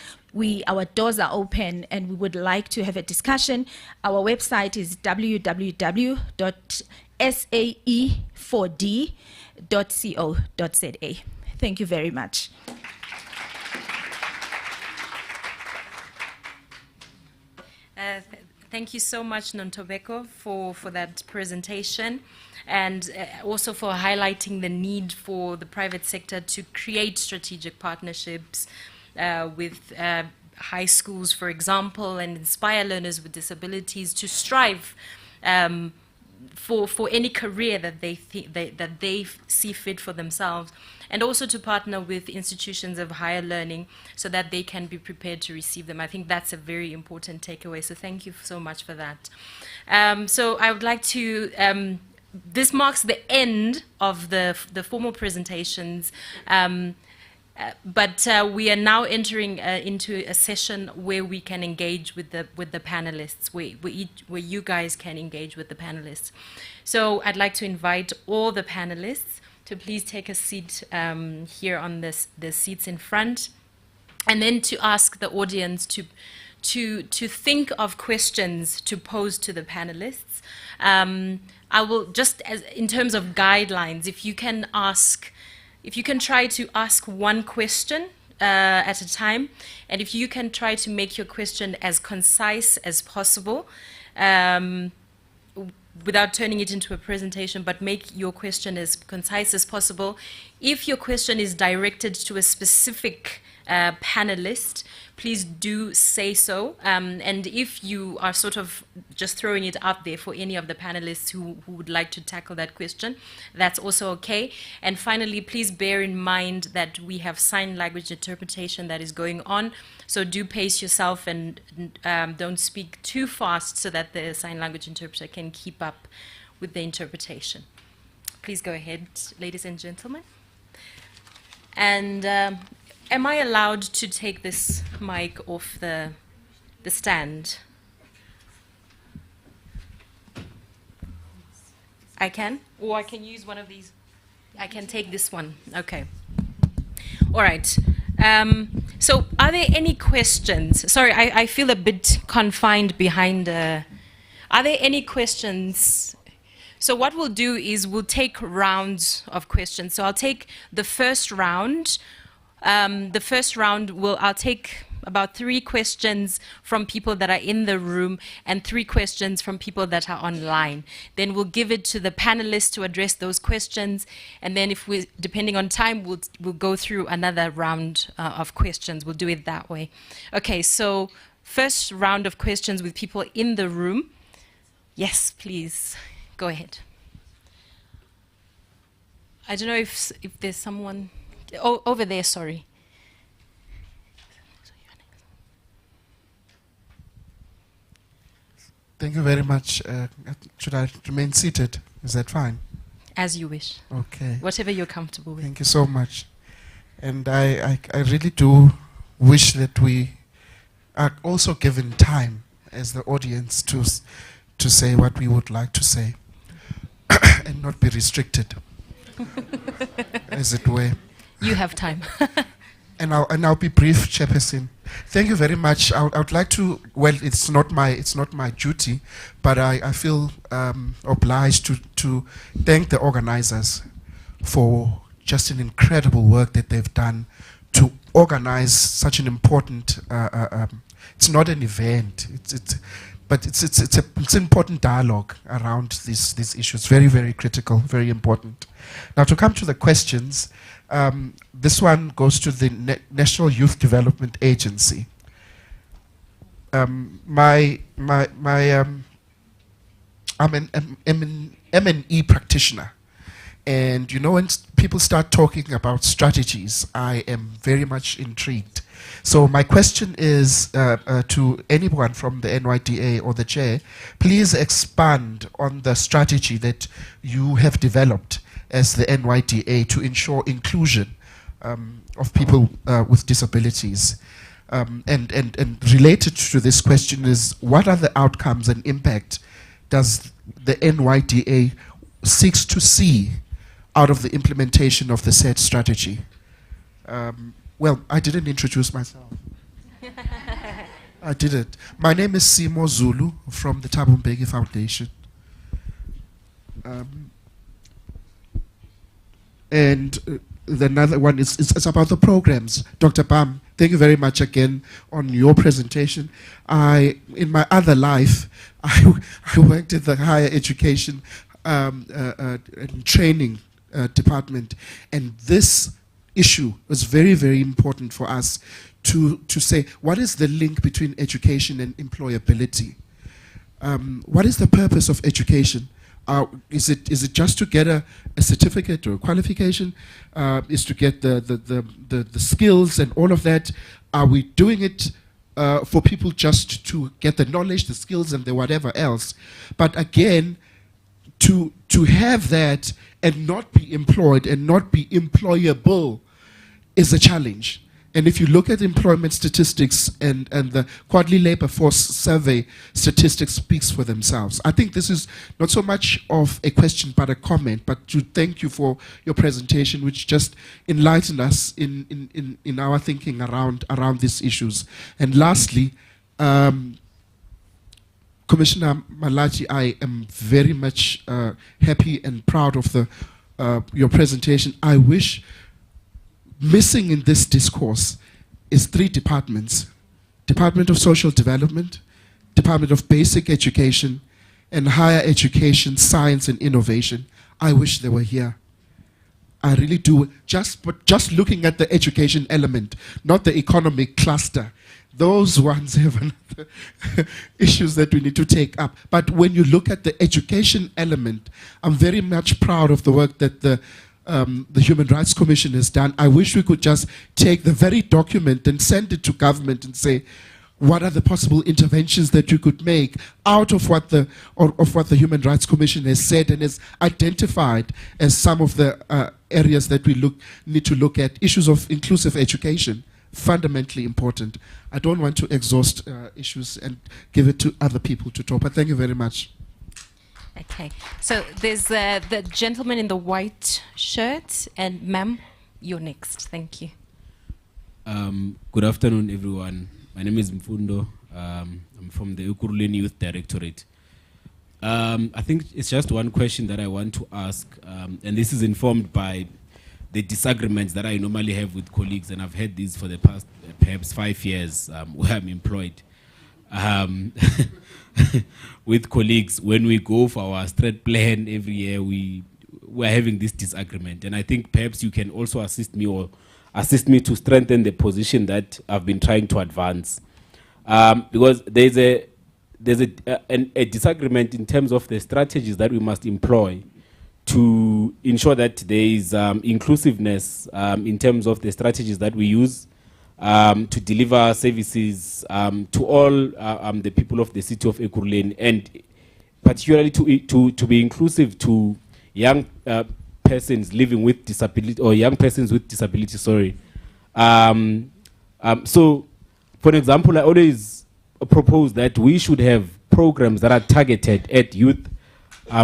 Speaker 11: our doors are open, and we would like to have a discussion. Our website is www.sae4d.co.za. Thank you very much.
Speaker 6: Thank you so much, Nontobacco, for that presentation, and also for highlighting the need for the private sector to create strategic partnerships with high schools, for example, and inspire learners with disabilities to strive for any career that they see fit for themselves, and also to partner with institutions of higher learning so that they can be prepared to receive them. I think that's a very important takeaway, so thank you so much for that. So I would like to, this marks the end of the formal presentations, but we are now entering into a session where we can engage with the panelists, where you guys can engage with the panelists. So I'd like to invite all the panelists to please take a seat here on the seats in front, and then to ask the audience to think of questions to pose to the panelists. I will just, in terms of guidelines, if you can try to ask one question at a time, and if you can try to make your question as concise as possible, without turning it into a presentation, but make your question as concise as possible. If your question is directed to a specific panelist, please do say so. And if you are sort of just throwing it out there for any of the panelists who would like to tackle that question, that's also okay. And finally, please bear in mind that we have sign language interpretation that is going on. So do pace yourself and don't speak too fast so that the sign language interpreter can keep up with the interpretation. Please go ahead, ladies and gentlemen. And am I allowed to take this mic off the stand? I can? Or I can use one of these? I can take this one. Okay. All right. So are there any questions? Sorry, I feel a bit confined behind. Are there any questions? So what we'll do is we'll take rounds of questions. So I'll take the first round. I'll take about 3 questions from people that are in the room and 3 questions from people that are online. Then we'll give it to the panelists to address those questions, and then if we, depending on time, we'll go through another round of questions. We'll do it that way. Okay, so first round of questions with people in the room. Yes, please, go ahead. I don't know if there's someone. Oh, over there, sorry.
Speaker 12: Thank you very much. Should I remain seated? Is that fine?
Speaker 6: As you wish.
Speaker 12: Okay.
Speaker 6: Whatever you're comfortable with.
Speaker 12: Thank you so much. And I really do wish that we are also given time as the audience to say what we would like to say and not be restricted, as it were.
Speaker 6: You have time.
Speaker 12: And I'll be brief, Chairperson. Thank you very much. I would like to, well, it's not my duty, but I feel obliged to thank the organizers for just an incredible work that they've done to organize such an important, it's not an event, but it's an important dialogue around these issues. Very, very critical, very important. Now to come to the questions, this one goes to the National Youth Development Agency. I'm an M&E practitioner. And you know, when people start talking about strategies, I am very much intrigued. So my question is to anyone from the NYDA or the chair, please expand on the strategy that you have developed as the NYDA to ensure inclusion of people with disabilities. And related to this question is, what are the outcomes and impact does the NYDA seeks to see out of the implementation of the said strategy? Well, I didn't introduce myself. I didn't. My name is Simo Zulu from the Thabo Mbeki Foundation. And another one is about the programs. Dr. Bam, thank you very much again on your presentation. In my other life, I worked at the higher education and training department, and this issue was very, very important for us to say, what is the link between education and employability? What is the purpose of education? Is it just to get a certificate or a qualification? Is to get the skills and all of that? Are we doing it for people just to get the knowledge, the skills, and the whatever else? But again, to have that and not be employed and not be employable is a challenge. And if you look at employment statistics and the quarterly labor force survey statistics speaks for themselves. I think this is not so much of a question but a comment, but to thank you for your presentation, which just enlightened us in our thinking around these issues. And lastly, Commissioner Malachi, I am very much happy and proud of your presentation. I wish missing in this discourse is 3 departments: Department of Social Development, Department of Basic Education, and Higher Education, Science and Innovation. I wish they were here. I really do. But just looking at the education element, not the economic cluster. Those ones have another issues that we need to take up. But when you look at the education element, I'm very much proud of the work that the Human Rights Commission has done. I wish we could just take the very document and send it to government and say, what are the possible interventions that you could make out of what the Human Rights Commission has said and has identified as some of the areas that we need to look at. Issues of inclusive education, fundamentally important. I don't want to exhaust issues and give it to other people to talk, but thank you very much.
Speaker 9: Okay, so there's the gentleman in the white shirt, and ma'am, you're next. Thank you.
Speaker 13: Good afternoon, everyone. My name is Mfundo. I'm from the Ekurhuleni Youth Directorate. I think it's just one question that I want to ask, and this is informed by the disagreements that I normally have with colleagues, and I've had these for the past perhaps 5 years where I'm employed. With colleagues, when we go for our strat plan every year, we're having this disagreement, and I think perhaps you can also assist me to strengthen the position that I've been trying to advance, because there's a disagreement in terms of the strategies that we must employ to ensure that there is inclusiveness in terms of the strategies that we use to deliver services to all the people of the city of Ekurhuleni, and particularly to be inclusive to young persons living with disability, or young persons with disability, sorry. So, for example, I always propose that we should have programs that are targeted at youth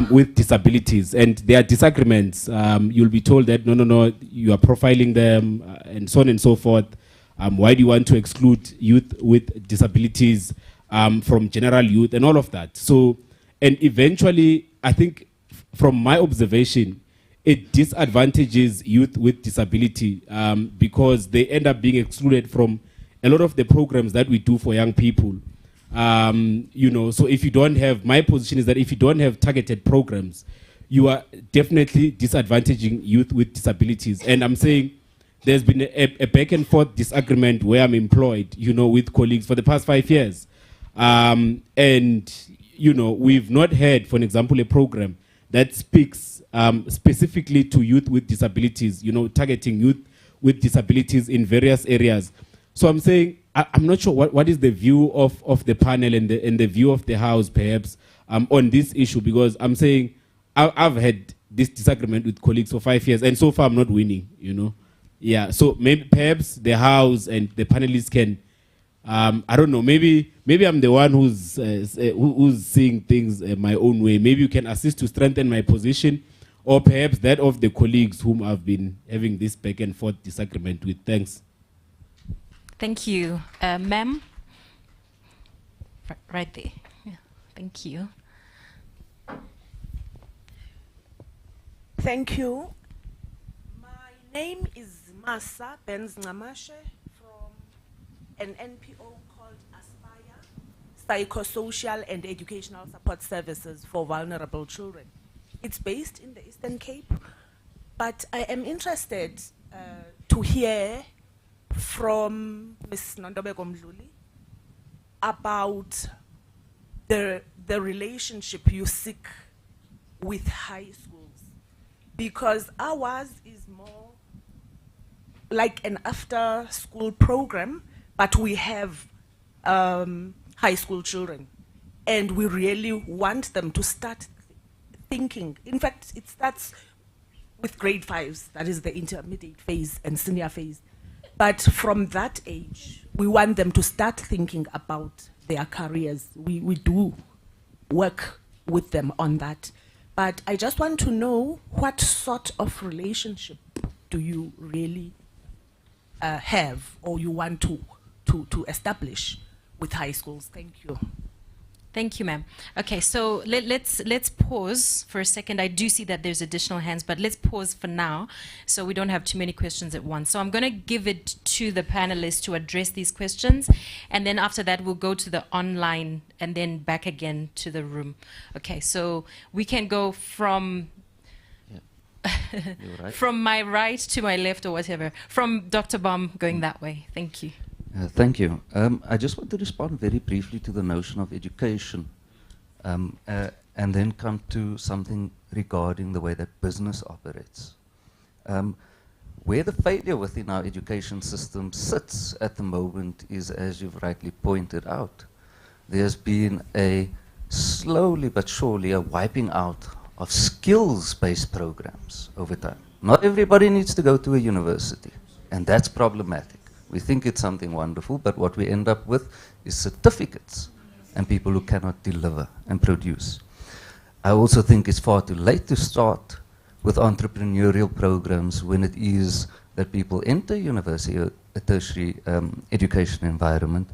Speaker 13: with disabilities, and there are disagreements. You'll be told that, no, you are profiling them, and so on and so forth. Why do you want to exclude youth with disabilities from general youth and all of that? So, and eventually, I think from my observation, it disadvantages youth with disability because they end up being excluded from a lot of the programs that we do for young people. So if you don't have, my position is that if you don't have targeted programs, you are definitely disadvantaging youth with disabilities. And I'm saying there's been a back and forth disagreement where I'm employed, with colleagues for the past 5 years. We've not had, for example, a program that speaks specifically to youth with disabilities, targeting youth with disabilities in various areas. So I'm saying, I'm not sure what is the view of the panel and the view of the House, perhaps, on this issue, because I'm saying I've had this disagreement with colleagues for 5 years, and so far I'm not winning, Yeah, so maybe perhaps the House and the panelists can, I don't know, maybe I'm the one who's seeing things my own way. Maybe you can assist to strengthen my position, or perhaps that of the colleagues whom I've been having this back and forth disagreement with. Thanks.
Speaker 9: Thank you. Ma'am? Right there. Yeah. Thank you.
Speaker 14: Thank you. My name is Masa Benz Ngamashe from an NPO called Aspire, Psychosocial and Educational Support Services for Vulnerable Children. It's based in the Eastern Cape, but I am interested to hear from Ms. Nontobacco about the relationship you seek with high schools, because ours is more like an after-school program, but we have high school children, and we really want them to start thinking. In fact, it starts with grade 5s, that is the intermediate phase and senior phase. But from that age, we want them to start thinking about their careers. We do work with them on that. But I just want to know, what sort of relationship do you really have, or you want to establish with high schools? Thank you.
Speaker 9: Thank you, ma'am. Okay, so let's pause for a second. I do see that there's additional hands, but let's pause for now so we don't have too many questions at once. So I'm going to give it to the panelists to address these questions, and then after that we'll go to the online and then back again to the room. Okay, so we can go from
Speaker 7: right.
Speaker 9: from my right to my left, or whatever. From Dr. Bam going that way. Thank you.
Speaker 7: Thank you. I just want to respond very briefly to the notion of education, and then come to something regarding the way that business operates. Where the failure within our education system sits at the moment is, as you've rightly pointed out, there's been a slowly but surely a wiping out of skills-based programs over time. Not everybody needs to go to a university, and that's problematic. We think it's something wonderful, but what we end up with is certificates and people who cannot deliver and produce. I also think it's far too late to start with entrepreneurial programs when it is that people enter university or a tertiary education environment,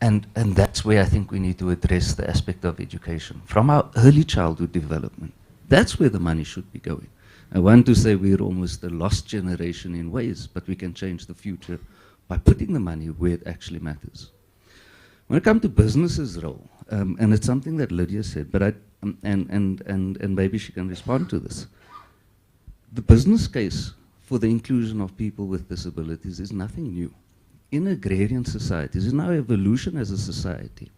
Speaker 7: and that's where I think we need to address the aspect of education from our early childhood development. That's where the money should be going. I want to say we're almost a lost generation in ways, but we can change the future by putting the money where it actually matters. When it comes to business's role, and it's something that Lydia said, but and maybe she can respond to this. The business case for the inclusion of people with disabilities is nothing new. In agrarian societies, in our evolution as a society,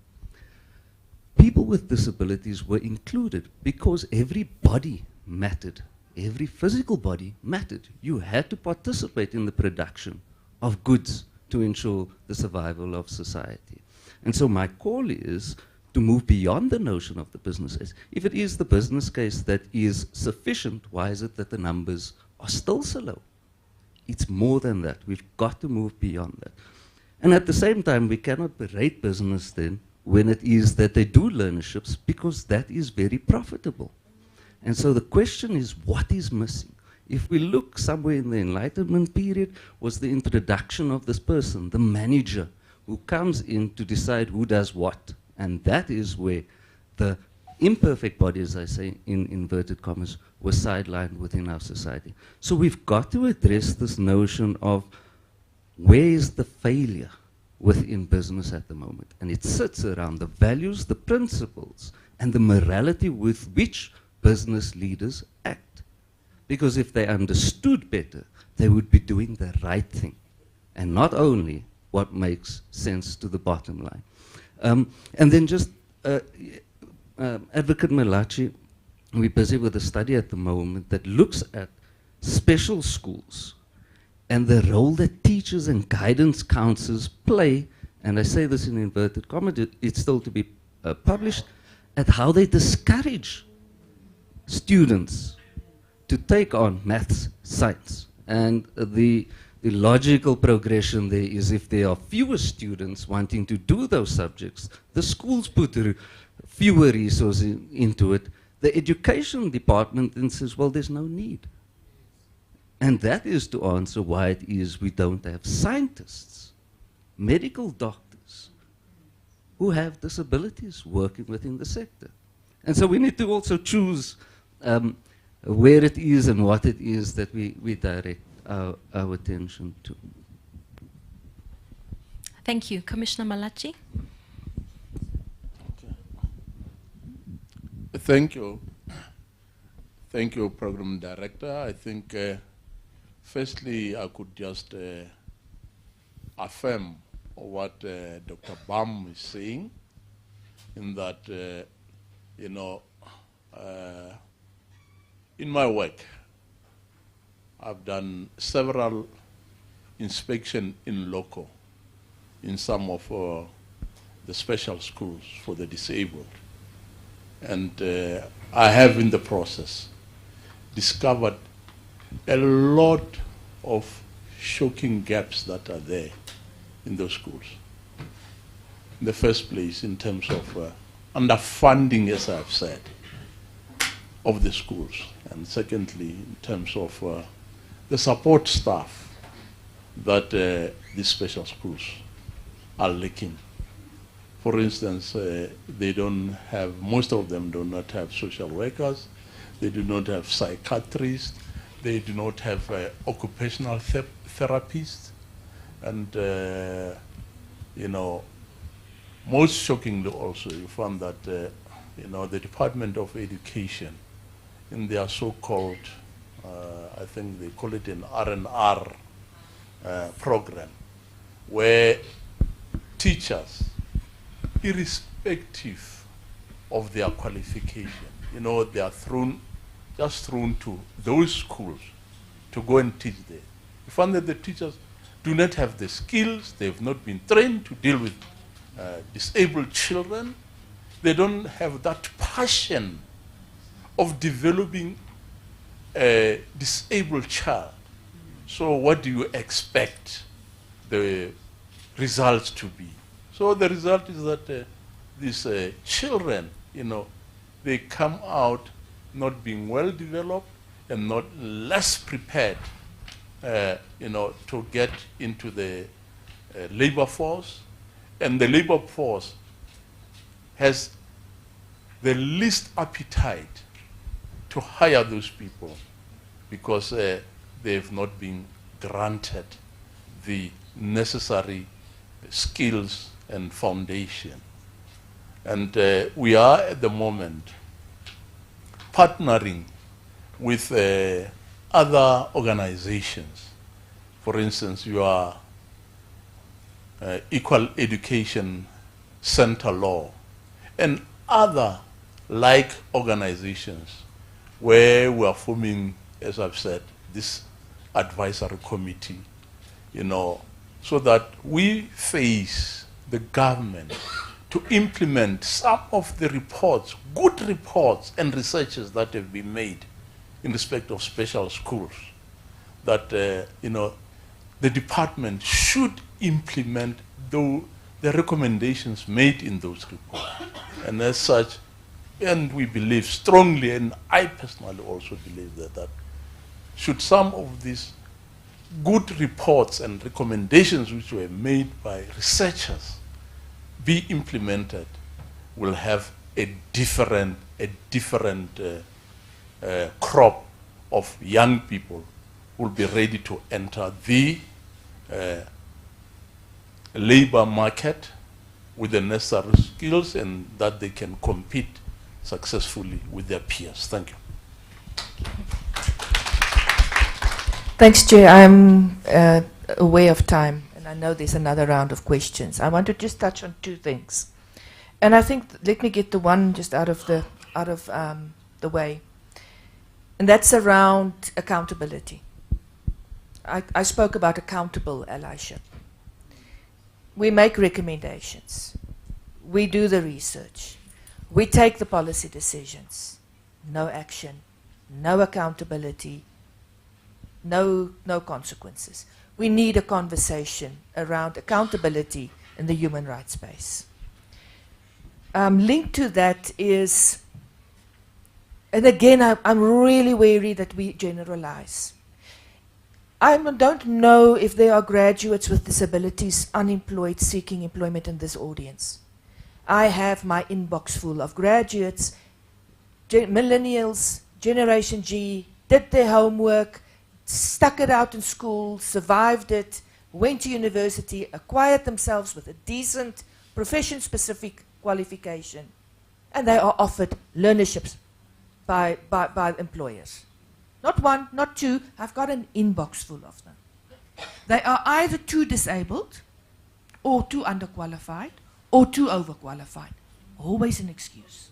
Speaker 7: people with disabilities were included because every body mattered. Every physical body mattered. You had to participate in the production of goods to ensure the survival of society. And so my call is to move beyond the notion of the business case. If it is the business case that is sufficient, why is it that the numbers are still so low? It's more than that. We've got to move beyond that. And at the same time, we cannot berate business then when it is that they do learnerships, because that is very profitable. And so the question is, what is missing? If we look somewhere in the Enlightenment period, was the introduction of this person, the manager, who comes in to decide who does what. And that is where the imperfect body, as I say in inverted commas, was sidelined within our society. So we've got to address this notion of where is the failure within business at the moment. And it sits around the values, the principles, and the morality with which business leaders act. Because if they understood better, they would be doing the right thing, and not only what makes sense to the bottom line. And then just Advocate Malachi, we're busy with a study at the moment that looks at special schools and the role that teachers and guidance counselors play, and I say this in inverted commas, it's still to be published, at how they discourage students to take on maths, science. And the logical progression there is, if there are fewer students wanting to do those subjects, the schools put fewer resources into it. The education department then says, well, there's no need. And that is to answer why it is we don't have scientists, medical doctors, who have disabilities working within the sector. And so we need to also choose where it is and what it is that we direct our attention to.
Speaker 9: Thank you. Commissioner Malachi.
Speaker 8: Thank you. Thank you, Program Director. I think, firstly, I could just affirm what Dr. Bam is saying, in that, you know, in my work, I've done several inspections in loco in some of the special schools for the disabled. And I have in the process discovered a lot of shocking gaps that are there in those schools. In the first place, in terms of underfunding, as I've said, of the schools. And secondly, in terms of the support staff that these special schools are lacking. For instance, they don't have, most of them do not have social workers, they do not have psychiatrists, they do not have occupational therapists, and you know, most shockingly also, you found that you know, the Department of Education, in their so-called, I think they call it an R&R program, where teachers, irrespective of their qualification, you know, they are just thrown to those schools to go and teach there. You find that the teachers do not have the skills, they have not been trained to deal with disabled children, they don't have that passion of developing a disabled child. So what do you expect the results to be? So the result is that these children, you know, they come out not being well developed and not less prepared, you know, to get into the labor force. And the labor force has the least appetite to hire those people because they have not been granted the necessary skills and foundation. And we are at the moment partnering with other organizations. For instance, your Equal Education Center Law and other like organizations where we are forming, as I've said, this advisory committee, you know, so that we face the government to implement some of the reports, good reports and researches that have been made in respect of special schools, that, you know, the department should implement the recommendations made in those reports. And as such, and we believe strongly, and I personally also believe that should some of these good reports and recommendations which were made by researchers be implemented, will have a different crop of young people who will be ready to enter the labor market with the necessary skills, and that they can compete successfully with their peers. Thank you.
Speaker 2: Thanks, Chair. I'm aware of time, and I know there's another round of questions. I want to just touch on two things, and I think let me get the one just out of the way, and that's around accountability. I spoke about accountable allyship. We make recommendations. We do the research. We take the policy decisions. No action, no accountability, no consequences. We need a conversation around accountability in the human rights space. Linked to that is, and again, I'm really wary that we generalize. I don't know if there are graduates with disabilities unemployed seeking employment in this audience. I have my inbox full of graduates, millennials, Generation G, did their homework, stuck it out in school, survived it, went to university, acquired themselves with a decent profession-specific qualification, and they are offered learnerships by employers. Not one, not two, I've got an inbox full of them. They are either too disabled, or too underqualified, or too overqualified. Always an excuse.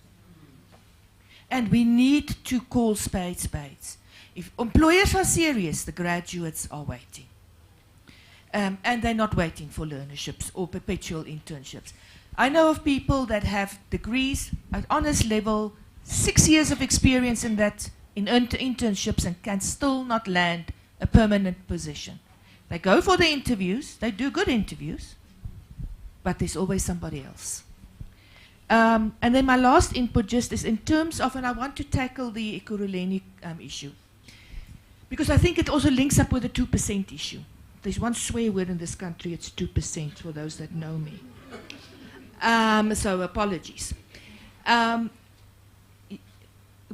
Speaker 2: And we need to call spades spades. If employers are serious, the graduates are waiting. And they're not waiting for learnerships or perpetual internships. I know of people that have degrees at honors level, 6 years of experience in that, in internships, and can still not land a permanent position. They go for the interviews, they do good interviews, but there's always somebody else. And then my last input just is in terms of, and I want to tackle the Ekurhuleni issue, because I think it also links up with the 2% issue. There's one swear word in this country, it's 2% for those that know me. So apologies.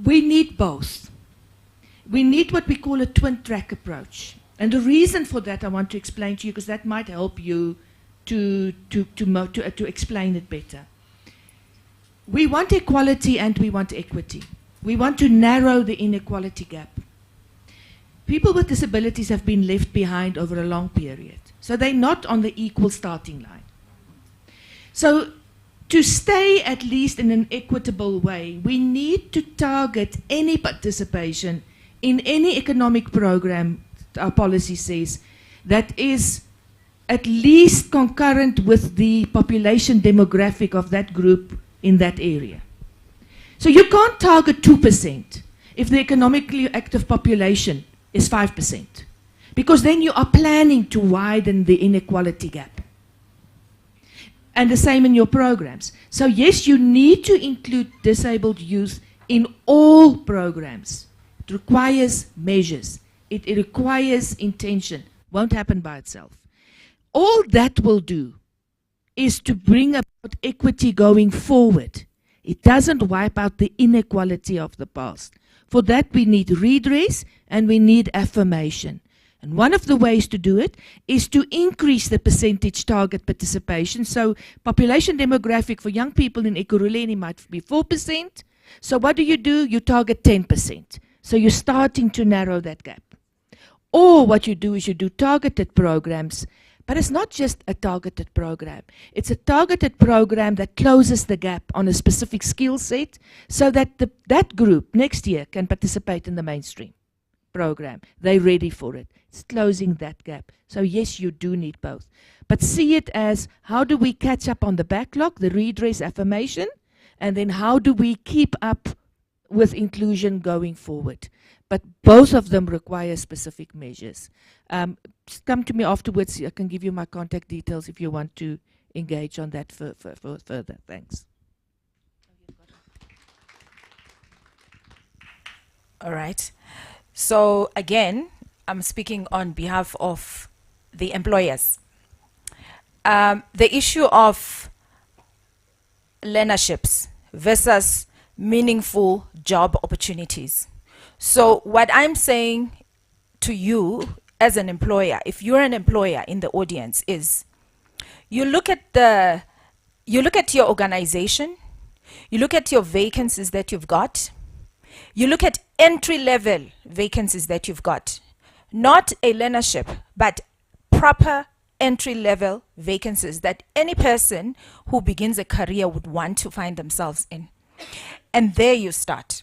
Speaker 2: We need both. We need what we call a twin track approach. And the reason for that I want to explain to you, because that might help you to explain it better. We want equality and we want equity. We want to narrow the inequality gap. People with disabilities have been left behind over a long period. So they're not on the equal starting line. So to stay at least in an equitable way, we need to target any participation in any economic program, our policy says, that is at least concurrent with the population demographic of that group in that area. So you can't target 2% if the economically active population is 5%, because then you are planning to widen the inequality gap. And the same in your programs. So yes, you need to include disabled youth in all programs. It requires measures. It requires intention. Won't happen by itself. All that will do is to bring about equity going forward. It doesn't wipe out the inequality of the past. For that we need redress and we need affirmation. And one of the ways to do it is to increase the percentage target participation. So population demographic for young people in Ekurhuleni might be 4%. So what do? You target 10%. So you're starting to narrow that gap. Or what you do is you do targeted programs, but it's not just a targeted program. It's a targeted program that closes the gap on a specific skill set so that that group next year can participate in the mainstream program. They're ready for it. It's closing that gap. So yes, you do need both. But see it as, how do we catch up on the backlog, the redress affirmation, and then how do we keep up with inclusion going forward? But both of them require specific measures. Come to me afterwards. I can give you my contact details if you want to engage on that further. Thanks.
Speaker 11: All right. So again, I'm speaking on behalf of the employers. The issue of learnerships versus meaningful job opportunities. So what I'm saying to you as an employer, if you're an employer in the audience, is you look at your organization, you look at your vacancies that you've got, you look at entry-level vacancies that you've got, not a learnership, but proper entry-level vacancies that any person who begins a career would want to find themselves in. And there you start.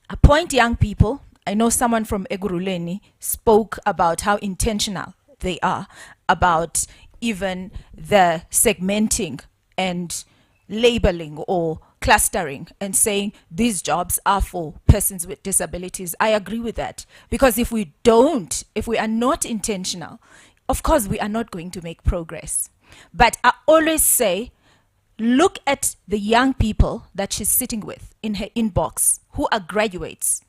Speaker 11: Appoint young people. I know someone from Eguruleni spoke about how intentional they are about even the segmenting and labeling or clustering and saying these jobs are for persons with disabilities. I agree with that, because if we are not intentional, of course we are not going to make progress. But I always say, look at the young people that she's sitting with in her inbox who are graduates.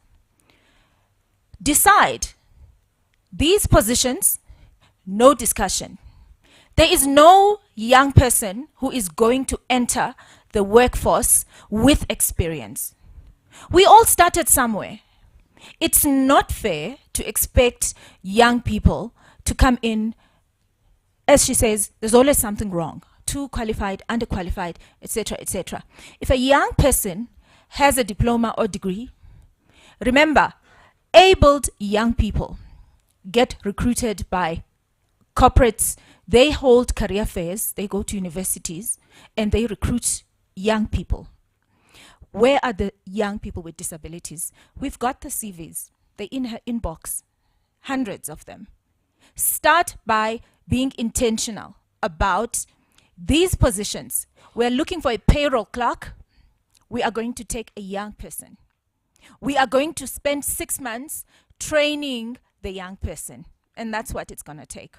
Speaker 11: Decide these positions, no discussion. There is no young person who is going to enter the workforce with experience. We all started somewhere. It's not fair to expect young people to come in, as she says, there's always something wrong. Too qualified, underqualified, etc., etc. If a young person has a diploma or degree, remember, abled young people get recruited by corporates. They hold career fairs, they go to universities, and they recruit young people. Where are the young people with disabilities? We've got the CVs. They're in her inbox, hundreds of them. Start by being intentional about these positions. We're looking for a payroll clerk. We are going to take a young person. We are going to spend 6 months training the young person, and that's what it's going to take.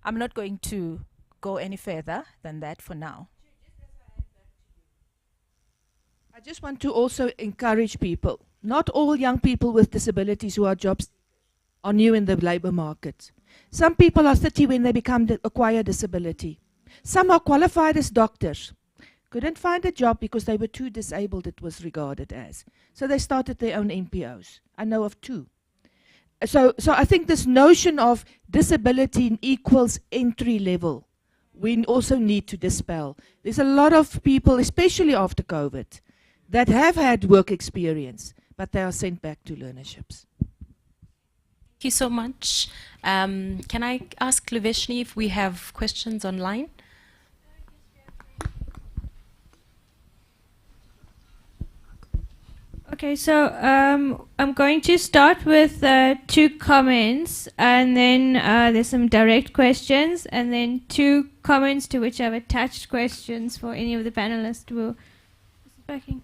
Speaker 11: I'm not going to go any further than that for now.
Speaker 2: I just want to also encourage people. Not all young people with disabilities who are jobs are new in the labor market. Some people are 30 when they acquire disability. Some are qualified as doctors. Couldn't find a job because they were too disabled, it was regarded as. So they started their own NPOs. I know of 2. So I think this notion of disability equals entry level, we also need to dispel. There's a lot of people, especially after COVID, that have had work experience, but they are sent back to learnerships.
Speaker 9: Thank you so much. Can I ask Luveshni if we have questions online?
Speaker 15: Okay, so I'm going to start with 2 comments, and then there's some direct questions, and then 2 comments to which I've attached questions for any of the panelists who... Is it working?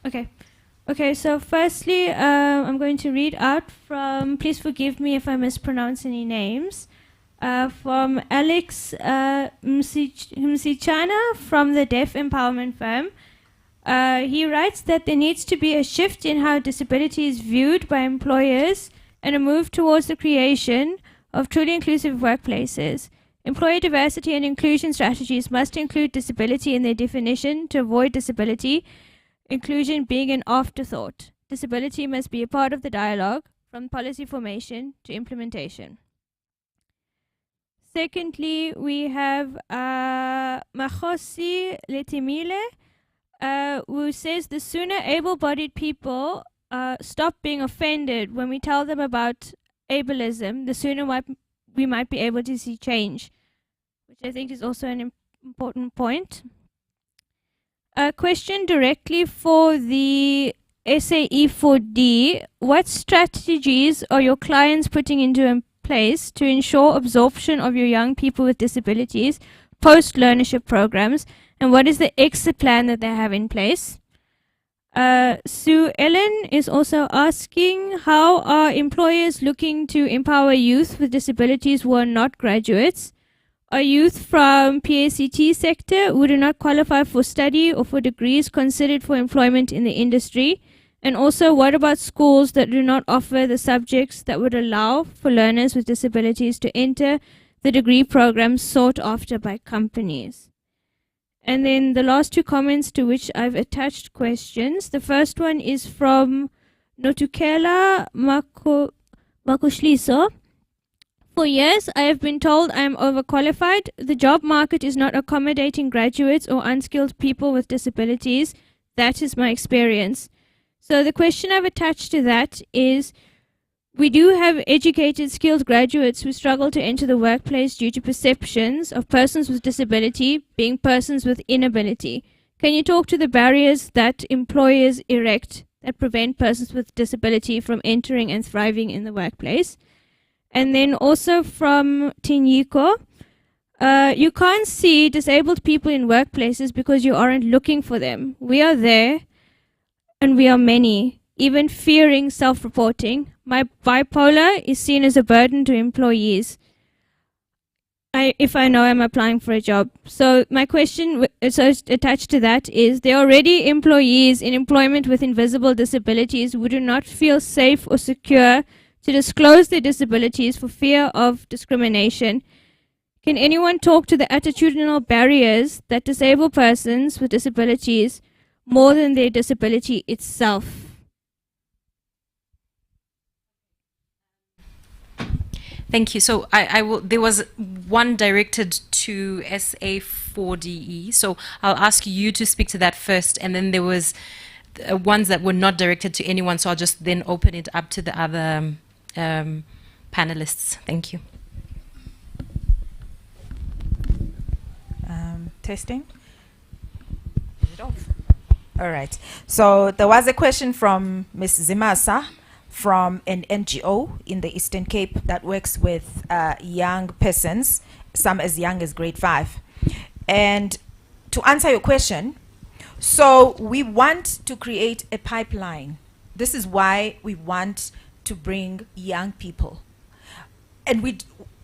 Speaker 15: Okay. Okay, so firstly, I'm going to read out from, please forgive me if I mispronounce any names, from Alex Msichana from the Deaf Empowerment Firm. He writes that there needs to be a shift in how disability is viewed by employers and a move towards the creation of truly inclusive workplaces. Employer diversity and inclusion strategies must include disability in their definition to avoid disability inclusion being an afterthought. Disability must be a part of the dialogue from policy formation to implementation. Secondly, we have Makhosi Letimile, who says the sooner able-bodied people stop being offended when we tell them about ableism, the sooner we might be able to see change, which I think is also an important point. A question directly for the SAE4D. What strategies are your clients putting into place to ensure absorption of your young people with disabilities post-learnership programs, and what is the exit plan that they have in place? Sue Ellen is also asking, how are employers looking to empower youth with disabilities who are not graduates? Are youth from PACT sector who do not qualify for study or for degrees considered for employment in the industry? And also, what about schools that do not offer the subjects that would allow for learners with disabilities to enter the degree programs sought after by companies? And then the last two comments to which I've attached questions. The first one is from Notukela Makushliso. For years, I have been told I am overqualified. The job market is not accommodating graduates or unskilled people with disabilities. That is my experience. So the question I've attached to that is, we do have educated, skilled graduates who struggle to enter the workplace due to perceptions of persons with disability being persons with inability. Can you talk to the barriers that employers erect that prevent persons with disability from entering and thriving in the workplace? And then also from Tinyiko, you can't see disabled people in workplaces because you aren't looking for them. We are there, and we are many, even fearing self-reporting. My bipolar is seen as a burden to employees if I know I'm applying for a job. So my question attached to that is, there are already employees in employment with invisible disabilities who do not feel safe or secure to disclose their disabilities for fear of discrimination. Can anyone talk to the attitudinal barriers that disable persons with disabilities more than their disability itself?
Speaker 9: Thank you. So I will. There was one directed to SA4DE. So I'll ask you to speak to that first, and then there was ones that were not directed to anyone. So I'll just then open it up to the other panelists. Thank you.
Speaker 11: Testing. Is it off? All right. So there was a question from Ms. Zimasa from an NGO in the Eastern Cape that works with young persons, some as young as grade 5. And to answer your question, so we want to create a pipeline. This is why we want to bring young people. And we,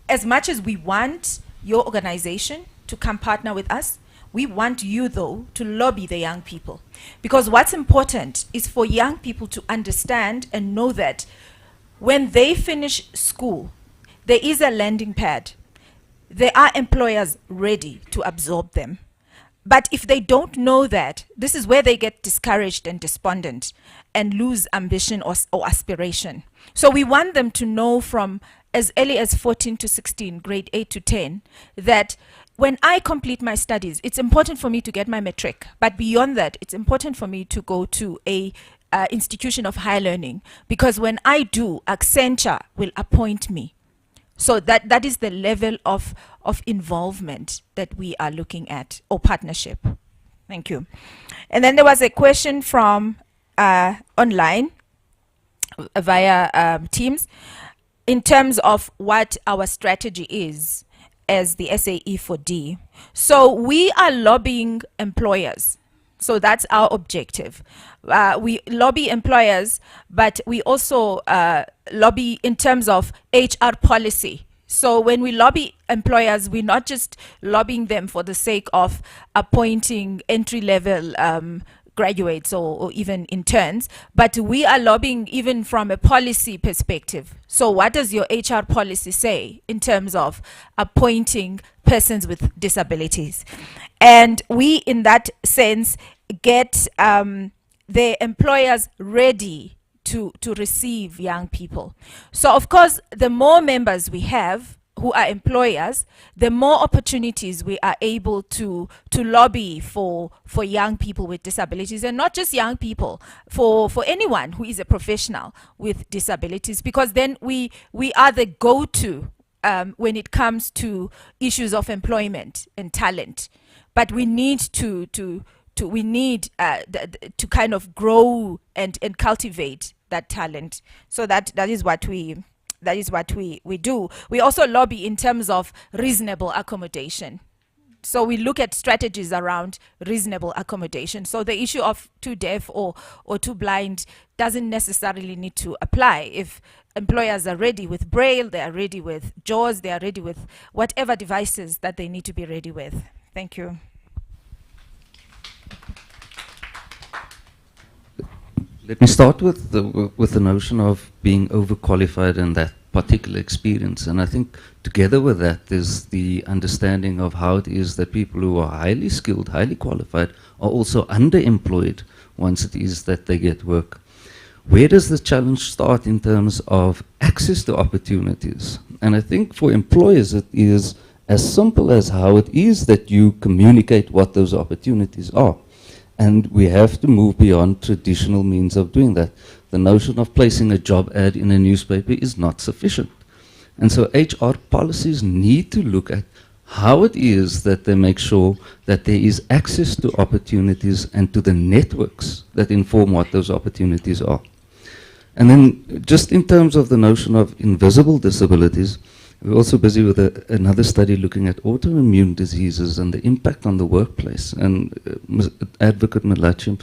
Speaker 11: as much as we want your organization to come partner with us, we want you, though, to lobby the young people. Because what's important is for young people to understand and know that when they finish school, there is a landing pad. There are employers ready to absorb them. But if they don't know that, this is where they get discouraged and despondent and lose ambition or aspiration. So we want them to know from as early as 14 to 16, grade 8 to 10, that when I complete my studies, it's important for me to get my matric. But beyond that, it's important for me to go to a institution of higher learning. Because when I do, Accenture will appoint me. So that is the level of involvement that we are looking at, or partnership. Thank you. And then there was a question from online via Teams in terms of what our strategy is as the SAE4D. So we are lobbying employers. So that's our objective. We lobby employers, but we also lobby in terms of HR policy. So when we lobby employers, we're not just lobbying them for the sake of appointing entry-level graduates or even interns, but we are lobbying even from a policy perspective. So what does your HR policy say in terms of appointing persons with disabilities? And we, in that sense, get the employers ready to receive young people. So of course, the more members we have who are employers, the more opportunities we are able to lobby for young people with disabilities, and not just young people, for anyone who is a professional with disabilities, because then we are the go-to when it comes to issues of employment and talent. But we need to kind of grow and cultivate that talent. So that is what we do. We also lobby in terms of reasonable accommodation. So we look at strategies around reasonable accommodation. So the issue of too deaf or too blind doesn't necessarily need to apply. If employers are ready with Braille, they are ready with JAWS, they are ready with whatever devices that they need to be ready with. Thank you.
Speaker 7: Let me start with the notion of being overqualified and that particular experience. And I think together with that, there's the understanding of how it is that people who are highly skilled, highly qualified, are also underemployed once it is that they get work. Where does the challenge start in terms of access to opportunities? And I think for employers, it is as simple as how it is that you communicate what those opportunities are. And we have to move beyond traditional means of doing that. The notion of placing a job ad in a newspaper is not sufficient. And so HR policies need to look at how it is that they make sure that there is access to opportunities and to the networks that inform what those opportunities are. And then just in terms of the notion of invisible disabilities, we're also busy with another study looking at autoimmune diseases and the impact on the workplace. And Advocate Malachi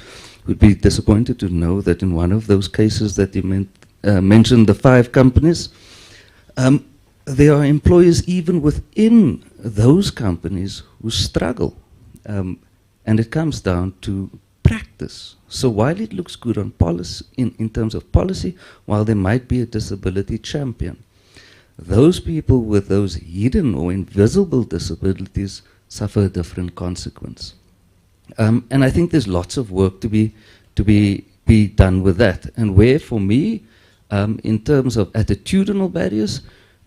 Speaker 7: would be disappointed to know that in one of those cases that you mentioned, the 5 companies, there are employees even within those companies who struggle. And it comes down to practice. So while it looks good on policy, in terms of policy, while there might be a disability champion, those people with those hidden or invisible disabilities suffer a different consequence. And I think there's lots of work to be done with that. And where, for me, in terms of attitudinal barriers,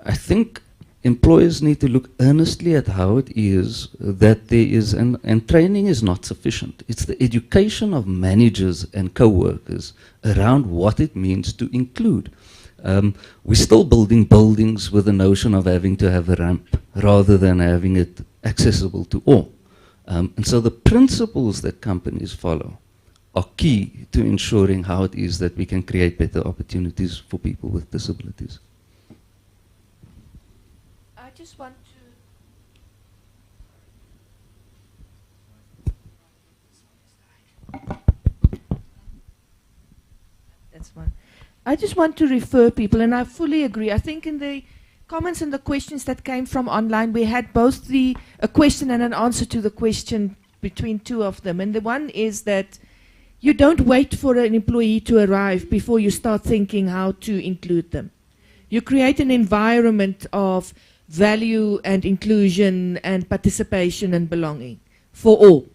Speaker 7: I think employers need to look earnestly at how it is that there is, and training is not sufficient. It's the education of managers and co-workers around what it means to include. We're still building buildings with the notion of having to have a ramp rather than having it accessible to all. And so the principles that companies follow are key to ensuring how it is that we can create better opportunities for people with disabilities.
Speaker 2: I just want to... That's one. I just want to refer people, and I fully agree. I think in the comments and the questions that came from online, we had both a question and an answer to the question between 2 of them. And the one is that you don't wait for an employee to arrive before you start thinking how to include them. You create an environment of value and inclusion and participation and belonging for all,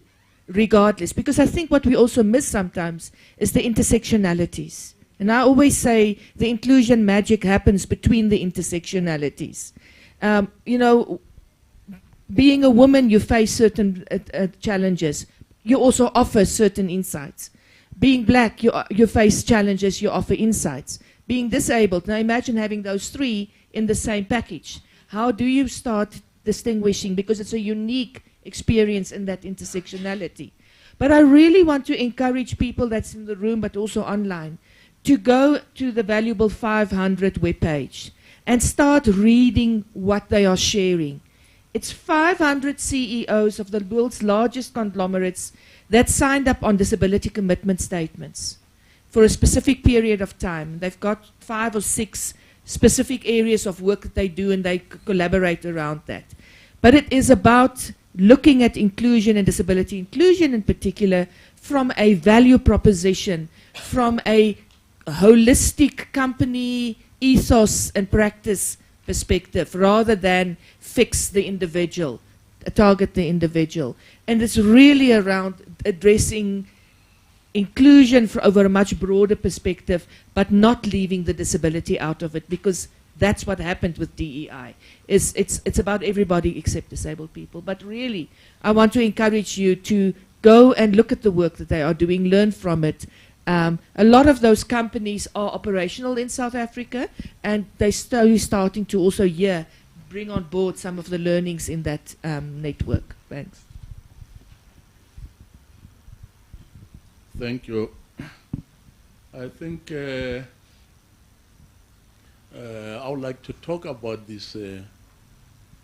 Speaker 2: regardless. Because I think what we also miss sometimes is the intersectionalities. And I always say the inclusion magic happens between the intersectionalities. You know, being a woman, you face certain challenges. You also offer certain insights. Being black, you face challenges, you offer insights. Being disabled, now imagine having those 3 in the same package. How do you start distinguishing? Because it's a unique experience in that intersectionality. But I really want to encourage people that's in the room, but also online, to go to the Valuable 500 webpage and start reading what they are sharing. It's 500 CEOs of the world's largest conglomerates that signed up on disability commitment statements for a specific period of time. They've got 5 or 6 specific areas of work that they do, and they collaborate around that. But it is about looking at inclusion and disability inclusion in particular from a value proposition, from a holistic company ethos and practice perspective, rather than fix the individual, target the individual. And it's really around addressing inclusion over a much broader perspective, but not leaving the disability out of it, because that's what happened with DEI. It's about everybody except disabled people. But really, I want to encourage you to go and look at the work that they are doing, learn from it. A lot of those companies are operational in South Africa, and they're slowly starting to also bring on board some of the learnings in that network. Thanks.
Speaker 8: Thank you. I think I would like to talk about this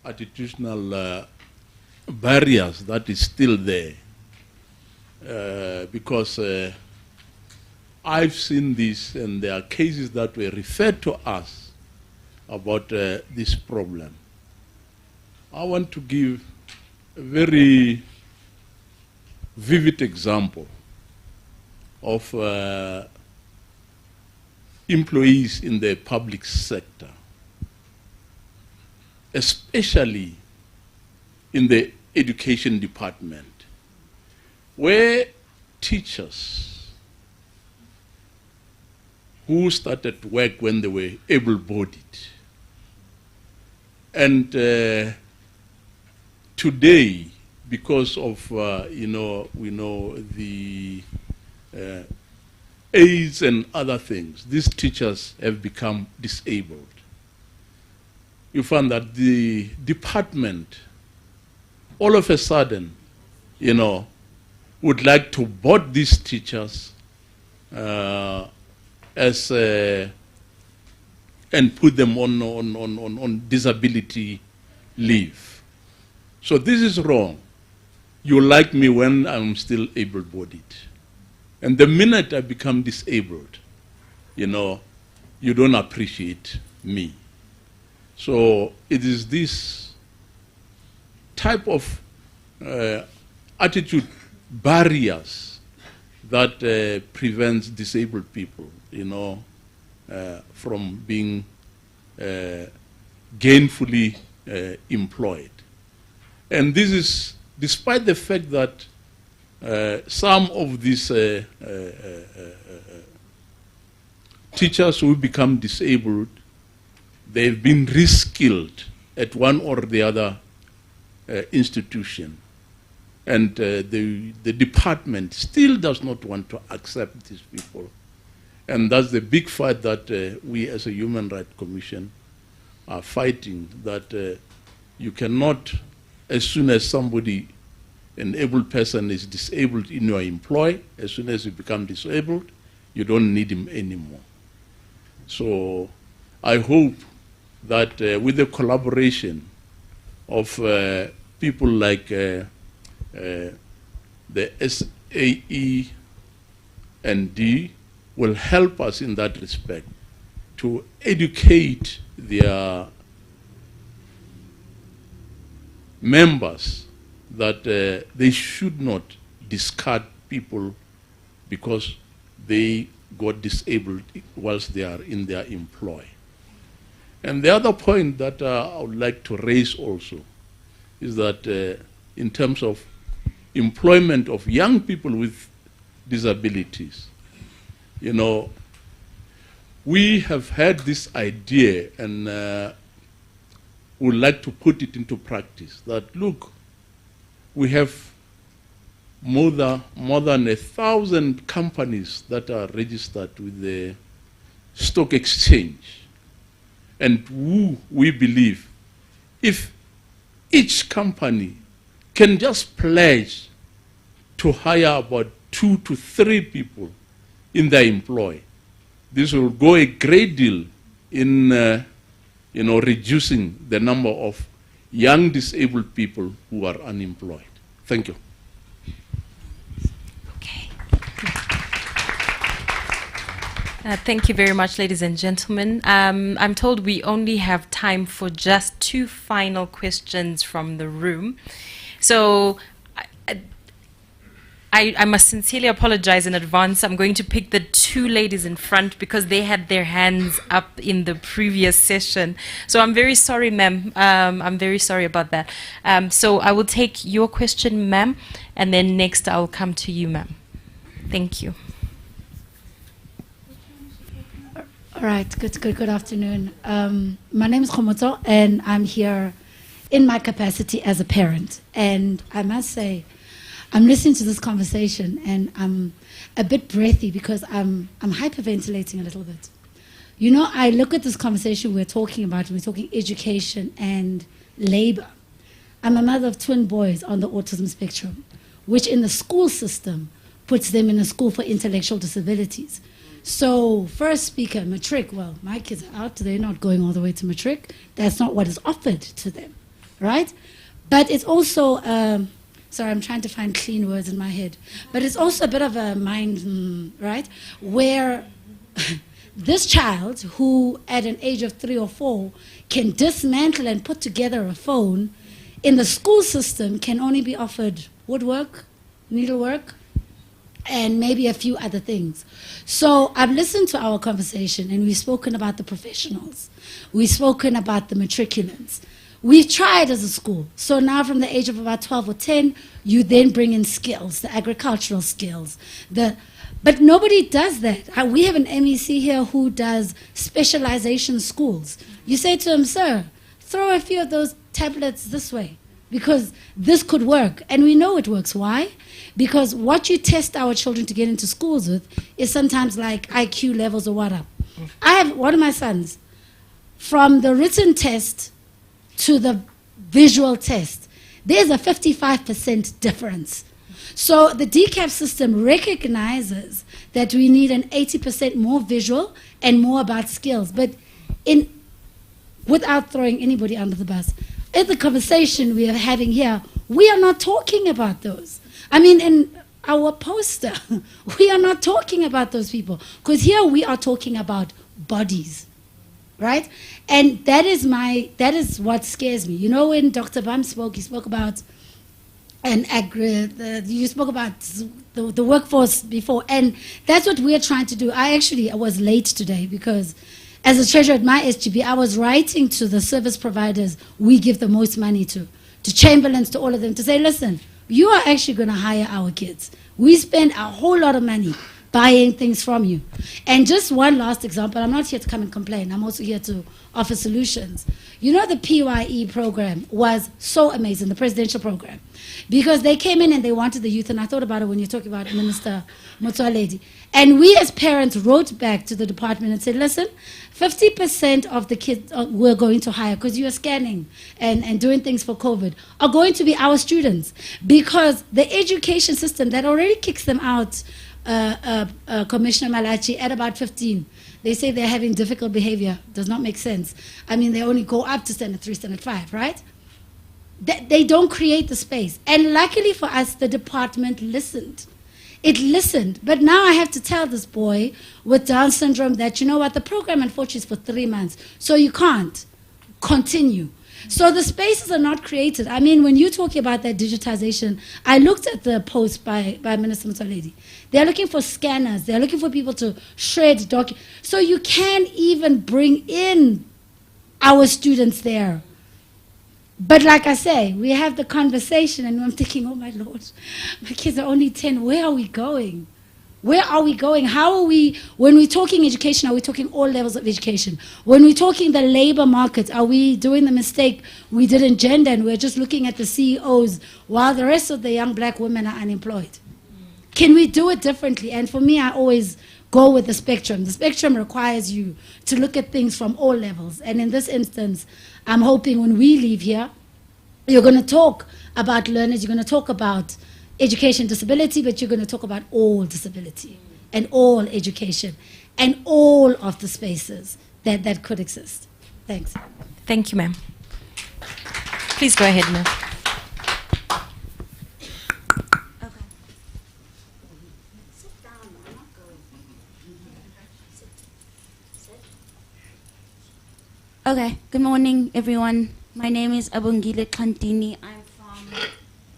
Speaker 8: attitudinal barriers that is still there, because I've seen this, and there are cases that were referred to us about this problem. I want to give a very vivid example of employees in the public sector, especially in the education department, where teachers who started work when they were able-bodied, and today, because of the AIDS and other things, these teachers have become disabled. You find that the department, all of a sudden, would like to board these teachers and put them on disability leave. So this is wrong. You like me when I'm still able-bodied. And the minute I become disabled, you don't appreciate me. So it is this type of attitude barriers that prevents disabled people, from being gainfully employed. And this is despite the fact that some of these teachers who become disabled, they've been reskilled at one or the other institution. And the department still does not want to accept these people. And that's the big fight that we as a Human Rights Commission are fighting, that you cannot, as soon as somebody, an able person is disabled in your employ, as soon as you become disabled, you don't need him anymore. So I hope that with the collaboration of people like the SAE and D will help us in that respect to educate their members that they should not discard people because they got disabled whilst they are in their employ. And the other point that I would like to raise also is that in terms of employment of young people with disabilities, we have had this idea and would like to put it into practice that, look, we have more than 1,000 companies that are registered with the stock exchange. And we believe if each company can just pledge to hire about 2 to 3 people in their employ, this will go a great deal in reducing the number of young disabled people who are unemployed. Thank you.
Speaker 9: Okay. Thank you very much, ladies and gentlemen. I'm told we only have time for just 2 final questions from the room. So I must sincerely apologize in advance. I'm going to pick the 2 ladies in front because they had their hands up in the previous session. So I'm very sorry, ma'am. I'm very sorry about that. So I will take your question, ma'am, and then next I'll come to you, ma'am. Thank you.
Speaker 16: All right, good afternoon. My name is Khomoto, and I'm here in my capacity as a parent. And I must say, I'm listening to this conversation and I'm a bit breathy because I'm hyperventilating a little bit. I look at this conversation we're talking about, and we're talking education and labor. I'm a mother of twin boys on the autism spectrum, which in the school system puts them in a school for intellectual disabilities. So first speaker, matric, well, my kids are out, they're not going all the way to matric. That's not what is offered to them, right? But it's also, sorry, I'm trying to find clean words in my head. But it's also a bit of a mind, right? Where this child who at an age of 3 or 4 can dismantle and put together a phone in the school system can only be offered woodwork, needlework, and maybe a few other things. So I've listened to our conversation, and we've spoken about the professionals. We've spoken about the matriculants. We've tried as a school. So now from the age of about 12 or 10, you then bring in skills, the agricultural skills. But nobody does that. We have an MEC here who does specialization schools. You say to him, sir, throw a few of those tablets this way, because this could work. And we know it works. Why? Because what you test our children to get into schools with is sometimes like IQ levels or what up. I have one of my sons, from the written test to the visual test, there's a 55% difference. So the DCAP system recognizes that we need an 80% more visual and more about skills. But without throwing anybody under the bus, in the conversation we are having here, we are not talking about those. I mean, in our poster, we are not talking about those people, because here we are talking about bodies, right? And that is what scares me. You know, when Dr. Bam spoke, he spoke about you spoke about the workforce before, and that's what we're trying to do. I was late today because as a treasurer at my SGB, I was writing to the service providers we give the most money to Chamberlains, to all of them, to say, listen, you are actually going to hire our kids. We spend a whole lot of money buying things from you. And just one last example, I'm not here to come and complain, I'm also here to offer solutions. You know, the PYE program was so amazing, the presidential program, because they came in and they wanted the youth, and I thought about it when you're talking about Minister Motsoaledi. And we as parents wrote back to the department and said, listen, 50% of the kids we're going to hire, because you are scanning and doing things for COVID, are going to be our students, because the education system that already kicks them out, Commissioner Malachi, at about 15. They say they're having difficult behavior. Does not make sense. I mean, they only go up to standard 3, standard 5, right? They don't create the space. And luckily for us, the department listened. It listened. But now I have to tell this boy with Down syndrome that, you know what, the program unfortunately is for 3 months, so you can't continue. So the spaces are not created. I mean, when you're talking about that digitization, I looked at the post by Minister Motsoaledi. They're looking for scanners. They're looking for people to shred documents. So you can't even bring in our students there. But like I say, we have the conversation, and I'm thinking, oh my Lord, my kids are only 10. Where are we going? Where are we going? How are we, when we're talking education, are we talking all levels of education? When we're talking the labor market, are we doing the mistake we did in gender, and we're just looking at the CEOs while the rest of the young black women are unemployed? Can we do it differently? And for me, I always go with the spectrum. The spectrum requires you to look at things from all levels. And in this instance, I'm hoping when we leave here, you're going to talk about learners, you're going to talk about education disability, but you're going to talk about all disability and all education and all of the spaces that could exist. Thanks.
Speaker 9: Thank you, ma'am. Please go ahead, ma'am.
Speaker 17: Okay, good morning, everyone. My name is Abongile Kantini. I'm from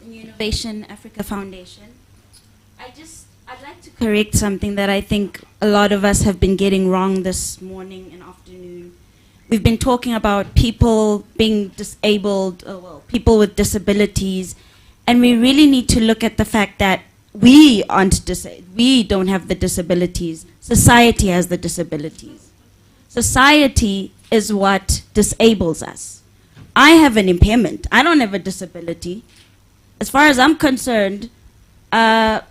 Speaker 17: the Innovation Africa Foundation. I'd like to correct something that I think a lot of us have been getting wrong this morning and afternoon. We've been talking about people being disabled, people with disabilities, and we really need to look at the fact that we don't have the disabilities. Society has the disabilities. Society is what disables us. I have an impairment. I don't have a disability. As far as I'm concerned, my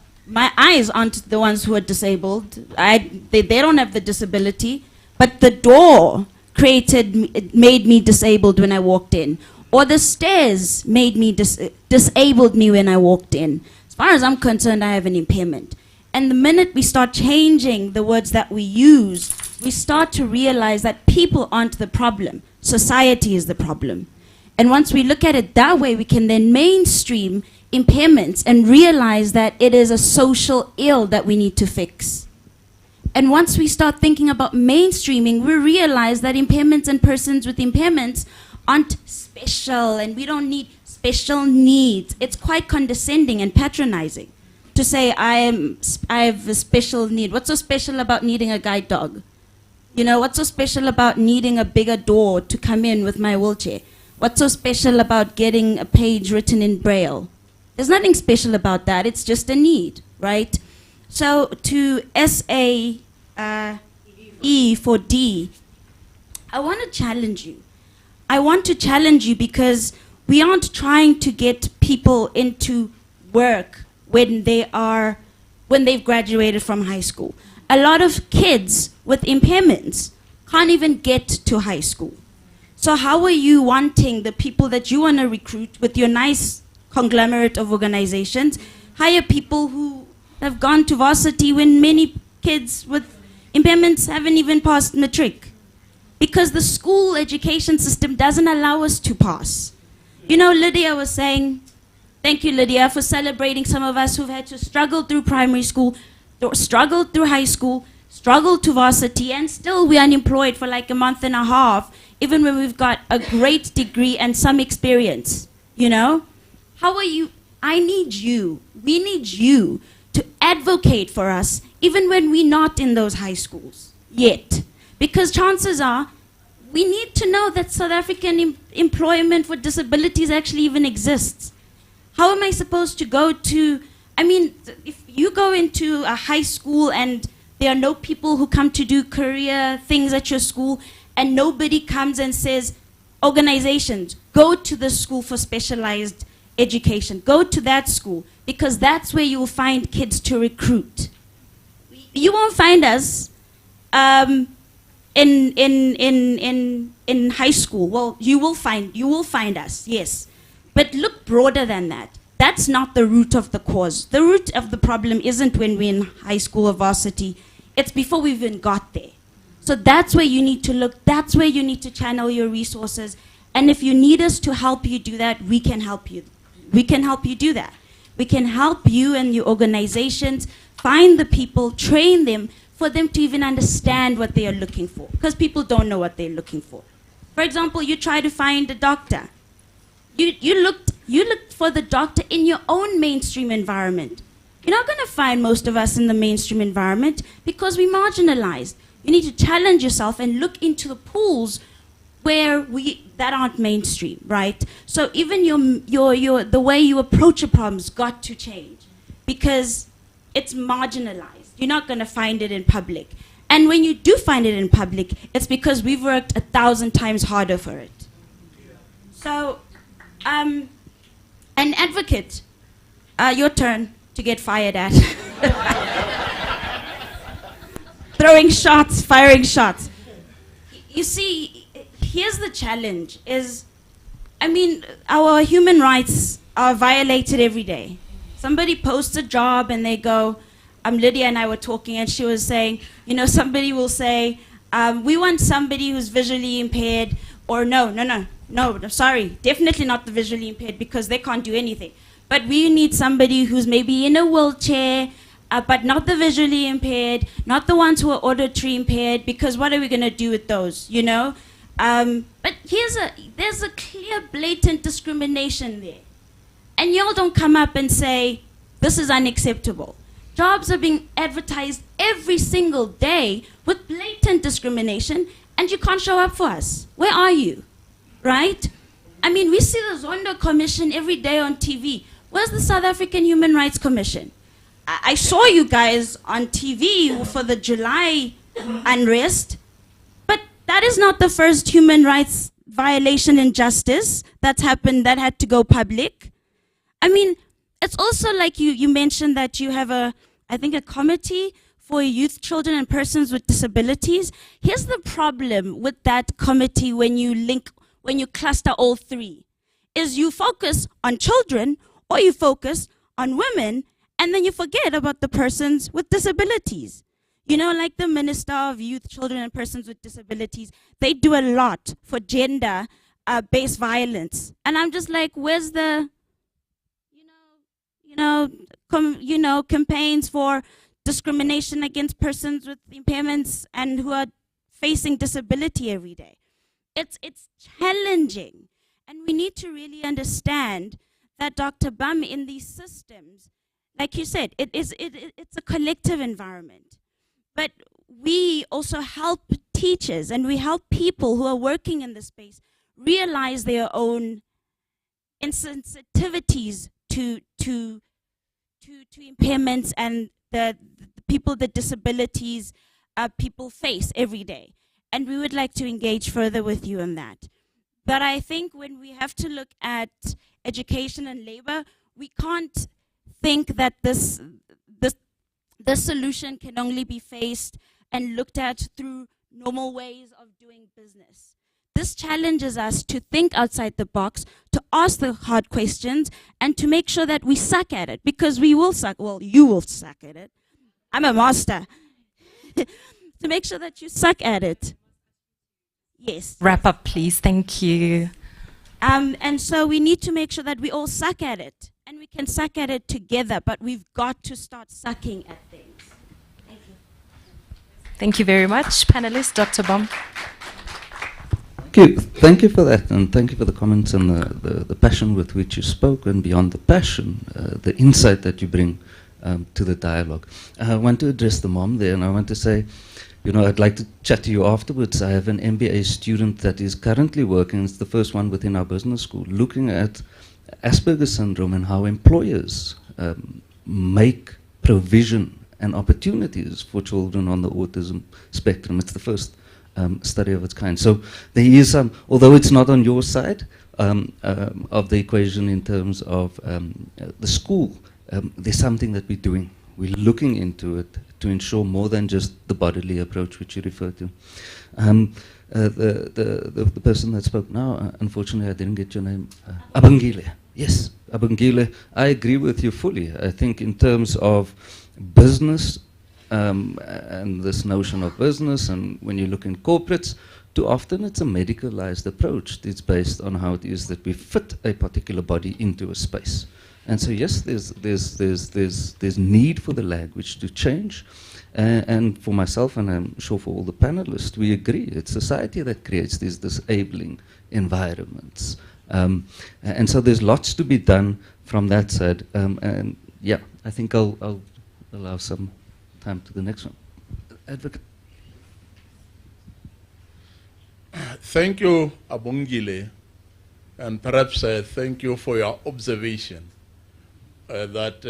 Speaker 17: eyes aren't the ones who are disabled. They don't have the disability, but the door made me disabled when I walked in, or the stairs made me disabled me when I walked in. As far as I'm concerned, I have an impairment. And the minute we start changing the words that we use, we start to realize that people aren't the problem. Society is the problem. And once we look at it that way, we can then mainstream impairments and realize that it is a social ill that we need to fix. And once we start thinking about mainstreaming, we realize that impairments and persons with impairments aren't special, and we don't need special needs. It's quite condescending and patronizing to to say I have a special need. What's so special about needing a guide dog? You know, what's so special about needing a bigger door to come in with my wheelchair? What's so special about getting a page written in Braille? There's nothing special about that. It's just a need, right? So to S-A-E for D, I want to challenge you. I want to challenge you because we aren't trying to get people into work when they've graduated from high school. A lot of kids with impairments can't even get to high school. So how are you wanting the people that you want to recruit with your nice conglomerate of organizations, hire people who have gone to varsity when many kids with impairments haven't even passed matric? Because the school education system doesn't allow us to pass. You know, Lydia was saying, thank you, Lydia, for celebrating some of us who've had to struggle through primary school, struggled through high school, struggled to varsity, and still we're unemployed for like a month and a half, even when we've got a great degree and some experience, you know? How are you? I need you. We need you to advocate for us, even when we're not in those high schools yet. Because chances are, we need to know that South African employment for disabilities actually even exists. How am I supposed to go to, I mean, if you go into a high school and there are no people who come to do career things at your school, and nobody comes and says, organizations, go to the school for specialized education, go to that school, because that's where you will find kids to recruit. You won't find us in high school. Well, you will find us, yes. But look broader than that. That's not the root of the cause. The root of the problem isn't when we're in high school or varsity. It's before we even got there. So that's where you need to look. That's where you need to channel your resources. And if you need us to help you do that, we can help you. We can help you do that. We can help you and your organizations find the people, train them, for them to even understand what they are looking for. Because people don't know what they're looking for. For example, you try to find a doctor. You looked for the doctor in your own mainstream environment. You're not going to find most of us in the mainstream environment because we're marginalized. You need to challenge yourself and look into the pools that aren't mainstream, right? So even the way you approach a problem's got to change because it's marginalized. You're not going to find it in public. And when you do find it in public, it's because we've worked 1,000 times harder for it. So, an advocate, your turn to get fired at. Throwing shots, firing shots. You see, here's the challenge is, I mean, our human rights are violated every day. Somebody posts a job and they go, Lydia and I were talking and she was saying, you know, somebody will say, we want somebody who's visually impaired, or no, sorry, definitely not the visually impaired because they can't do anything. But we need somebody who's maybe in a wheelchair, but not the visually impaired, not the ones who are auditory impaired, because what are we going to do with those, you know? But there's a clear, blatant discrimination there. And y'all don't come up and say, this is unacceptable. Jobs are being advertised every single day with blatant discrimination, and you can't show up for us. Where are you? Right? I mean, we see the Zondo Commission every day on TV. Where's the South African Human Rights Commission? I saw you guys on TV for the July unrest, but that is not the first human rights violation and justice that's happened that had to go public. I mean, it's also like you mentioned that you have I think a committee for youth, children, and persons with disabilities. Here's the problem with that committee when you cluster all three, is you focus on children or you focus on women, and then you forget about the persons with disabilities. You know, like the Minister of Youth, Children, and Persons with Disabilities, they do a lot for gender-based violence. And I'm just like, where's the, campaigns for discrimination against persons with impairments and who are facing disability every day? It's challenging. And we need to really understand that Dr. Bam in these systems, like you said, it's a collective environment. But we also help teachers and we help people who are working in the space realize their own insensitivities to impairments and the people, the disabilities people face every day. And we would like to engage further with you on that. But I think when we have to look at education and labor, we can't think that this solution can only be faced and looked at through normal ways of doing business. This challenges us to think outside the box, to ask the hard questions, and to make sure that we suck at it, because we will suck. Well, you will suck at it. I'm a master. To make sure that you suck at it. Yes.
Speaker 9: Wrap up, please. Thank you.
Speaker 17: And so we need to make sure that we all suck at it. And we can suck at it together, but we've got to start sucking at things. Thank you.
Speaker 9: Thank you very much, panelists. Dr. Bam.
Speaker 7: Thank you for that, and thank you for the comments and the passion with which you spoke, and beyond the passion, the insight that you bring to the dialogue. I want to address the mom there, and I want to say, you know, I'd like to chat to you afterwards. I have an MBA student that is currently working, it's the first one within our business school, looking at Asperger's syndrome and how employers make provision and opportunities for children on the autism spectrum. It's the first study of its kind. So there is some, although it's not on your side of the equation in terms of the school, there's something that we're doing. We're looking into it to ensure more than just the bodily approach which you refer to. The person that spoke now, unfortunately I didn't get your name. Abongile. Yes, Abongile. I agree with you fully. I think in terms of business, and this notion of business, and when you look in corporates, too often it's a medicalized approach. It's based on how it is that we fit a particular body into a space. And so yes, there's need for the language to change. And for myself, and I'm sure for all the panelists, we agree. It's society that creates these disabling environments. And so there's lots to be done from that side. And yeah, I think I'll allow some time to the next one. Advocate.
Speaker 8: Thank you, Abongile, and perhaps thank you for your observation that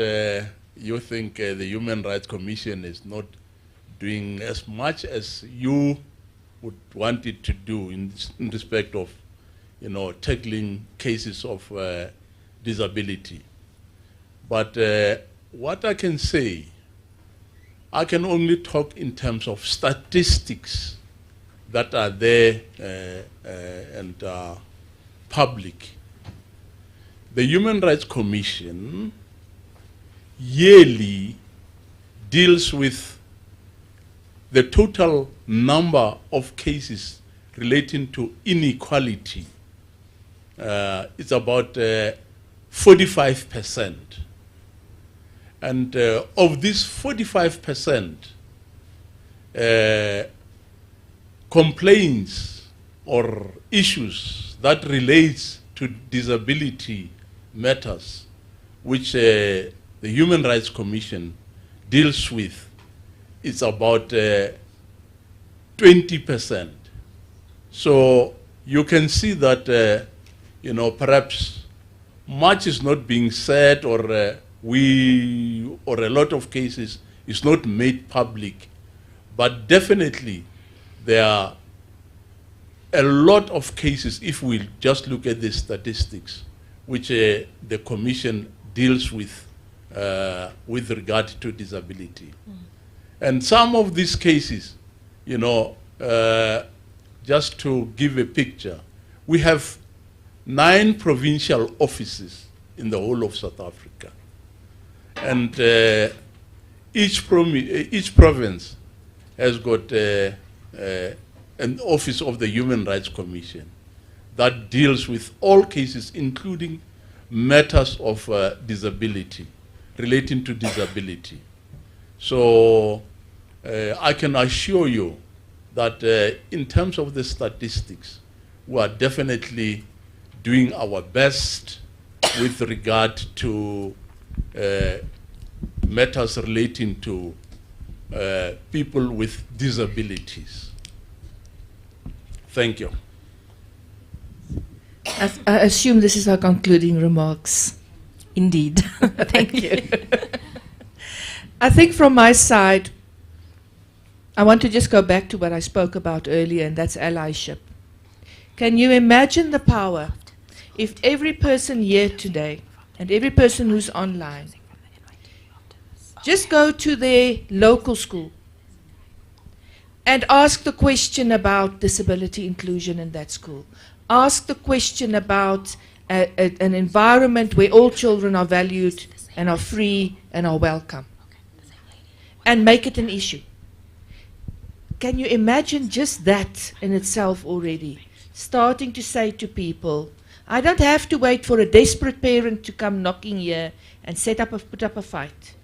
Speaker 8: you think the Human Rights Commission is not doing as much as you would want it to do in respect of, you know, tackling cases of disability. But what I can say, I can only talk in terms of statistics that are there and public. The Human Rights Commission yearly deals with the total number of cases relating to inequality. It's about 45%. And of this 45%, complaints or issues that relates to disability matters, which the Human Rights Commission deals with, it's about 20%. So you can see that, you know, perhaps much is not being said, or a lot of cases is not made public, but definitely there are a lot of cases, if we just look at the statistics, which the Commission deals with regard to disability. And some of these cases, you know, just to give a picture, we have 9 provincial offices in the whole of South Africa. And each province has got an office of the Human Rights Commission that deals with all cases, including matters of disability, relating to disability. So I can assure you that in terms of the statistics, we are definitely doing our best with regard to matters relating to people with disabilities. Thank you.
Speaker 2: I assume this is our concluding remarks.
Speaker 9: Indeed. Thank you.
Speaker 2: I think from my side, I want to just go back to what I spoke about earlier, and that's allyship. Can you imagine the power if every person here today and every person who's online just go to their local school and ask the question about disability inclusion in that school. Ask the question about an environment where all children are valued and are free and are welcome. And make it an issue. Can you imagine just that in itself already? Starting to say to people, I don't have to wait for a desperate parent to come knocking here and put up a fight.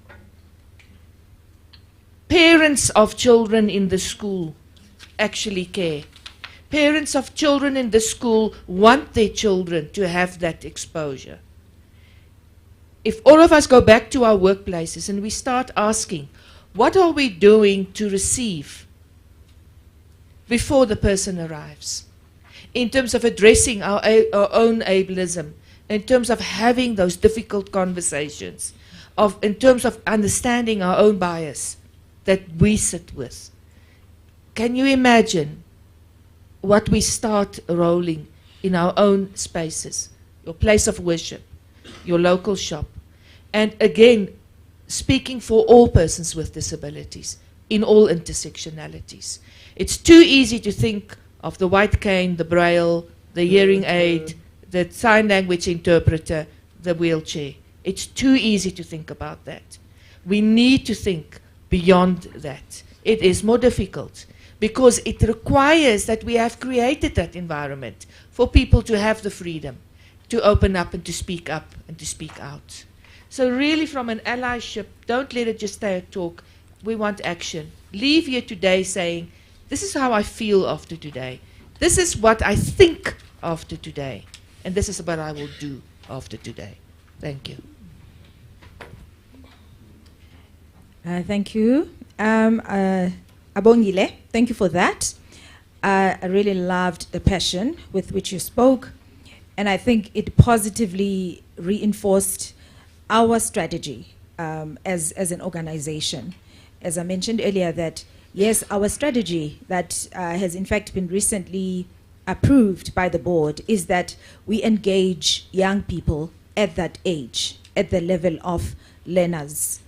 Speaker 2: Parents of children in the school actually care. Parents of children in the school want their children to have that exposure. If all of us go back to our workplaces and we start asking, what are we doing to receive before the person arrives? In terms of addressing our own ableism, in terms of having those difficult conversations, in terms of understanding our own bias that we sit with. Can you imagine what we start rolling in our own spaces, your place of worship, your local shop, and again, speaking for all persons with disabilities in all intersectionalities. It's too easy to think of the white cane, the braille, the hearing aid, the sign language interpreter, the wheelchair. It's too easy to think about that. We need to think beyond that. It is more difficult because it requires that we have created that environment for people to have the freedom to open up and to speak up and to speak out. So really from an allyship, don't let it just stay a talk. We want action. Leave here today saying, this is how I feel after today. This is what I think after today. And this is what I will do after today. Thank you.
Speaker 11: Thank you. Abongile, thank you for that. I really loved the passion with which you spoke. And I think it positively reinforced our strategy as an organization. As I mentioned earlier, that yes, our strategy that has in fact been recently approved by the board is that we engage young people at that age, at the level of learners.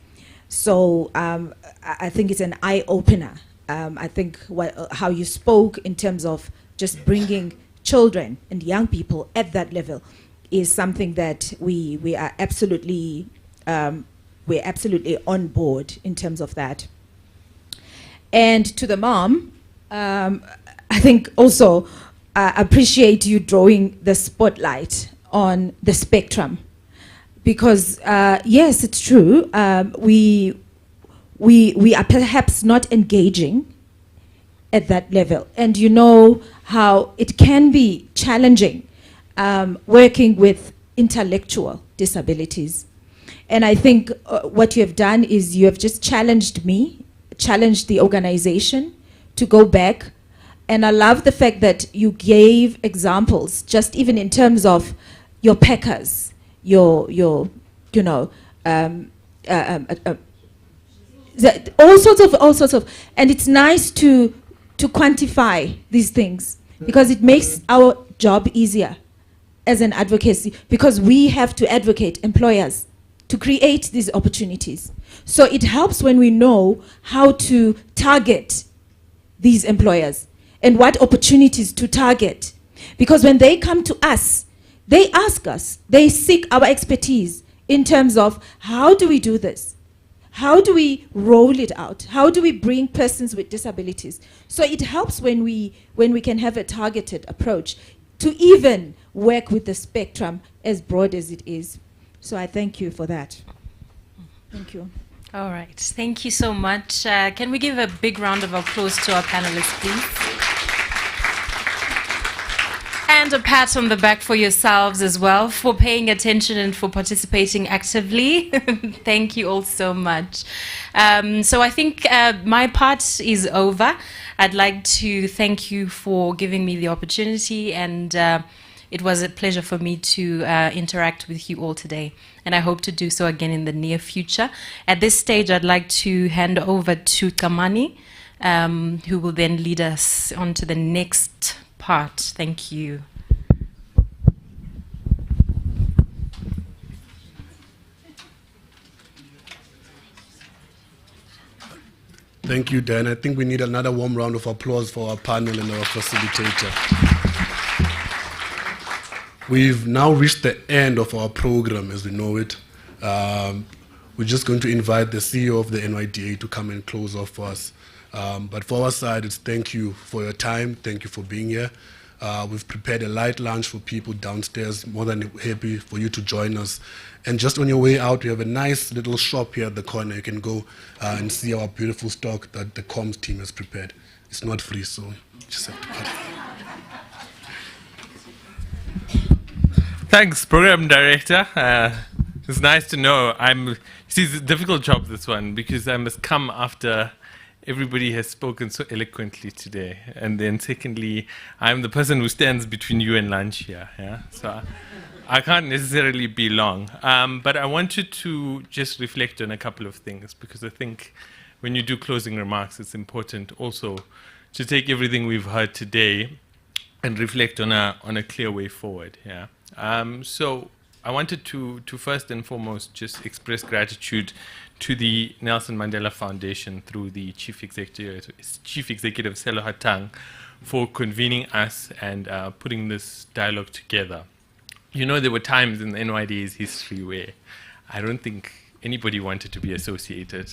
Speaker 11: So I think it's an eye-opener. I think how you spoke in terms of just bringing children and young people at that level is something that we are absolutely we're absolutely on board in terms of that. And to the mom, I think also appreciate you drawing the spotlight on the spectrum, because yes, it's true. We are perhaps not engaging at that level, and you know how it can be challenging working with intellectual disabilities. And I think what you have done is you have just challenged me, challenged the organization to go back. And I love the fact that you gave examples, just even in terms of your packers, your you know, all sorts of, and it's nice to quantify these things because it makes our job easier as an advocacy, because we have to advocate employers to create these opportunities. So it helps when we know how to target these employers and what opportunities to target. Because when they come to us, they ask us, they seek our expertise in terms of how do we do this? How do we roll it out? How do we bring persons with disabilities? So it helps when we can have a targeted approach to even work with the spectrum as broad as it is. So I thank you for that. Thank you.
Speaker 9: All right, thank you so much. Can we give a big round of applause to our panelists, please? and a pat on the back for yourselves as well for paying attention and for participating actively. Thank you all so much. So I think my part is over. I'd like to thank you for giving me the opportunity, and it was a pleasure for me to interact with you all today, and I hope to do so again in the near future. At this stage, I'd like to hand over to Kamani, who will then lead us on to the next part. Thank you.
Speaker 3: Thank you, Dan. I think we need another warm round of applause for our panel and our facilitator. We've now reached the end of our program as we know it. We're just going to invite the CEO of the NYDA to come and close off for us. But for our side, it's thank you for your time. Thank you for being here. We've prepared a light lunch for people downstairs. More than happy for you to join us. And just on your way out, we have a nice little shop here at the corner. You can go and see our beautiful stock that the comms team has prepared. It's not free, so you just have to pay.
Speaker 18: Thanks, Program Director. It's nice to know. See, it's a difficult job, this one, because I must come after everybody has spoken so eloquently today. And then secondly, I'm the person who stands between you and lunch here. Yeah? So I can't necessarily be long. But I wanted to just reflect on a couple of things, because I think when you do closing remarks, it's important also to take everything we've heard today and reflect on a clear way forward. Yeah. So I wanted to first and foremost just express gratitude to the Nelson Mandela Foundation through the Chief Executive Selo Hatang for convening us and putting this dialogue together. You know, there were times in the NYDA's history where I don't think anybody wanted to be associated,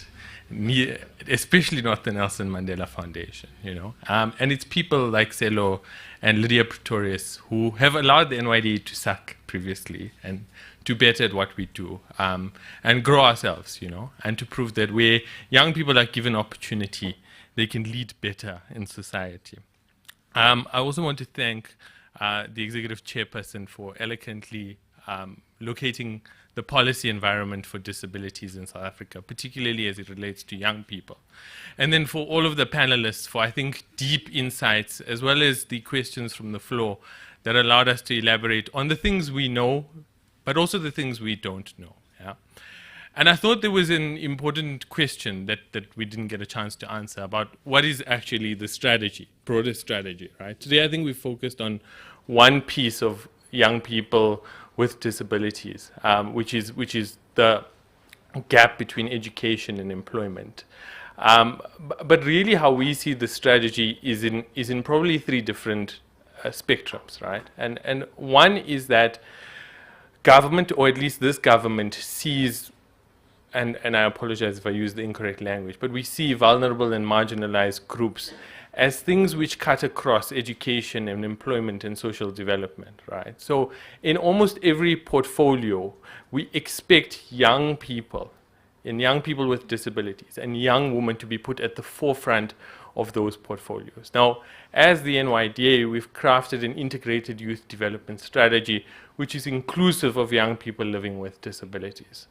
Speaker 18: especially not the Nelson Mandela Foundation, you know. And it's people like Selo and Lydia Pretorius who have allowed the NYDA to suck previously and do better at what we do, and grow ourselves, you know, and to prove that where young people are given opportunity, they can lead better in society. I also want to thank the Executive Chairperson for eloquently locating the policy environment for disabilities in South Africa, particularly as it relates to young people. And then for all of the panelists for, I think, deep insights, as well as the questions from the floor that allowed us to elaborate on the things we know, but also the things we don't know. Yeah? And I thought there was an important question that we didn't get a chance to answer about what is actually the strategy, broader strategy, right? Today I think we focused on one piece of young people with disabilities, which is the gap between education and employment. But really how we see the strategy is in probably three different spectrums, right? And one is that government, or at least this government, sees, and I apologize if I use the incorrect language, but we see vulnerable and marginalized groups as things which cut across education and employment and social development, right? So in almost every portfolio, we expect young people, and young people with disabilities, and young women to be put at the forefront of those portfolios. Now, as the NYDA, we've crafted an integrated youth development strategy which is inclusive of young people living with disabilities.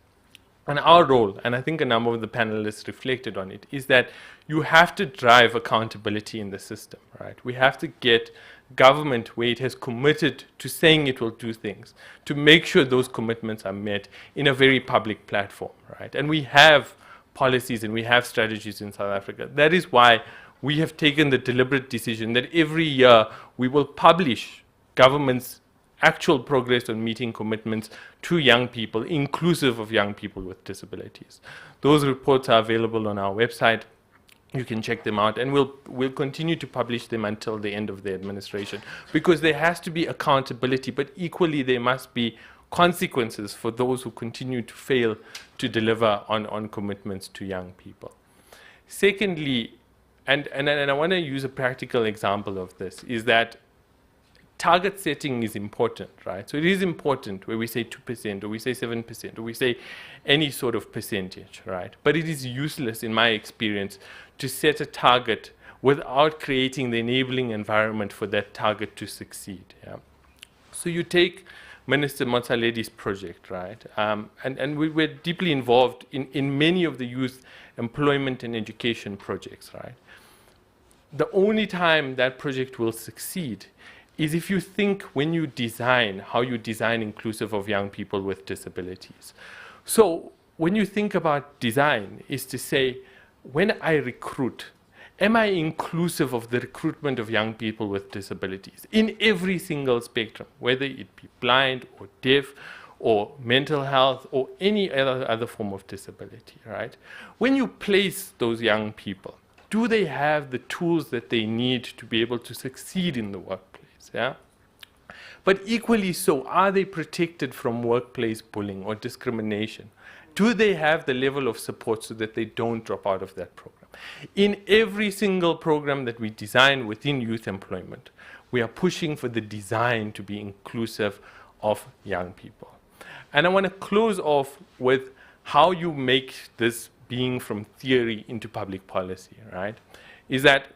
Speaker 18: And our role, and I think a number of the panelists reflected on it, is that you have to drive accountability in the system, right? We have to get government where it has committed to saying it will do things, to make sure those commitments are met in a very public platform, right? And we have policies and we have strategies in South Africa. That is why we have taken the deliberate decision that every year we will publish government's actual progress on meeting commitments to young people, inclusive of young people with disabilities. Those reports are available on our website. You can check them out, and we'll continue to publish them until the end of the administration, because there has to be accountability, but equally there must be consequences for those who continue to fail to deliver on commitments to young people. Secondly, and I want to use a practical example of this, is that target setting is important, right? So it is important where we say 2% or we say 7% or we say any sort of percentage, right? But it is useless in my experience to set a target without creating the enabling environment for that target to succeed. Yeah? So you take Minister Motsaledi's project, right? And we were deeply involved in many of the youth employment and education projects, right? The only time that project will succeed is if you think when you design, how you design inclusive of young people with disabilities. So when you think about design, is to say, when I recruit, am I inclusive of the recruitment of young people with disabilities in every single spectrum, whether it be blind or deaf or mental health or any other form of disability, right? When you place those young people, do they have the tools that they need to be able to succeed in the workplace? Yeah. But equally so, are they protected from workplace bullying or discrimination? Do they have the level of support so that they don't drop out of that program? In every single program that we design within youth employment, we are pushing for the design to be inclusive of young people. And I want to close off with how you make this being from theory into public policy, right? Is that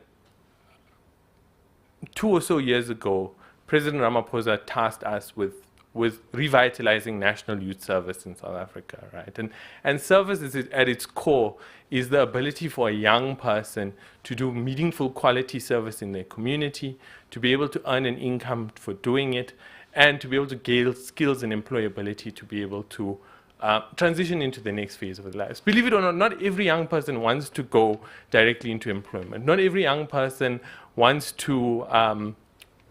Speaker 18: 2 or so years ago, President Ramaphosa tasked us with revitalizing national youth service in South Africa, right? And service is at its core is the ability for a young person to do meaningful quality service in their community, to be able to earn an income for doing it, and to be able to gain skills and employability to be able to transition into the next phase of their lives. Believe it or not, not every young person wants to go directly into employment. Not every young person wants to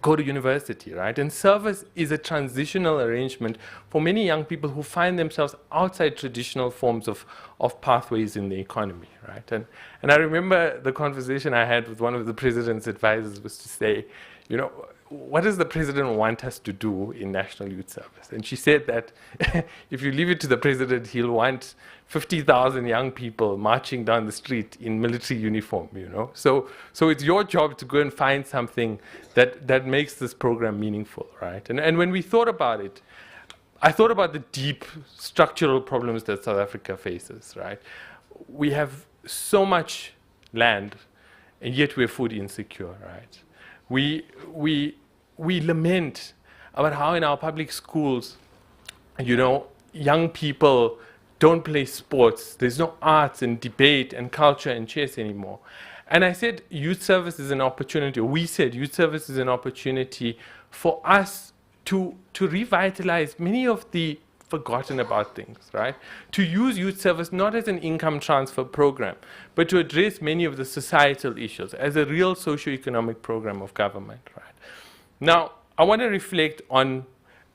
Speaker 18: go to university, right? And service is a transitional arrangement for many young people who find themselves outside traditional forms of pathways in the economy, right? And I remember the conversation I had with one of the president's advisors was to say, you know, what does the president want us to do in national youth service? And she said that if you leave it to the president, he'll want 50,000 young people marching down the street in military uniform, you know. So it's your job to go and find something that makes this program meaningful, right? And when we thought about it, I thought about the deep structural problems that South Africa faces, right? We have so much land, and yet we're food insecure, right? We lament about how in our public schools, you know, young people don't play sports. There's no arts and debate and culture and chess anymore. And I said youth service is an opportunity, or we said youth service is an opportunity for us to revitalize many of the forgotten about things, right? To use youth service not as an income transfer program, but to address many of the societal issues as a real socio-economic program of government, right? Now, I want to reflect on,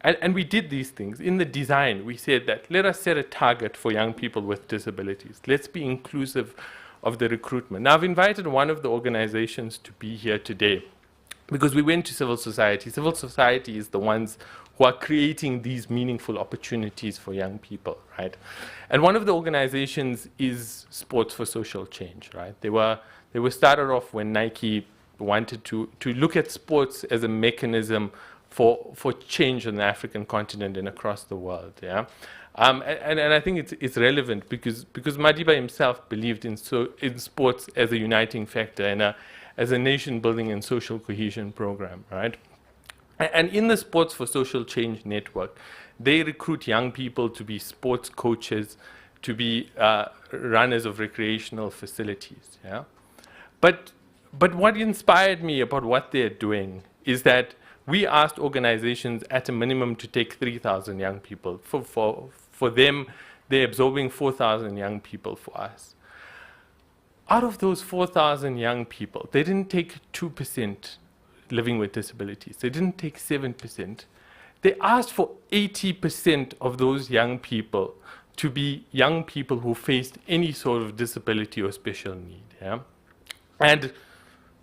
Speaker 18: and we did these things. In the design, we said that let us set a target for young people with disabilities. Let's be inclusive of the recruitment. Now, I've invited one of the organizations to be here today because we went to civil society. Civil society is the ones who are creating these meaningful opportunities for young people, right? And one of the organizations is Sports for Social Change, right? They were started off when Nike wanted to look at sports as a mechanism for change on the African continent and across the world, yeah? And I think it's relevant because Madiba himself believed in sports as a uniting factor and as a nation-building and social cohesion program, right? And in the Sports for Social Change network, they recruit young people to be sports coaches, to be runners of recreational facilities. Yeah, but what inspired me about what they're doing is that we asked organizations at a minimum to take 3,000 young people. For them, they're absorbing 4,000 young people for us. Out of those 4,000 young people, they didn't take 2% living with disabilities. They didn't take 7%. They asked for 80% of those young people to be young people who faced any sort of disability or special need. Yeah? And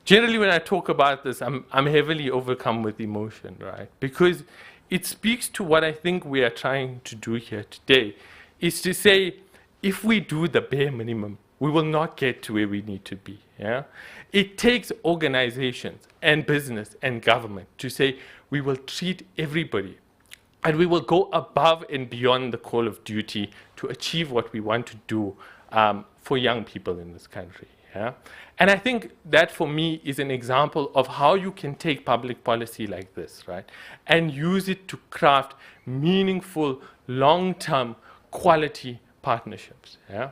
Speaker 18: generally when I talk about this, I'm heavily overcome with emotion, right? Because it speaks to what I think we are trying to do here today, is to say, if we do the bare minimum, we will not get to where we need to be. Yeah? It takes organizations and business and government to say, we will treat everybody and we will go above and beyond the call of duty to achieve what we want to do for young people in this country. Yeah? And I think that for me is an example of how you can take public policy like this, right, and use it to craft meaningful, long-term, quality partnerships. Yeah?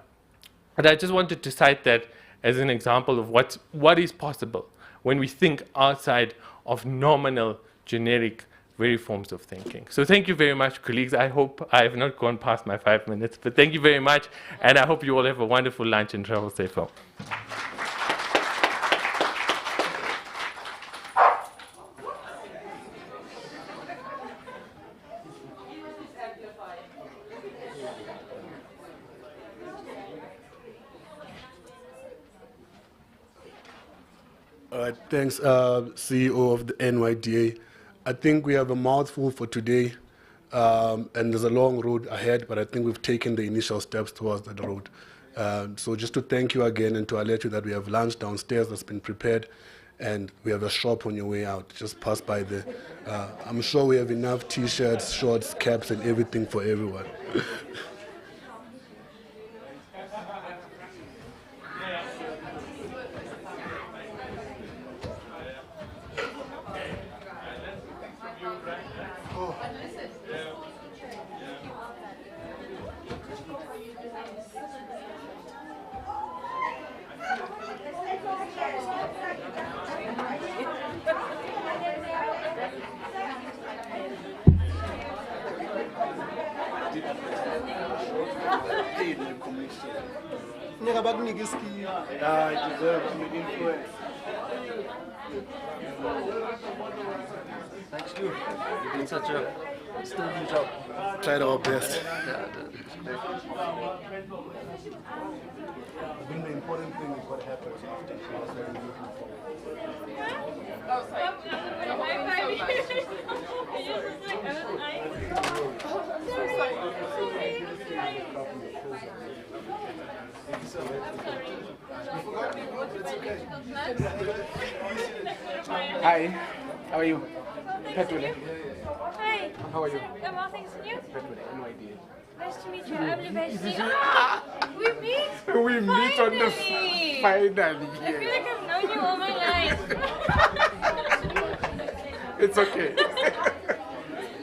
Speaker 18: And I just wanted to cite that as an example of what is possible when we think outside of nominal, generic, very forms of thinking. So thank you very much, colleagues. I hope I have not gone past my 5 minutes, but thank you very much, and I hope you all have a wonderful lunch and travel safe home.
Speaker 3: All right, thanks, CEO of the NYDA. I think we have a mouthful for today, and there's a long road ahead, but I think we've taken the initial steps towards that road. So just to thank you again and to alert you that we have lunch downstairs that's been prepared, and we have a shop on your way out. Just pass by there. I'm sure we have enough T-shirts, shorts, caps, and everything for everyone.
Speaker 19: Thanks to you. You've been such a sterling job.
Speaker 3: Tried our best.
Speaker 19: Yeah,
Speaker 3: I think the important thing is what happens after. That's what we're looking for.
Speaker 20: Hi, how are you? Petule.
Speaker 21: Hi.
Speaker 20: How are you?
Speaker 21: I'm well, thanks, and you?
Speaker 20: Petule, no idea.
Speaker 21: Nice to meet you. I'm Lubesti. Ah, we meet?
Speaker 20: We meet on the
Speaker 21: Finally.
Speaker 20: finally.
Speaker 21: I feel like I've known you all my life.
Speaker 20: It's okay.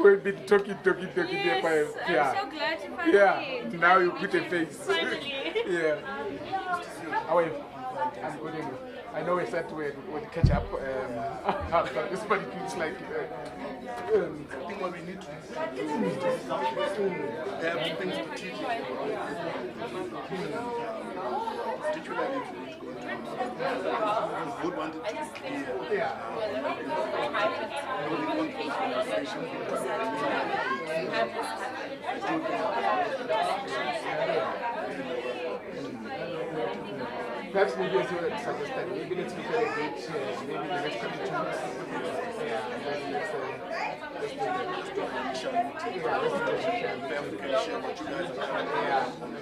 Speaker 20: We've been talking
Speaker 21: Yes,
Speaker 20: there.
Speaker 21: I'm so glad to finally.
Speaker 20: Yeah, now you put a face.
Speaker 21: Finally.
Speaker 20: Yeah. How are you? I'm good. And you? I know we said we'll catch up after this, but it looks like.
Speaker 3: I think what we need to do is have things to teach you. Particularly if it's going to would want it to be
Speaker 20: Perhaps maybe as you had suggested, maybe let's look at a date, maybe the next coming 2 weeks. Yeah, then let's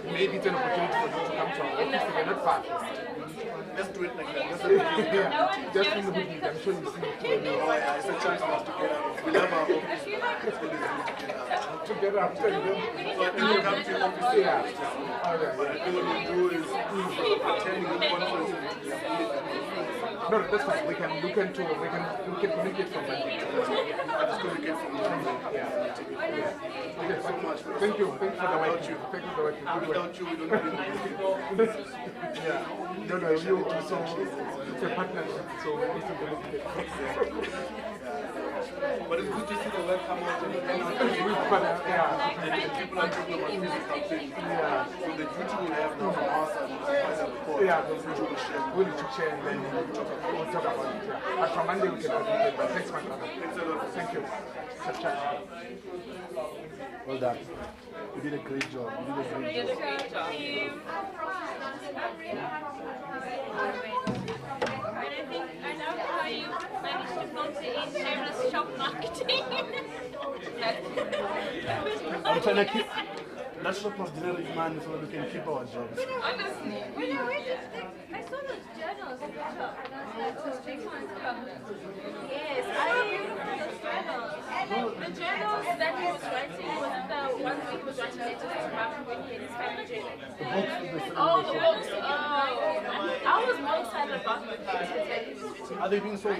Speaker 20: maybe it's an opportunity for you to come to our office if you're not far.
Speaker 3: Let's do it like that.
Speaker 20: Just in the weekend, I'm sure you see it.
Speaker 3: Oh yeah, it's a chance for us to get out. We'll have our office.
Speaker 20: Together after them.
Speaker 3: So you come to your office.
Speaker 20: Yeah.
Speaker 3: But I think what we'll do is attending the conference.
Speaker 20: No, that's fine. We can communicate from Monday.
Speaker 3: Let's communicate from Monday.
Speaker 20: Yeah.
Speaker 3: Thank you so much.
Speaker 20: Thank you. Thank you for the work. Thank you for the work.
Speaker 3: Without you, we don't do it.
Speaker 20: Yeah. No, you also, it's a partnership, so we need to benefit.
Speaker 3: But it's good to see the work come out and people are talking about physical things.
Speaker 20: Yeah.
Speaker 3: So the duty we have now from our side is to report.
Speaker 20: Yeah,
Speaker 3: the future we share.
Speaker 20: We need to share and then we'll talk about it. Yeah. But from Monday we can have it, but thanks, my brother.
Speaker 3: Thanks a lot.
Speaker 20: Thank you.
Speaker 3: Well done. You did a great job. You did a great job.
Speaker 21: I know how you managed to filter in shameless shop marketing.
Speaker 3: I'm trying to keep that shop of generic money so we can keep our jobs.
Speaker 21: Honestly. I saw those journals in the shop and I was like, oh, they can't stop. Yes, I remember those journals. The journals that he was writing wasn't the ones where he was writing letters to Malcolm when he had his family journey.
Speaker 3: The books with the
Speaker 21: Oh, the books. Oh. I was more
Speaker 20: Are they being sold?